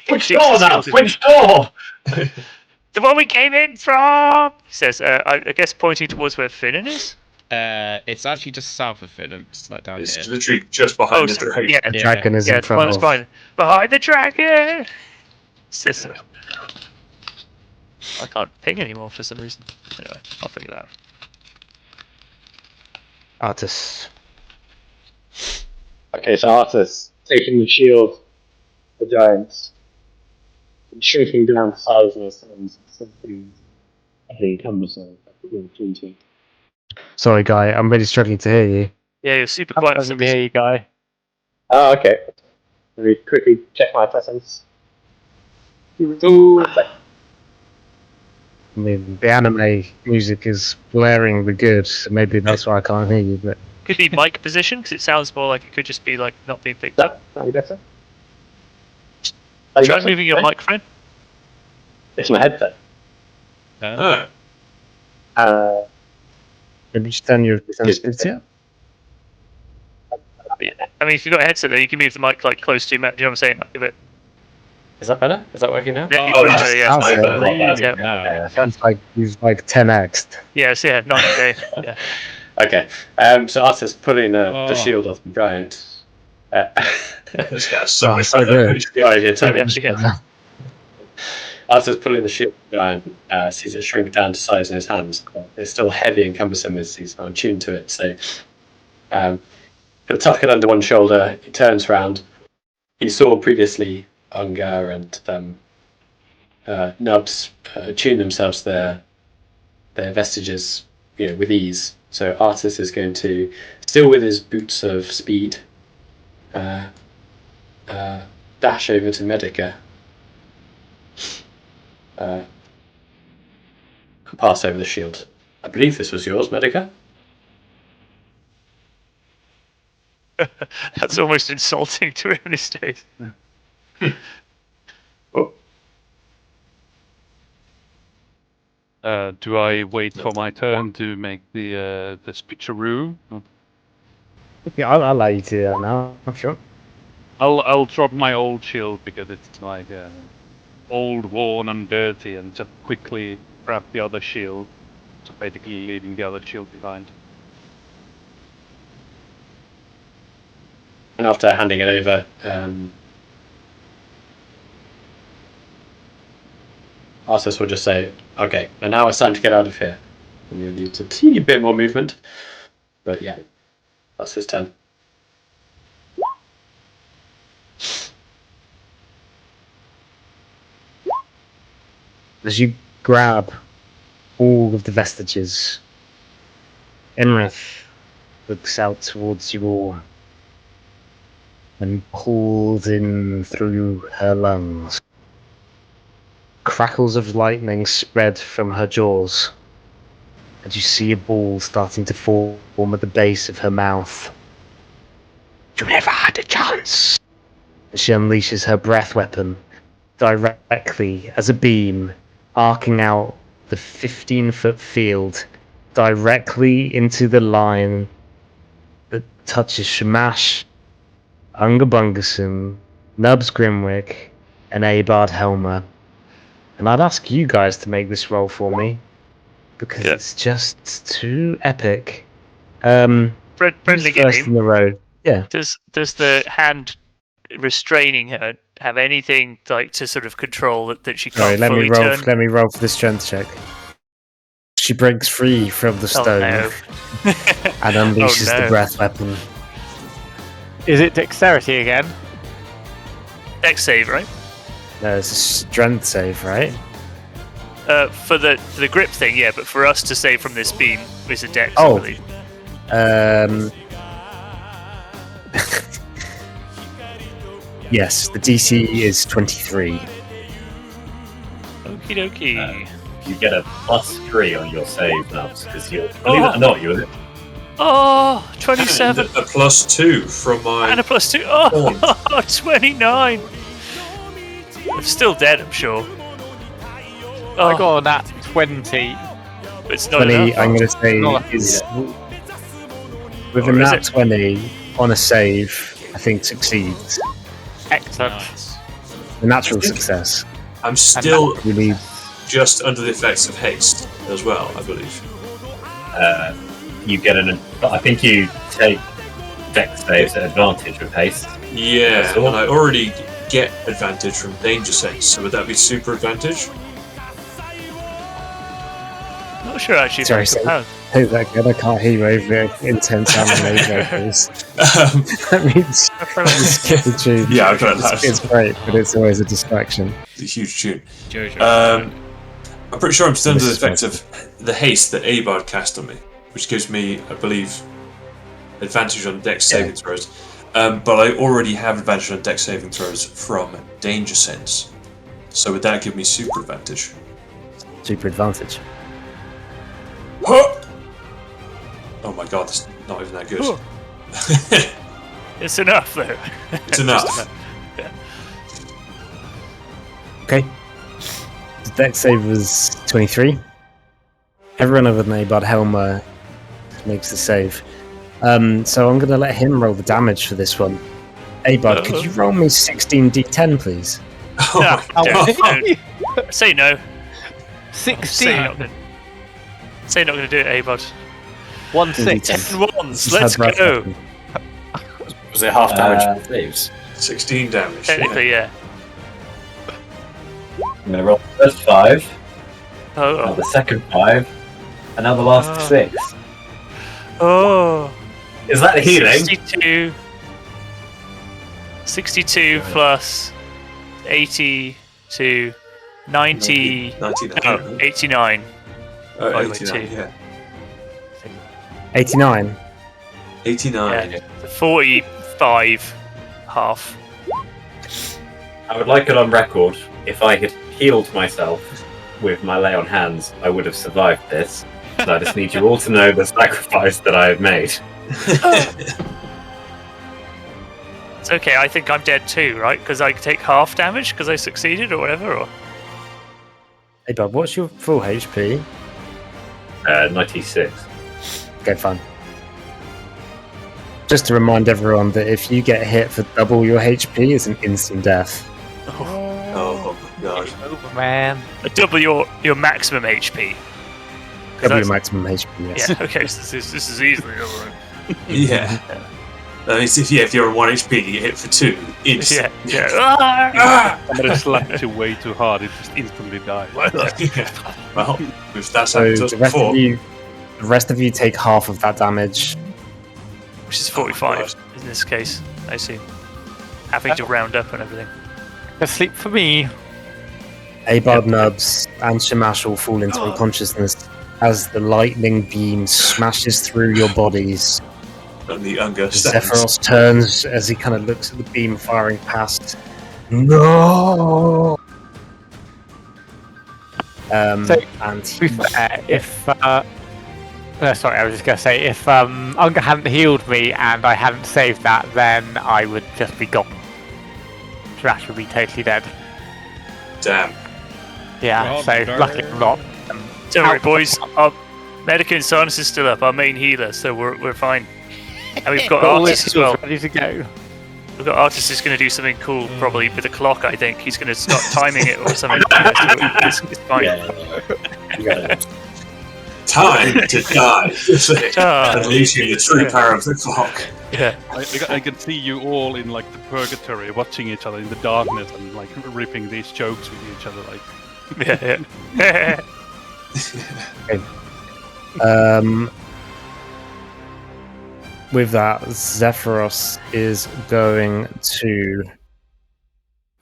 [SPEAKER 4] Which door now? Which door?
[SPEAKER 8] The one we came in from! He says, I guess pointing towards where Finnan is?
[SPEAKER 5] It's actually just south of Finland, like down
[SPEAKER 9] It's
[SPEAKER 5] here.
[SPEAKER 9] literally just behind the
[SPEAKER 8] sorry,
[SPEAKER 9] dragon.
[SPEAKER 8] yeah.
[SPEAKER 1] The dragon is
[SPEAKER 8] Yeah,
[SPEAKER 1] in
[SPEAKER 8] the one
[SPEAKER 1] front
[SPEAKER 8] that's
[SPEAKER 1] of.
[SPEAKER 8] behind the dragon! Says, I can't ping anymore for some reason. Anyway, I'll figure that out.
[SPEAKER 1] Artis.
[SPEAKER 4] Okay, so Arthur's taking the shield of the giants and shrinking down to size and something heavy cumbersome.
[SPEAKER 1] Sorry, Guy, I'm really struggling to hear you.
[SPEAKER 8] Yeah, you're super quiet for some
[SPEAKER 6] Doesn't hear you, Guy.
[SPEAKER 4] Oh, okay. Let me quickly check my presence. Ooh,
[SPEAKER 1] I mean, the anime music is blaringly good, so maybe that's why I can't hear you, but...
[SPEAKER 8] Could be mic position, because it sounds more like it could just be like not being picked up.
[SPEAKER 4] Are you better?
[SPEAKER 8] Try moving your microphone.
[SPEAKER 4] It's my headset.
[SPEAKER 9] Oh.
[SPEAKER 1] Maybe just turn your sensitivity up?
[SPEAKER 8] I mean, if you've got a headset there, you can move the mic like close to you. Do you know what I'm saying? Like, give it.
[SPEAKER 4] Is that better? Is that working now?
[SPEAKER 8] Yeah,
[SPEAKER 9] Oh,
[SPEAKER 8] you-
[SPEAKER 9] that's-
[SPEAKER 8] yeah.
[SPEAKER 1] that's
[SPEAKER 8] Yeah.
[SPEAKER 5] No.
[SPEAKER 1] Sounds like he's like 10x'd.
[SPEAKER 8] Yes, yeah, not today. Yeah.
[SPEAKER 4] Okay. So Arthur's pulling the shield off the giant.
[SPEAKER 9] This guy's so much
[SPEAKER 1] so good.
[SPEAKER 4] Sorry, you're turning.
[SPEAKER 8] Yeah.
[SPEAKER 4] Arthur's pulling the shield off the giant, sees it shrink down to size in his hands. It's still heavy and cumbersome as he's tuned to it, so he'll tuck it under one shoulder, he turns round. He saw previously Unger and Nubs tune themselves to their vestiges, with ease. So Artis is going to, still with his boots of speed, dash over to Medica. Pass over the shield. I believe this was yours, Medica.
[SPEAKER 8] That's almost insulting to him these days.
[SPEAKER 4] Oh,
[SPEAKER 3] Do I wait for my turn to make the switcheroo?
[SPEAKER 1] Yeah, I'll allow you to do that now, I'm sure.
[SPEAKER 3] I'll drop my old shield because it's like old, worn, and dirty, and just quickly grab the other shield. So basically leaving the other shield behind.
[SPEAKER 4] and after handing it over, Artis will just say, "Okay, and now it's time to get out of here." And you'll need a teeny bit more movement, but yeah, that's his turn.
[SPEAKER 1] as you grab all of the vestiges, Iymrith looks out towards you all and pulls in through her lungs. Crackles of lightning spread from her jaws, and you see a ball starting to form at the base of her mouth. You never had a chance! She unleashes her breath weapon directly as a beam, arcing out the 15-foot field directly into the line that touches Shamash, Ungabungason, Nubs Grimwick, and Abard Helmer. And I'd ask you guys to make this roll for me, because it's just too epic.
[SPEAKER 8] Friendly
[SPEAKER 1] Who's first in
[SPEAKER 8] game.
[SPEAKER 1] the row? Yeah.
[SPEAKER 8] Does the hand restraining her have anything like to sort of control that she
[SPEAKER 1] Sorry,
[SPEAKER 8] can't
[SPEAKER 1] let
[SPEAKER 8] fully
[SPEAKER 1] me roll.
[SPEAKER 8] turn?
[SPEAKER 1] Let me roll for the strength check. She breaks free from the stone
[SPEAKER 8] no.
[SPEAKER 1] and unleashes
[SPEAKER 8] Oh, no.
[SPEAKER 1] the breath weapon.
[SPEAKER 6] Is it dexterity again?
[SPEAKER 8] Dex save, right?
[SPEAKER 1] No, it's a strength save, right?
[SPEAKER 8] For the grip thing, yeah, but for us to save from this beam is a dex,
[SPEAKER 1] Oh.
[SPEAKER 8] I believe.
[SPEAKER 1] Yes, the DC is 23.
[SPEAKER 8] Okie dokie.
[SPEAKER 7] You get a +3 on your save now, because you, believe it or not, you
[SPEAKER 8] Oh,
[SPEAKER 9] And
[SPEAKER 8] 27.
[SPEAKER 9] a +2 from my.
[SPEAKER 8] And a +2. Oh, 29. I'm still dead, I'm sure. Oh,
[SPEAKER 6] I got on that 20.
[SPEAKER 8] but it's not
[SPEAKER 1] 20,
[SPEAKER 8] enough.
[SPEAKER 1] I'm going to say,
[SPEAKER 6] Not
[SPEAKER 1] is with a
[SPEAKER 8] Or is
[SPEAKER 1] nat
[SPEAKER 8] it?
[SPEAKER 1] 20 on a save, I think succeeds.
[SPEAKER 6] Excellent.
[SPEAKER 1] A natural success.
[SPEAKER 9] I'm still
[SPEAKER 1] You need
[SPEAKER 9] just under the effects of haste as well, I believe.
[SPEAKER 7] you get I think you take dex saves at advantage with haste.
[SPEAKER 9] Yeah,
[SPEAKER 7] That's all.
[SPEAKER 9] and I already get advantage from danger sense, so would that be super advantage?
[SPEAKER 8] I'm not sure actually.
[SPEAKER 1] Sorry,
[SPEAKER 8] if
[SPEAKER 1] so-
[SPEAKER 8] I
[SPEAKER 1] Hey, that good. I can't hear you over intense anime vocals.
[SPEAKER 9] Um,
[SPEAKER 1] That means you skip the tune.
[SPEAKER 9] Yeah, I've got
[SPEAKER 1] It's,
[SPEAKER 9] that.
[SPEAKER 1] it's great, but it's always a distraction.
[SPEAKER 9] It's a huge tune.
[SPEAKER 5] Jojo.
[SPEAKER 9] I'm pretty sure I'm still under the
[SPEAKER 1] This is
[SPEAKER 9] effects of the haste that Abard cast on me, which gives me, I believe, advantage on dex saving throws. But I already have advantage on dex saving throws from danger sense. So would that give me super advantage?
[SPEAKER 1] Super advantage.
[SPEAKER 9] Huh! Oh my god, that's not even that good.
[SPEAKER 8] It's enough, though.
[SPEAKER 9] It's enough.
[SPEAKER 1] Okay. The dex save was 23. Everyone other than Abard Helmer makes the save. So I'm going to let him roll the damage for this one. Abard, could you roll me 16d10, please?
[SPEAKER 9] Oh
[SPEAKER 8] No,
[SPEAKER 9] my
[SPEAKER 8] don't,
[SPEAKER 9] god.
[SPEAKER 8] don't. Say no.
[SPEAKER 6] 16.
[SPEAKER 8] Say not going to do it, Abod.
[SPEAKER 6] 1 6.
[SPEAKER 8] 10 ones.
[SPEAKER 1] She's
[SPEAKER 8] Let's
[SPEAKER 1] had breath
[SPEAKER 8] go.
[SPEAKER 1] weapon.
[SPEAKER 7] Was it half damage for saves?
[SPEAKER 9] 16 damage.
[SPEAKER 8] Technically, yeah.
[SPEAKER 7] I'm going to roll the first 5, now
[SPEAKER 8] Oh,
[SPEAKER 7] the second 5, and now the last 6.
[SPEAKER 8] oh.
[SPEAKER 7] Is that healing?
[SPEAKER 8] 62. 62 plus 82. 90.
[SPEAKER 9] 99.
[SPEAKER 8] No, 89.
[SPEAKER 9] Oh,
[SPEAKER 8] by the way,
[SPEAKER 9] 89,
[SPEAKER 8] too.
[SPEAKER 9] yeah.
[SPEAKER 1] 89.
[SPEAKER 9] 89.
[SPEAKER 8] Yeah. 45 half.
[SPEAKER 7] I would like it on record. If I had healed myself with my lay on hands, I would have survived this. So I just need you all to know the sacrifice that I have made.
[SPEAKER 8] It's okay, I think I'm dead too, right? Because I take half damage because I succeeded or whatever. Or
[SPEAKER 1] Abard, what's your full HP?
[SPEAKER 7] 96.
[SPEAKER 1] Okay, fine. Just to remind everyone that if you get hit for double your HP, it's an instant death.
[SPEAKER 9] Oh my god.
[SPEAKER 6] Over, man.
[SPEAKER 8] double your maximum HP.
[SPEAKER 1] Double your
[SPEAKER 8] that's-
[SPEAKER 1] maximum HP, yes.
[SPEAKER 8] Yeah, okay, so this is easily over.
[SPEAKER 9] Yeah. That means if you're on 1 HP, you get hit for 2. Instant.
[SPEAKER 8] Yeah, yeah.
[SPEAKER 9] Ah!
[SPEAKER 3] Somebody slapped you way too hard, it just instantly died.
[SPEAKER 9] Yeah. Well, if that's
[SPEAKER 1] So
[SPEAKER 9] happened to us
[SPEAKER 1] the rest
[SPEAKER 9] before.
[SPEAKER 1] the rest of you take half of that damage.
[SPEAKER 8] Which is 45 in this case, I assume. Having to round up and everything.
[SPEAKER 6] Asleep for me.
[SPEAKER 1] Abard Nubs, and Shamash all fall into unconsciousness as the lightning beam smashes through your bodies.
[SPEAKER 9] And the Unger stands.
[SPEAKER 1] Zephyros turns as he kind of looks at the beam firing past. No!
[SPEAKER 6] So,
[SPEAKER 1] and
[SPEAKER 6] To be fair, sorry, I was just going to say, if Unger hadn't healed me and I hadn't saved that, then I would just be gone. Trash would be totally dead.
[SPEAKER 9] Damn.
[SPEAKER 6] Yeah,
[SPEAKER 5] Well,
[SPEAKER 6] so
[SPEAKER 5] darn.
[SPEAKER 6] luckily I'm not.
[SPEAKER 8] Don't worry, boys. Our Medica and Sinus is still up, our main healer, so we're fine. And we've got
[SPEAKER 6] all
[SPEAKER 8] Artis
[SPEAKER 6] his
[SPEAKER 8] as well.
[SPEAKER 6] heals ready to go.
[SPEAKER 8] We've got Artis is going to do something cool, probably with a clock, I think. He's going to start timing it or something. Yeah, so it's fine.
[SPEAKER 9] Time to die.
[SPEAKER 8] Ah.
[SPEAKER 9] Unleashing the true power of the clock.
[SPEAKER 8] Yeah.
[SPEAKER 3] I can see you all in like the purgatory, watching each other in the darkness and like ripping these jokes with each other. Like,
[SPEAKER 8] Yeah.
[SPEAKER 1] With that, Zephyros is going to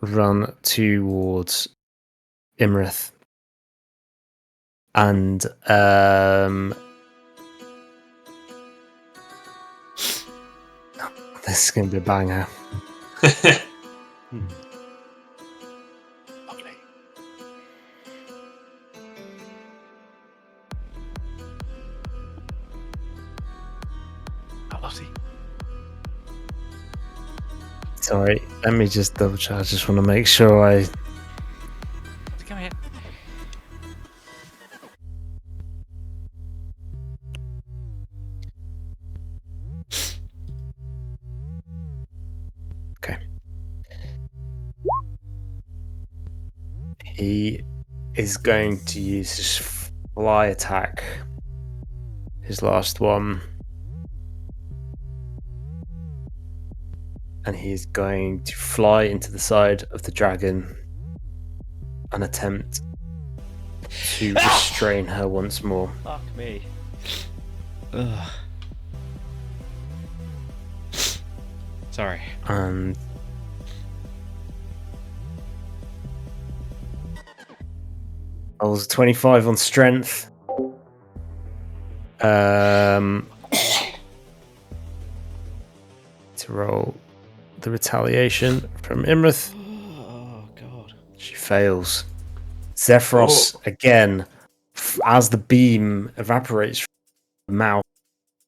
[SPEAKER 1] run towards Iymrith. And this is going to be a banger. Sorry, let me just double check. I just want to make sure I.
[SPEAKER 8] Come here.
[SPEAKER 1] Okay. He is going to use his fly attack. His last one. And he is going to fly into the side of the dragon and attempt to restrain her once more.
[SPEAKER 5] Fuck me. Ugh. Sorry.
[SPEAKER 1] And rolls a 25 on strength. To roll the retaliation from Iymrith.
[SPEAKER 5] Oh god.
[SPEAKER 1] She fails. Zephyros again, as the beam evaporates from the mouth,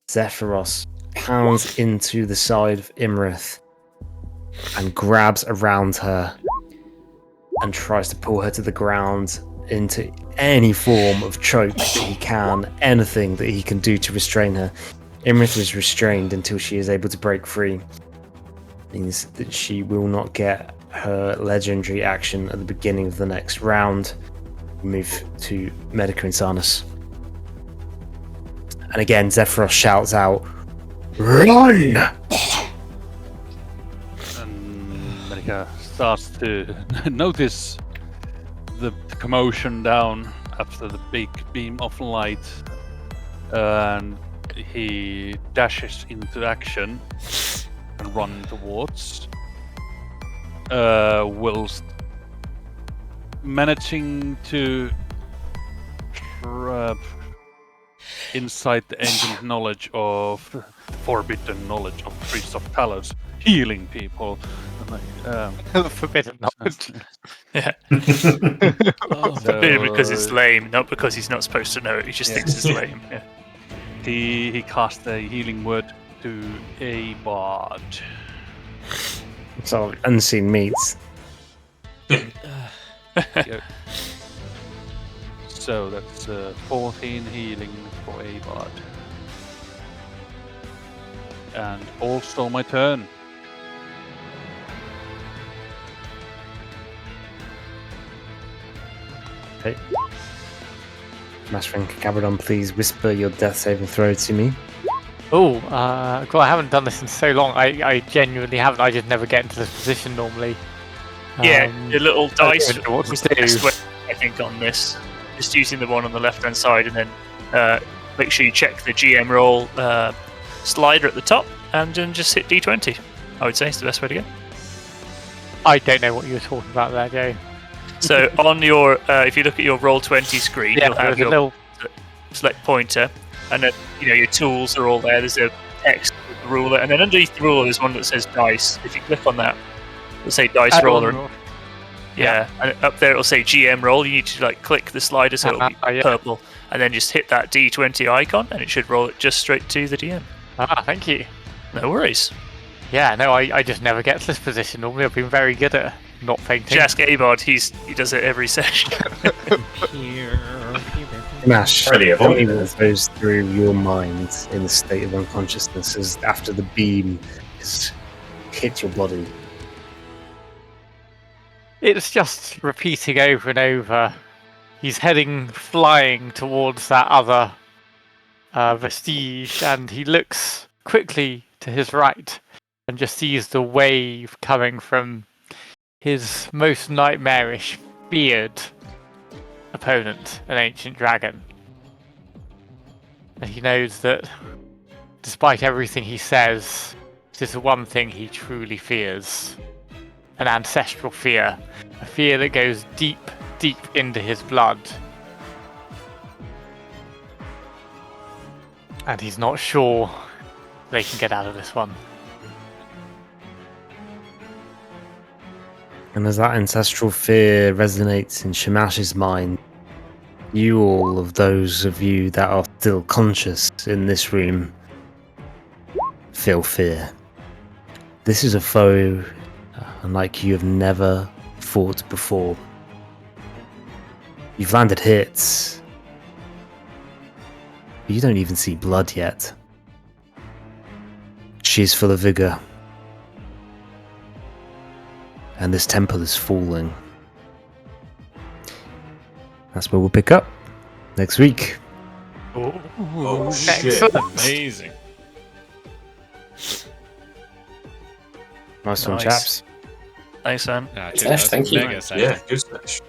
[SPEAKER 1] Zephyros pounds into the side of Iymrith and grabs around her and tries to pull her to the ground into any form of choke that he can, anything that he can do to restrain her. Iymrith is restrained until she is able to break free. Means that she will not get her legendary action at the beginning of the next round. We move to Medica and Sanus. And again, Zephyros shouts out, "Run!"
[SPEAKER 3] and Medica starts to notice the commotion down after the big beam of light, and he dashes into action and run towards, whilst managing to incite the ancient knowledge of forbidden knowledge of priests of Talos healing people.
[SPEAKER 6] Forbidden knowledge.
[SPEAKER 8] Yeah.
[SPEAKER 5] Oh,
[SPEAKER 8] Forbidden because it's lame, not because he's not supposed to know it. He just thinks it's lame. Yeah.
[SPEAKER 3] He cast a healing word to a bard.
[SPEAKER 1] So unseen meats.
[SPEAKER 3] Yep. So that's 14 healing for a bard. And also my turn.
[SPEAKER 1] Okay. Mashfang Cabradon, please whisper your death saving throw to me.
[SPEAKER 6] Oh, God, I haven't done this in so long. I genuinely haven't. I just never get into this position normally.
[SPEAKER 8] Yeah, the little
[SPEAKER 6] I don't
[SPEAKER 8] dice
[SPEAKER 6] even know what to
[SPEAKER 8] was the
[SPEAKER 6] do.
[SPEAKER 8] best way, I think, on this. Just using the one on the left-hand side, and then make sure you check the GM roll slider at the top, and then just hit D20. I would say it's the best way to go.
[SPEAKER 6] I don't know what you were talking about there, Joe.
[SPEAKER 8] So on your, if you look at your Roll20 screen, you'll have
[SPEAKER 6] there's a
[SPEAKER 8] your
[SPEAKER 6] little.
[SPEAKER 8] select pointer, and then your tools are all there. There's a text with the ruler, and then underneath the ruler there's one that says dice. If you click on that, it'll say dice roller. Yeah, and up there it'll say GM roll. You need to click the slider so it'll be purple, and then just hit that D20 icon, and it should roll it just straight to the DM.
[SPEAKER 6] Thank you.
[SPEAKER 8] No worries.
[SPEAKER 6] Yeah, no, I just never get to this position. Normally I've been very good at not painting.
[SPEAKER 8] Just ask Abod, he does it every session.
[SPEAKER 1] Nash,
[SPEAKER 7] Really
[SPEAKER 1] tell me
[SPEAKER 7] avoided
[SPEAKER 1] what goes through your mind in the state of unconsciousness as after the beam has hit your body.
[SPEAKER 6] It's just repeating over and over. He's heading flying towards that other vestige, and he looks quickly to his right and just sees the wave coming from his most nightmarish, feared opponent, an ancient dragon. And he knows that despite everything he says, this is the one thing he truly fears. An ancestral fear. A fear that goes deep, deep into his blood. And he's not sure they can get out of this one.
[SPEAKER 1] And as that ancestral fear resonates in Shamash's mind, all of those of you that are still conscious in this room feel fear. This is a foe unlike you have never fought before. You've landed hits, but you don't even see blood yet. She's full of vigor. And this temple is falling. That's where we'll pick up next week.
[SPEAKER 9] Oh shit.
[SPEAKER 6] Excellent.
[SPEAKER 5] Amazing.
[SPEAKER 1] Nice one,
[SPEAKER 8] Nice.
[SPEAKER 1] chaps.
[SPEAKER 8] Thanks, Sam.
[SPEAKER 5] Ah,
[SPEAKER 4] Sash, thank you.
[SPEAKER 5] Mega Sash.
[SPEAKER 9] Yeah, good smash.